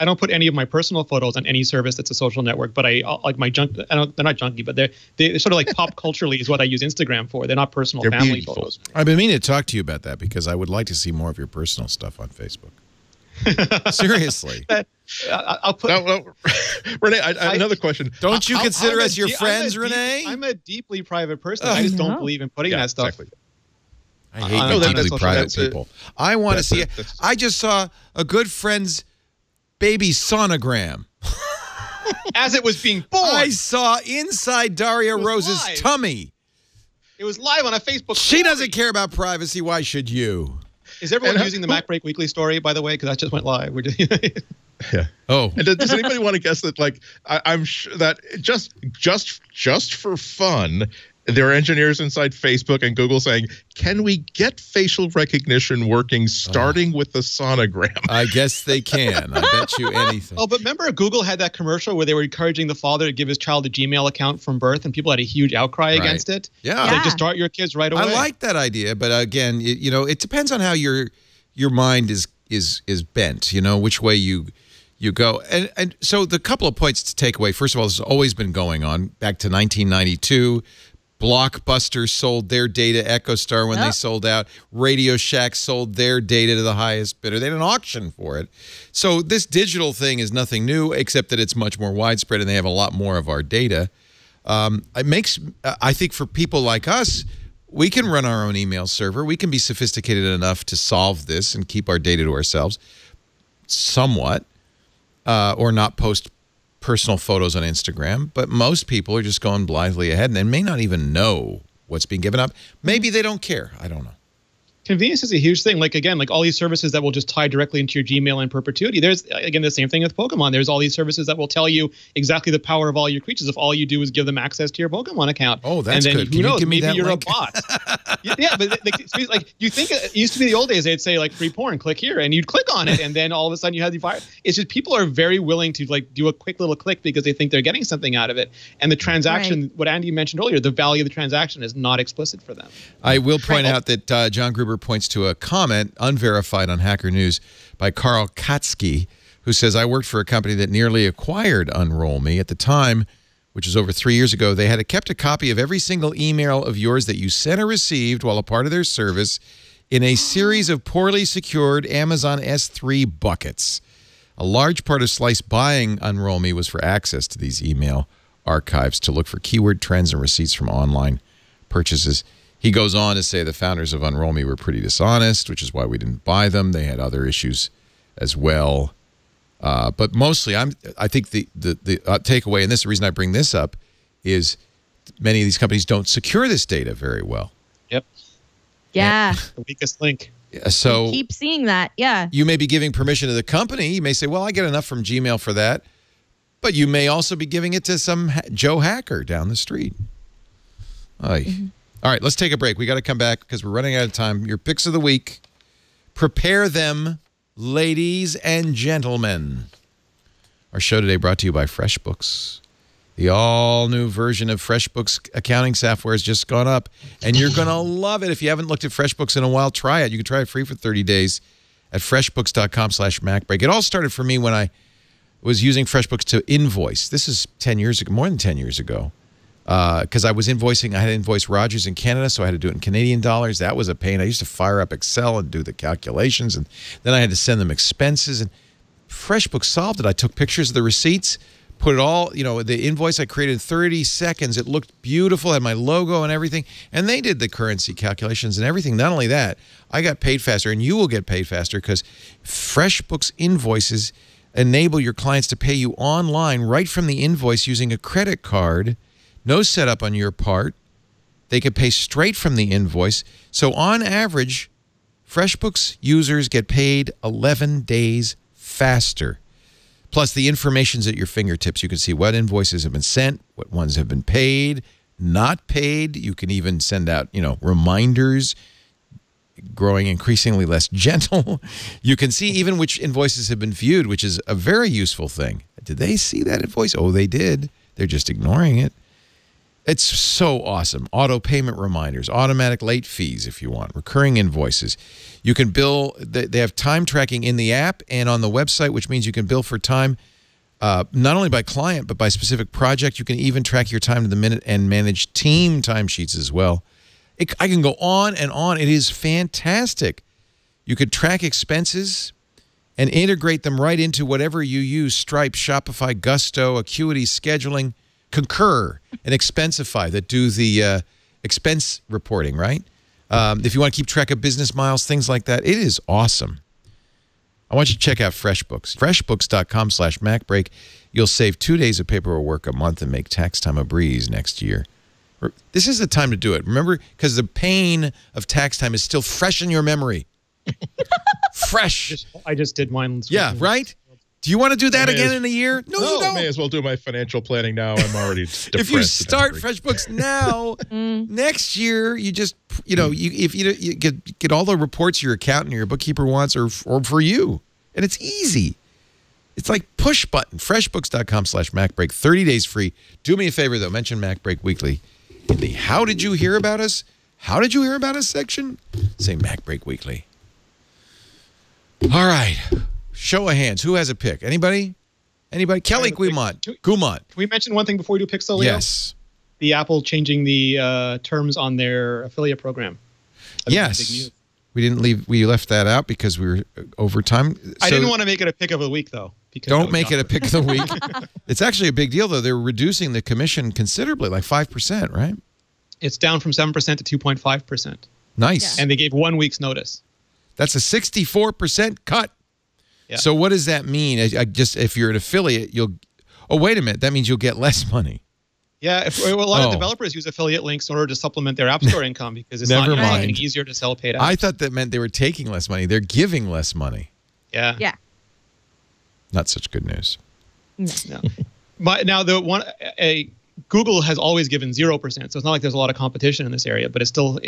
I don't put any of my personal photos on any service that's a social network, but I like my junk. They're not junky, but they're sort of like pop culturally is what I use Instagram for. They're not personal family photos. I've been meaning to talk to you about that because I would like to see more of your personal stuff on Facebook. Seriously. I'll put. No, Renee, another question. Don't you consider us your friends, Renee? I'm a deeply private person. I just don't believe in putting that stuff. Exactly. I hate deeply private people. I want to see it. I just saw a good friend's baby sonogram. As it was being born. I saw inside Daria Rose's tummy. It was live on a Facebook She doesn't care about privacy. Why should you? Is everyone using the Mac Break Weekly story, by the way? Because that just went live. We're doing Yeah. Oh. And does anybody want to guess that, like, I'm sure that just for fun, there are engineers inside Facebook and Google saying, can we get facial recognition working starting with the sonogram? I guess they can. I bet you anything. Oh, but remember Google had that commercial where they were encouraging the father to give his child a Gmail account from birth, and people had a huge outcry against it? Yeah. Like, just start your kids right away. I like that idea, but again, it depends on how your mind is bent, which way you go. And so the couple of points to take away. First of all, this has always been going on back to 1992. Blockbuster sold their data, EchoStar when they sold out. Radio Shack sold their data to the highest bidder. They had an auction for it. So this digital thing is nothing new, except that it's much more widespread and they have a lot more of our data. It makes, I think for people like us, we can run our own email server. We can be sophisticated enough to solve this and keep our data to ourselves somewhat, or not post personal photos on Instagram. But most people are just going blithely ahead and may not even know what's being given up. Maybe they don't care. I don't know. Convenience is a huge thing. Like, again, like all these services that will just tie directly into your Gmail in perpetuity. There's, again, the same thing with Pokemon. There's all these services that will tell you exactly the power of all your creatures if all you do is give them access to your Pokemon account. Oh, that's and then, good. Who knows? Give me Maybe that you're link? a bot. Yeah, but like you think it used to be the old days. They'd say like free porn, click here, and you'd click on it, and then all of a sudden you had the fire. It's just people are very willing to like do a quick little click because they think they're getting something out of it. And the transaction, what Andy mentioned earlier, the value of the transaction is not explicit for them. I will point out that John Gruber points to a comment, unverified on Hacker News, by Carl Katsky, who says, I worked for a company that nearly acquired Unroll Me. At the time, which is over 3 years ago, they had kept a copy of every single email of yours that you sent or received while a part of their service in a series of poorly secured Amazon S3 buckets. A large part of Slice buying Unroll Me was for access to these email archives to look for keyword trends and receipts from online purchases. He goes on to say the founders of Unroll Me were pretty dishonest, which is why we didn't buy them. They had other issues as well. But mostly, I think the takeaway, and this is the reason I bring this up, is many of these companies don't secure this data very well. Yep. Yeah. The weakest link. So I keep seeing that. Yeah. you may be giving permission to the company. You may say, well, I get enough from Gmail for that. But you may also be giving it to some Joe hacker down the street. All right, let's take a break. We got to come back because we're running out of time. Your picks of the week. Prepare them, ladies and gentlemen. Our show today brought to you by FreshBooks. The all-new version of FreshBooks accounting software has just gone up, and you're going to love it. If you haven't looked at FreshBooks in a while, try it. You can try it free for 30 days at freshbooks.com/MacBreak. It all started for me when I was using FreshBooks to invoice. This is 10 years ago, more than 10 years ago. Because I was invoicing, I had to invoice Rogers in Canada, so I had to do it in Canadian dollars. That was a pain. I used to fire up Excel and do the calculations, and then I had to send them expenses. And FreshBooks solved it. I took pictures of the receipts, put it all, the invoice I created in 30 seconds. It looked beautiful, had my logo and everything, and they did the currency calculations and everything. Not only that, I got paid faster, and you will get paid faster because FreshBooks invoices enable your clients to pay you online right from the invoice using a credit card. No setup on your part. They can pay straight from the invoice. So on average, FreshBooks users get paid 11 days faster. Plus, the information's at your fingertips. You can see what invoices have been sent, what ones have been paid, not paid. You can even send out, reminders, growing increasingly less gentle. You can see even which invoices have been viewed, which is a very useful thing. Did they see that invoice? Oh, they did. They're just ignoring it. It's so awesome. Auto payment reminders, automatic late fees if you want, recurring invoices. You can bill, they have time tracking in the app and on the website, which means you can bill for time not only by client, but by specific project. You can even track your time to the minute and manage team timesheets as well. I can go on and on. It is fantastic. You could track expenses and integrate them right into whatever you use, Stripe, Shopify, Gusto, Acuity, Scheduling, Concur, and Expensify that do the expense reporting, right? If you want to keep track of business miles, things like that, it is awesome. I want you to check out FreshBooks. FreshBooks.com/MacBreak. You'll save 2 days of paperwork a month and make tax time a breeze next year. This is the time to do it. Remember, because the pain of tax time is still fresh in your memory. Fresh. I just did mine. Yeah, right? Do you want to do that again in a year? No, you don't. I may as well do my financial planning now. I'm already depressed. If you start FreshBooks now, next year you just, if you get all the reports your accountant or your bookkeeper wants, or for you, and it's easy. It's like push button. FreshBooks.com/MacBreak. 30 days free. Do me a favor though. Mention MacBreak Weekly in the "How did you hear about us? How did you hear about us?" section. Say MacBreak Weekly. All right. Show of hands. Who has a pick? Anybody? Kelly Guimont. Can we mention one thing before we do Pixel? Yes. The Apple changing the terms on their affiliate program. Yes. We left that out because we were over time. I didn't want to make it a pick of the week, though. Don't make it a pick of the week. It's actually a big deal, though. They're reducing the commission considerably, like 5%, right? It's down from 7% to 2.5%. Nice. And they gave 1 week's notice. That's a 64% cut. Yeah. So what does that mean? If you're an affiliate, oh, wait a minute. That means you'll get less money. Yeah, a lot of developers use affiliate links in order to supplement their App Store income because it's not getting easier to sell paid ads. I thought that meant they were taking less money. They're giving less money. Yeah. Yeah. Not such good news. No. Now, Google has always given 0%, so it's not like there's a lot of competition in this area, but it's still,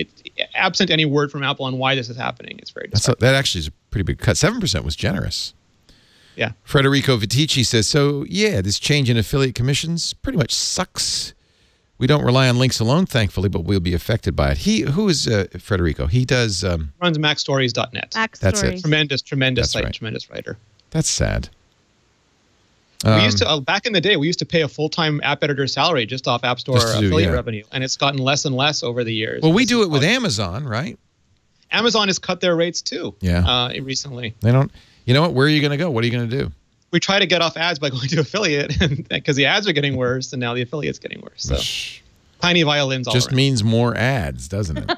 absent any word from Apple on why this is happening, it's very disheartening. That actually is a pretty big cut. 7% was generous. Yeah. Federico Vitici says, so yeah, this change in affiliate commissions pretty much sucks. We don't rely on links alone, thankfully, but we'll be affected by it. Who is Federico? He does... runs MacStories.net. That's it. Tremendous That's site, right. tremendous writer. That's sad. We used to, back in the day, we used to pay a full-time app editor salary just off App Store affiliate revenue, and it's gotten less and less over the years. Well, we do it with Amazon, right? Amazon has cut their rates too. Yeah. Recently. They don't... You know what? Where are you going to go? What are you going to do? We try to get off ads by going to affiliate because the ads are getting worse and now the affiliate's getting worse. So tiny violins all just around. Means more ads, doesn't it?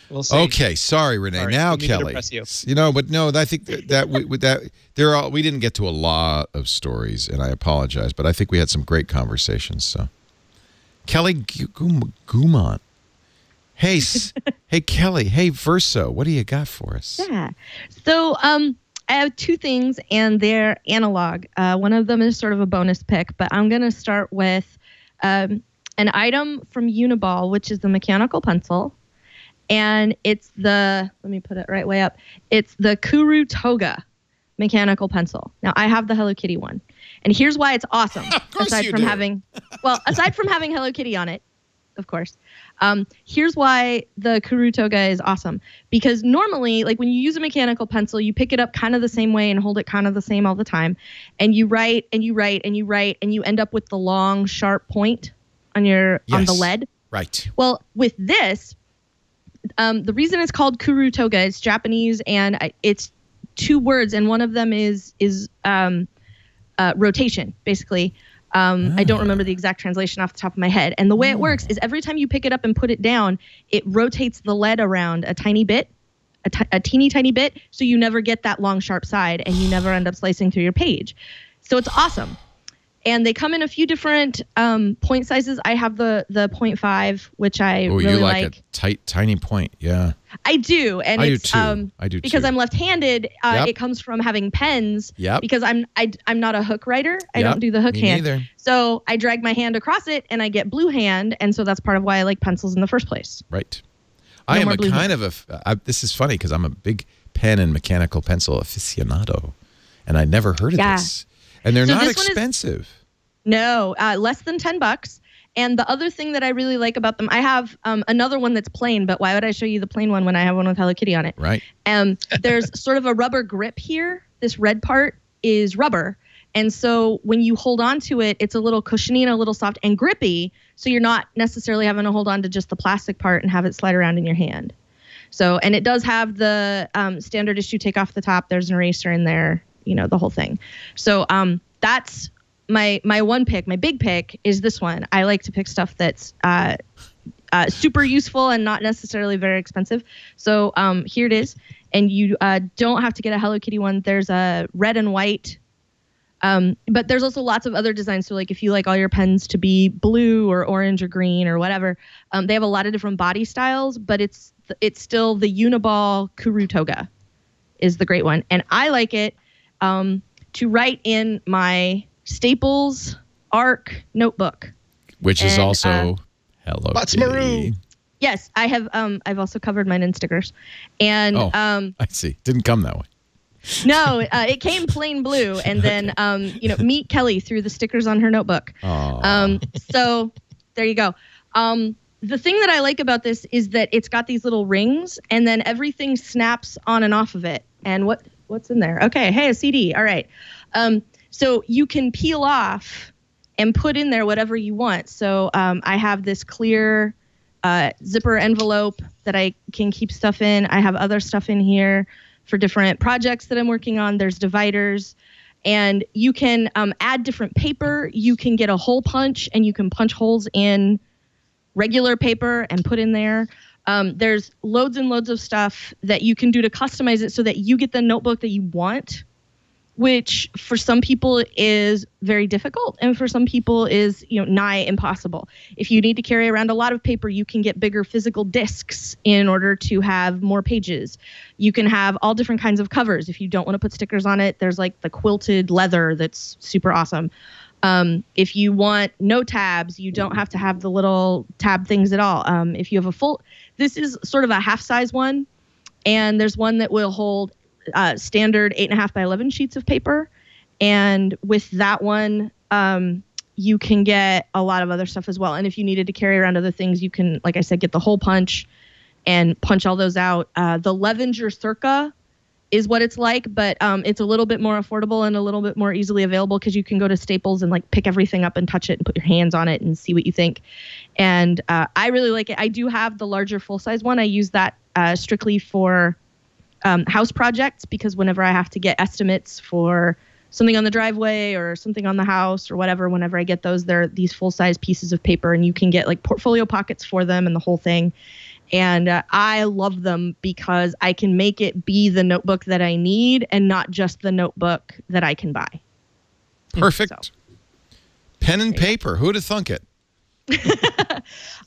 We'll see. Okay, sorry, Renee. Sorry, now, Kelly. But no, I think we didn't get to a lot of stories, and I apologize, but I think we had some great conversations. So, Kelly Gumont. Hey, hey, Kelly. Hey, Verso. What do you got for us? Yeah. So, I have two things, and they're analog. One of them is sort of a bonus pick, but I'm going to start with an item from Uniball, which is the mechanical pencil. And it's let me put it right way up. It's the Kuru Toga mechanical pencil. Now, I have the Hello Kitty one. And here's why it's awesome. aside from having Hello Kitty on it, of course. Here's why the Kuru Toga is awesome. Because normally, like when you use a mechanical pencil, you pick it up kind of the same way and hold it kind of the same all the time. And you write and you write and you write and you end up with the long, sharp point on on the lead. Right. Well, with this, the reason it's called Kuru Toga, it's Japanese and it's two words, and one of them is rotation, basically. I don't remember the exact translation off the top of my head. And the way it works is every time you pick it up and put it down, it rotates the lead around a tiny bit, a teeny tiny bit, so you never get that long, sharp side, and you never end up slicing through your page. So it's awesome. And they come in a few different point sizes. I have the 0.5, which I really you like. A tiny point, yeah. I do, and I it's do too. I do because too. I'm left-handed. Yep. It comes from having pens. Yep. Because I'm not a hook writer. I don't do the hook Me hand. neither. So I drag my hand across it, and I get blue hand, and so that's part of why I like pencils in the first place. Right. No I am more a blue kind of this is funny because I'm a big pen and mechanical pencil aficionado, and I never heard of this. And they're So not this one is- expensive. No, less than $10. And the other thing that I really like about them, I have another one that's plain, but why would I show you the plain one when I have one with Hello Kitty on it? Right. There's sort of a rubber grip here. This red part is rubber. And so when you hold on to it, it's a little cushiony and a little soft and grippy. So you're not necessarily having to hold on to just the plastic part and have it slide around in your hand. So, and it does have the standard issue take off the top. There's an eraser in there, the whole thing. So that's my one pick. My big pick is this one. I like to pick stuff that's super useful and not necessarily very expensive. So here it is. And you don't have to get a Hello Kitty one. There's a red and white. But there's also lots of other designs. So like if you like all your pens to be blue or orange or green or whatever, they have a lot of different body styles, but it's still the Uniball Kuru Toga is the great one. And I like it to write in my Staples ARC notebook. Which is also Hello Kitty. Yes, I have. I've also covered mine in stickers. And I see. Didn't come that way. No, it came plain blue, and then meet Kelly threw the stickers on her notebook. So there you go. The thing that I like about this is that it's got these little rings, and then everything snaps on and off of it. And what's in there? Okay, hey, a CD. All right. So you can peel off and put in there whatever you want. So I have this clear zipper envelope that I can keep stuff in. I have other stuff in here for different projects that I'm working on. There's dividers, and you can add different paper. You can get a hole punch, and you can punch holes in regular paper and put in there. There's loads and loads of stuff that you can do to customize it so that you get the notebook that you want, which for some people is very difficult and for some people is, nigh impossible. If you need to carry around a lot of paper, you can get bigger physical discs in order to have more pages. You can have all different kinds of covers. If you don't want to put stickers on it, there's like the quilted leather that's super awesome. If you want no tabs, you don't have to have the little tab things at all. If you have this is sort of a half size one, and there's one that will hold standard 8.5 by 11 sheets of paper. And with that one, you can get a lot of other stuff as well. And if you needed to carry around other things, you can, like I said, get the hole punch and punch all those out. The Levenger Circa is what it's like, but it's a little bit more affordable and a little bit more easily available because you can go to Staples and like pick everything up and touch it and put your hands on it and see what you think. And I really like it. I do have the larger full-size one. I use that strictly for house projects, because whenever I have to get estimates for something on the driveway or something on the house or whatever, whenever I get those, they're these full-size pieces of paper, and you can get like portfolio pockets for them and the whole thing. And I love them because I can make it be the notebook that I need and not just the notebook that I can buy. Perfect. So. Pen and paper. Who'd have thunk it?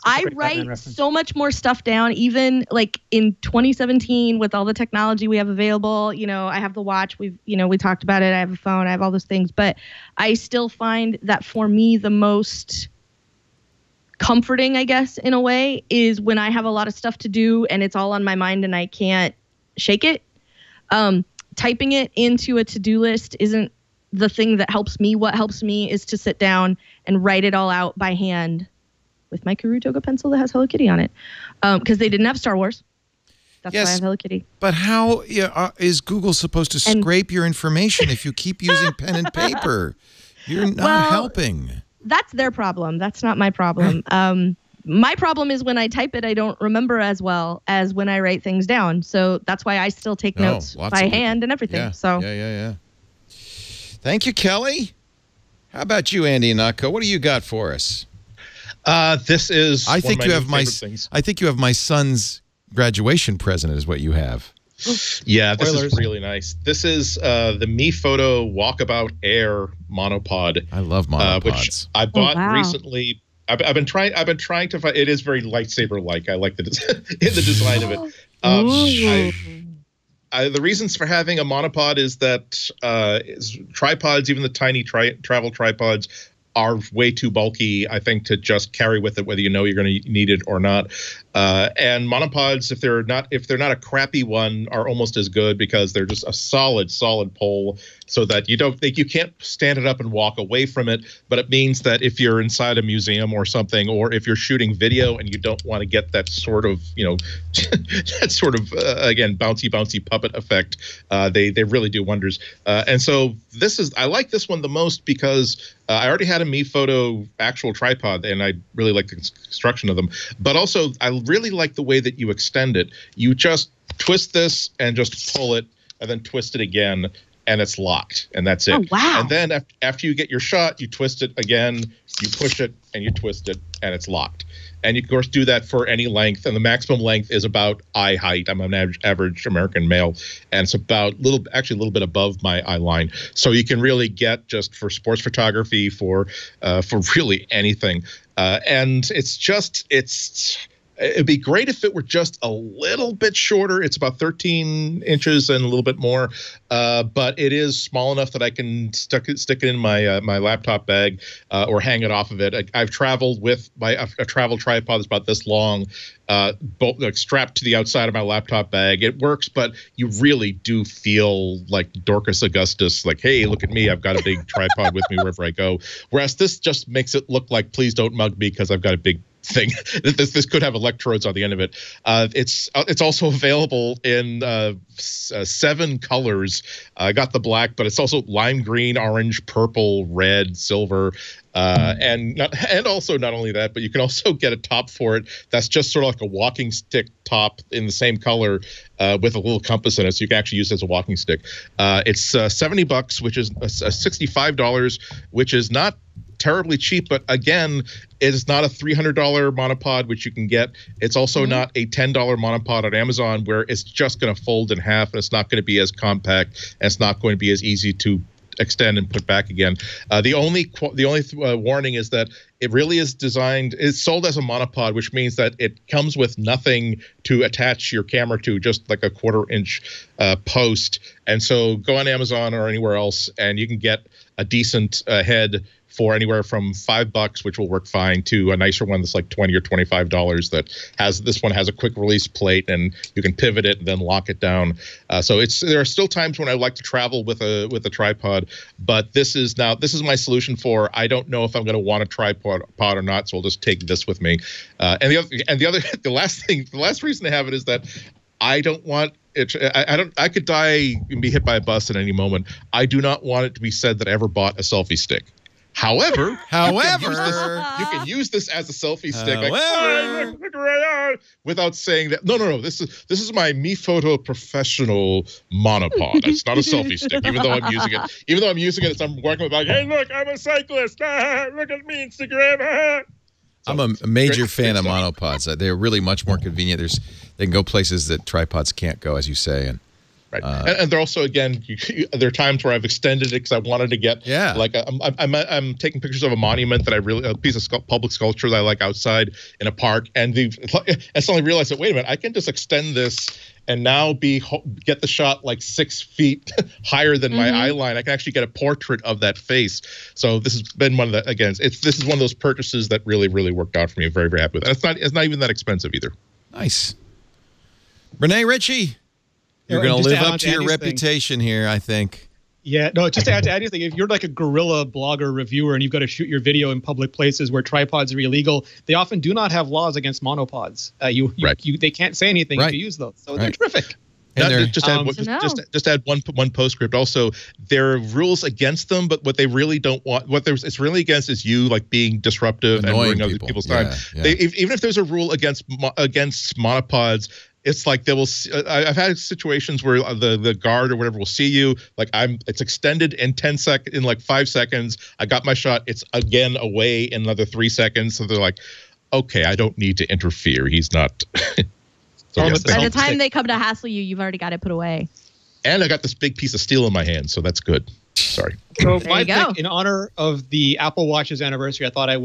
I write so much more stuff down, even like in 2017 with all the technology we have available. I have the watch. We talked about it. I have a phone. I have all those things. But I still find that for me, the most comforting, I guess, in a way, is when I have a lot of stuff to do and it's all on my mind and I can't shake it. Typing it into a to-do list isn't the thing that helps me. What helps me is to sit down and write it all out by hand with my Kurutoga pencil that has Hello Kitty on it, because they didn't have Star Wars. That's why I have Hello Kitty. But how is Google supposed to scrape your information if you keep using pen and paper? You're not helping. That's their problem. That's not my problem. My problem is when I type it, I don't remember as well as when I write things down. So that's why I still take notes by hand and everything. Yeah. So Yeah. Thank you, Kelly. How about you, Andy Ihnatko? What do you got for us? This is. I think you have things. I think you have my son's graduation present. Is what you have. Yeah, this is really nice. This is the Mi Photo Walkabout Air monopod. I love monopods. Which I bought recently. I've been trying to find. It is very lightsaber-like. I like the in the design of it. The reasons for having a monopod is that tripods, even the tiny travel tripods, are way too bulky, I think, to just carry with it, whether you know you're going to need it or not. And monopods, if they're not a crappy one, are almost as good because they're just a solid pole, so that you can't stand it up and walk away from it. But it means that if you're inside a museum or something, or if you're shooting video and you don't want to get that sort of again bouncy puppet effect, they really do wonders. And so I like this one the most because I already had a Mi Photo actual tripod, and I really like the construction of them. But also, I really like the way that you extend it. You just twist this and just pull it, and then twist it again, and it's locked, and that's it. Oh, wow. And then after you get your shot, you twist it again, you push it, and you twist it, and it's locked. And you, of course, do that for any length, and the maximum length is about eye height. I'm an average American male, and it's about a little bit above my eye line. So you can really get just for sports photography, for really anything. And it'd be great if it were just a little bit shorter. It's about 13 inches and a little bit more, but it is small enough that I can stick it in my laptop bag or hang it off of it. I've traveled with a travel tripod that's about this long, strapped to the outside of my laptop bag. It works, but you really do feel like Dorcas Augustus, like, hey, look at me, I've got a big tripod with me wherever I go. Whereas this just makes it look like, please don't mug me because I've got a big thing. This could have electrodes on the end of it. It's also available in 7 colors. I got the black, but it's also lime green, orange, purple, red, silver, and also not only that, but you can also get a top for it that's just sort of like a walking stick top in the same color with a little compass in it, so you can actually use it as a walking stick. It's $70, which is $65, which is not terribly cheap, but again, it is not a $300 monopod, which you can get. It's also not a $10 monopod on Amazon, where it's just going to fold in half, and it's not going to be as compact, and it's not going to be as easy to extend and put back again. The only warning is that it really is designed, it's sold as a monopod, which means that it comes with nothing to attach your camera to, just like a 1/4-inch post. And so go on Amazon or anywhere else, and you can get a decent head for anywhere from $5, which will work fine, to a nicer one that's like $20 or $25. That has, this one has a quick release plate, and you can pivot it and then lock it down. So there are still times when I like to travel with a tripod, but this is my solution for, I don't know if I'm going to want a tripod or not, so I'll just take this with me. The last reason to have it is that I don't want it. I could die and be hit by a bus at any moment. I do not want it to be said that I ever bought a selfie stick. However, you can use this as a selfie stick, like, look where I am, without saying that. No. This is my MiPhoto Professional monopod. It's not a selfie stick, even though I'm using it. Even though I'm using it, I'm walking about, hey, look, I'm a cyclist. Look at me, Instagram. I'm a major fan of monopods. They're really much more convenient. They can go places that tripods can't go, as you say, and. Right, and they're also, again, there are times where I've extended it because I wanted to get, like, I'm taking pictures of a monument that a piece of public sculpture that I like outside in a park, and I suddenly realized that, wait a minute, I can just extend this and now get the shot like 6 feet higher than my eye line. I can actually get a portrait of that face. So this has been one of the, again, this is one of those purchases that really, really worked out for me. I'm very, very happy with it. It's not even that expensive either. Nice. Rene Ritchie. You're going to live up to your reputation here, I think. Yeah, no, just to add to Andy's thing, if you're like a guerrilla blogger reviewer and you've got to shoot your video in public places where tripods are illegal, they often do not have laws against monopods. They can't say anything if you use those. So they're terrific. And just add one postscript. Also, there are rules against them, but what they really don't want, it's really against is you like being disruptive and ruining other people's time. Yeah. Even if there's a rule against monopods, it's like they will. I've had situations where the guard or whatever will see you. Like it's extended in 5 seconds. I got my shot. It's again away in another 3 seconds. So they're like, okay, I don't need to interfere. He's not. By the time they come to hassle you, you've already got it put away. And I got this big piece of steel in my hand, so that's good. Sorry. So my pick, in honor of the Apple Watch's anniversary, I thought I'd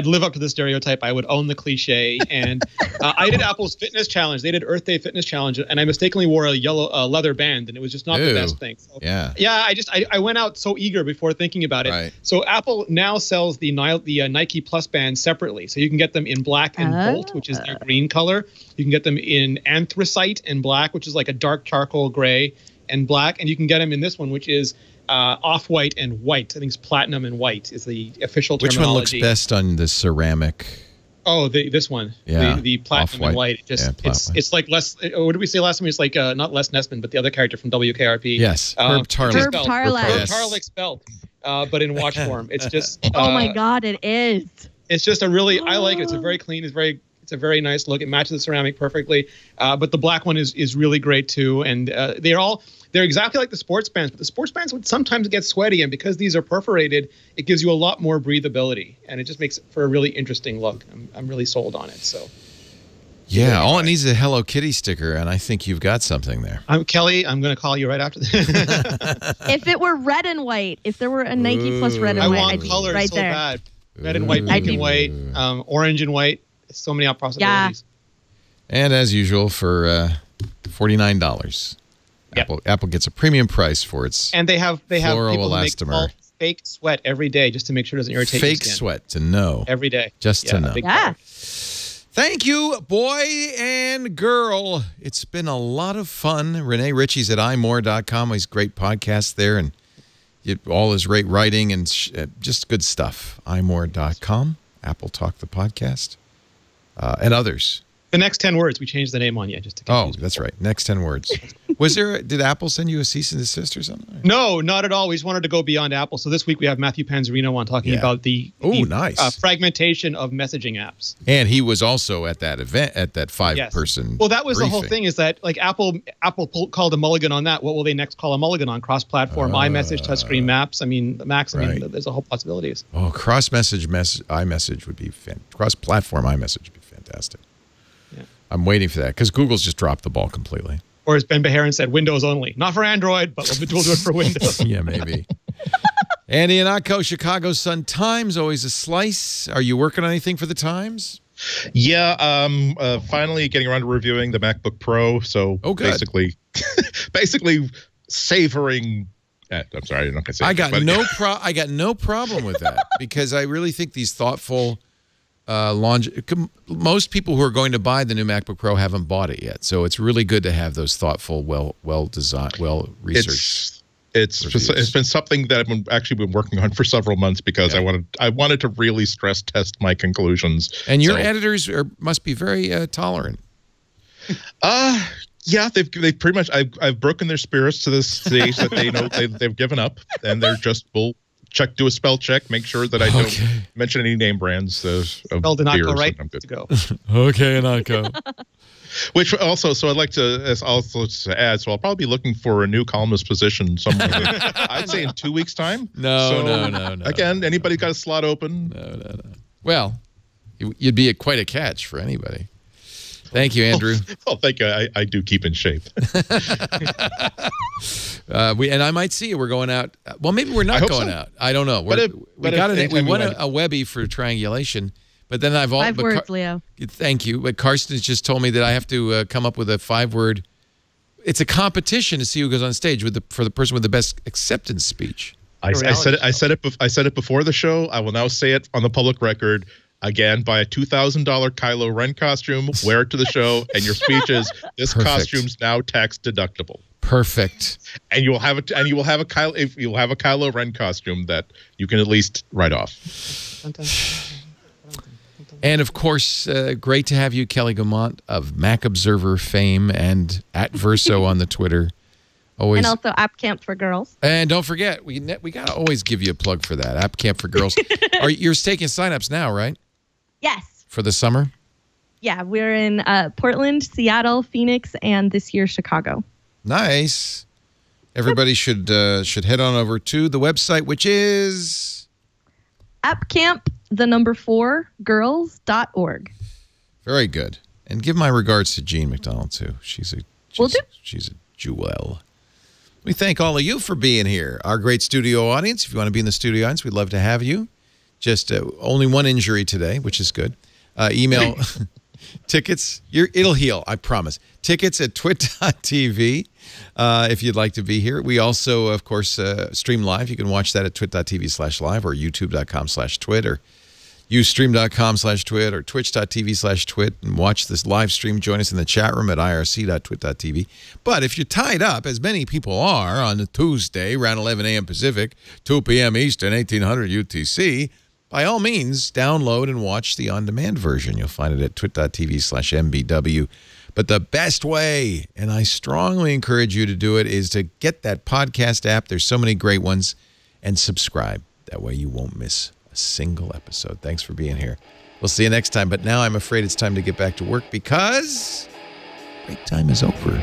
live up to the stereotype. I would own the cliche, and I did Apple's fitness challenge. They did Earth Day fitness challenge, and I mistakenly wore a yellow leather band, and it was just not the best thing. So, I went out so eager before thinking about it. Right. So Apple now sells the Nike Plus band separately, so you can get them in black and Bolt, which is their green color. You can get them in anthracite and black, which is like a dark charcoal gray and black, and you can get them in this one, which is off-white and white. I think it's platinum and white is the official terminology. Which one looks best on the ceramic? Oh, this one. Yeah. The platinum and white. It's like Les. What did we say last time? It's like not Les Nessman, but the other character from WKRP. Yes. Herb Tarlek. Herb Tarlek's belt, but in watch form. It's just. Oh my God! It is. It's just I like it. It's a very clean. It's a very nice look. It matches the ceramic perfectly. But the black one is really great too. And they're exactly like the sports bands, but the sports bands would sometimes get sweaty. And because these are perforated, it gives you a lot more breathability. And it just makes it for a really interesting look. I'm really sold on it. So. Yeah, all it needs is a Hello Kitty sticker, and I think you've got something there. Kelly, I'm going to call you right after this. If it were red and white, if there were a Nike Plus red and white, I'd be colors right so there. Bad. Red and white, pink and white, orange and white. So many possibilities. Yeah. And as usual, for $49, Apple gets a premium price for its and they have people elastomer. Make fake sweat every day just to make sure it doesn't irritate your skin. Fake sweat to know. Every day. Just to know. Yeah. Thank you, boy and girl. It's been a lot of fun. Rene Ritchie's at imore.com. He's great podcast there, and all his great writing and just good stuff. imore.com, Apple Talk the podcast. And others. The next 10 words, we changed the name on you just to Oh, confuse that's people. right. Next 10 words. Did Apple send you a cease and desist or something? No, not at all. We just wanted to go beyond Apple. So this week we have Matthew Panzarino on talking Yeah. about the Nice. fragmentation of messaging apps. And he was also at that event, at that 5-person Well, that was the whole briefing. thing, is that like Apple called a mulligan on that. What will they next call a mulligan on? Cross-platform, iMessage, touchscreen maps. I mean, Macs. I mean, Right. there's a whole possibilities. Oh, cross-message iMessage would be cross-platform iMessage would be fantastic. Yeah. I'm waiting for that because Google's just dropped the ball completely. Or as Ben Beharan said, Windows only. Not for Android, but we'll do it for Windows. Yeah, maybe. Andy Ihnatko, Chicago Sun-Times, always a slice. Are you working on anything for the Times? Yeah, finally getting around to reviewing the MacBook Pro. So good. basically savoring. I'm sorry, I'm not gonna say. I got no problem with that because I really think these thoughtful most people who are going to buy the new MacBook Pro haven't bought it yet, so it's really good to have those thoughtful, well designed, well researched. It's been something that I've actually been working on for several months because I wanted to really stress test my conclusions. And your editors must be very tolerant. Yeah, they've pretty much I've broken their spirits to this stage that they know they've given up, and they're just do a spell check, make sure that I don't mention any name brands of Spell did not beers. go right I'm good to go. Okay, Ihnatko. Which also, so I'd like to add, so I'll probably be looking for a new columnist position somewhere. I'd say in 2 weeks' time. No. Again, anybody got a slot open? No. Well, you'd be quite a catch for anybody. Thank you, Andrew. Well, thank you. I do keep in shape. And I might see you. We're going out. Well, maybe we're not going out. I don't know. We won a Webby for triangulation, but then I've all 5 words, Leo. Thank you. But Karsten's just told me that I have to come up with a 5-word. It's a competition to see who goes on stage for the person with the best acceptance speech. I said it before the show. I will now say it on the public record. Again, buy a $2,000 Kylo Ren costume, wear it to the show, and your speech is, "This costume's now tax deductible." Perfect. And you'll have a Kylo Ren costume that you can at least write off. And of course, great to have you, Kelly Gaumont of Mac Observer fame and at Verso on the Twitter. Always. And also App Camp for Girls. And don't forget, we got to always give you a plug for that. App Camp for Girls. You're taking signups now, right? Yes. For the summer? Yeah, we're in Portland, Seattle, Phoenix, and this year Chicago. Nice. Everybody should head on over to the website, which is appcamp4girls.org. Very good. And give my regards to Jean McDonald too. She's a jewel. We thank all of you for being here. Our great studio audience. If you want to be in the studio audience, we'd love to have you. Just only one injury today, which is good. Email tickets. It'll heal, I promise. Tickets at twit.tv if you'd like to be here. We also, of course, stream live. You can watch that at twit.tv/live or youtube.com/twit or ustream.com/twit or twitch.tv/twit and watch this live stream. Join us in the chat room at irc.twit.tv. But if you're tied up, as many people are, on a Tuesday around 11 a.m. Pacific, 2 p.m. Eastern, 1800 UTC, by all means, download and watch the on-demand version. You'll find it at twit.tv/mbw. But the best way, and I strongly encourage you to do it, is to get that podcast app. There's so many great ones. And subscribe. That way you won't miss a single episode. Thanks for being here. We'll see you next time. But now I'm afraid it's time to get back to work because break time is over.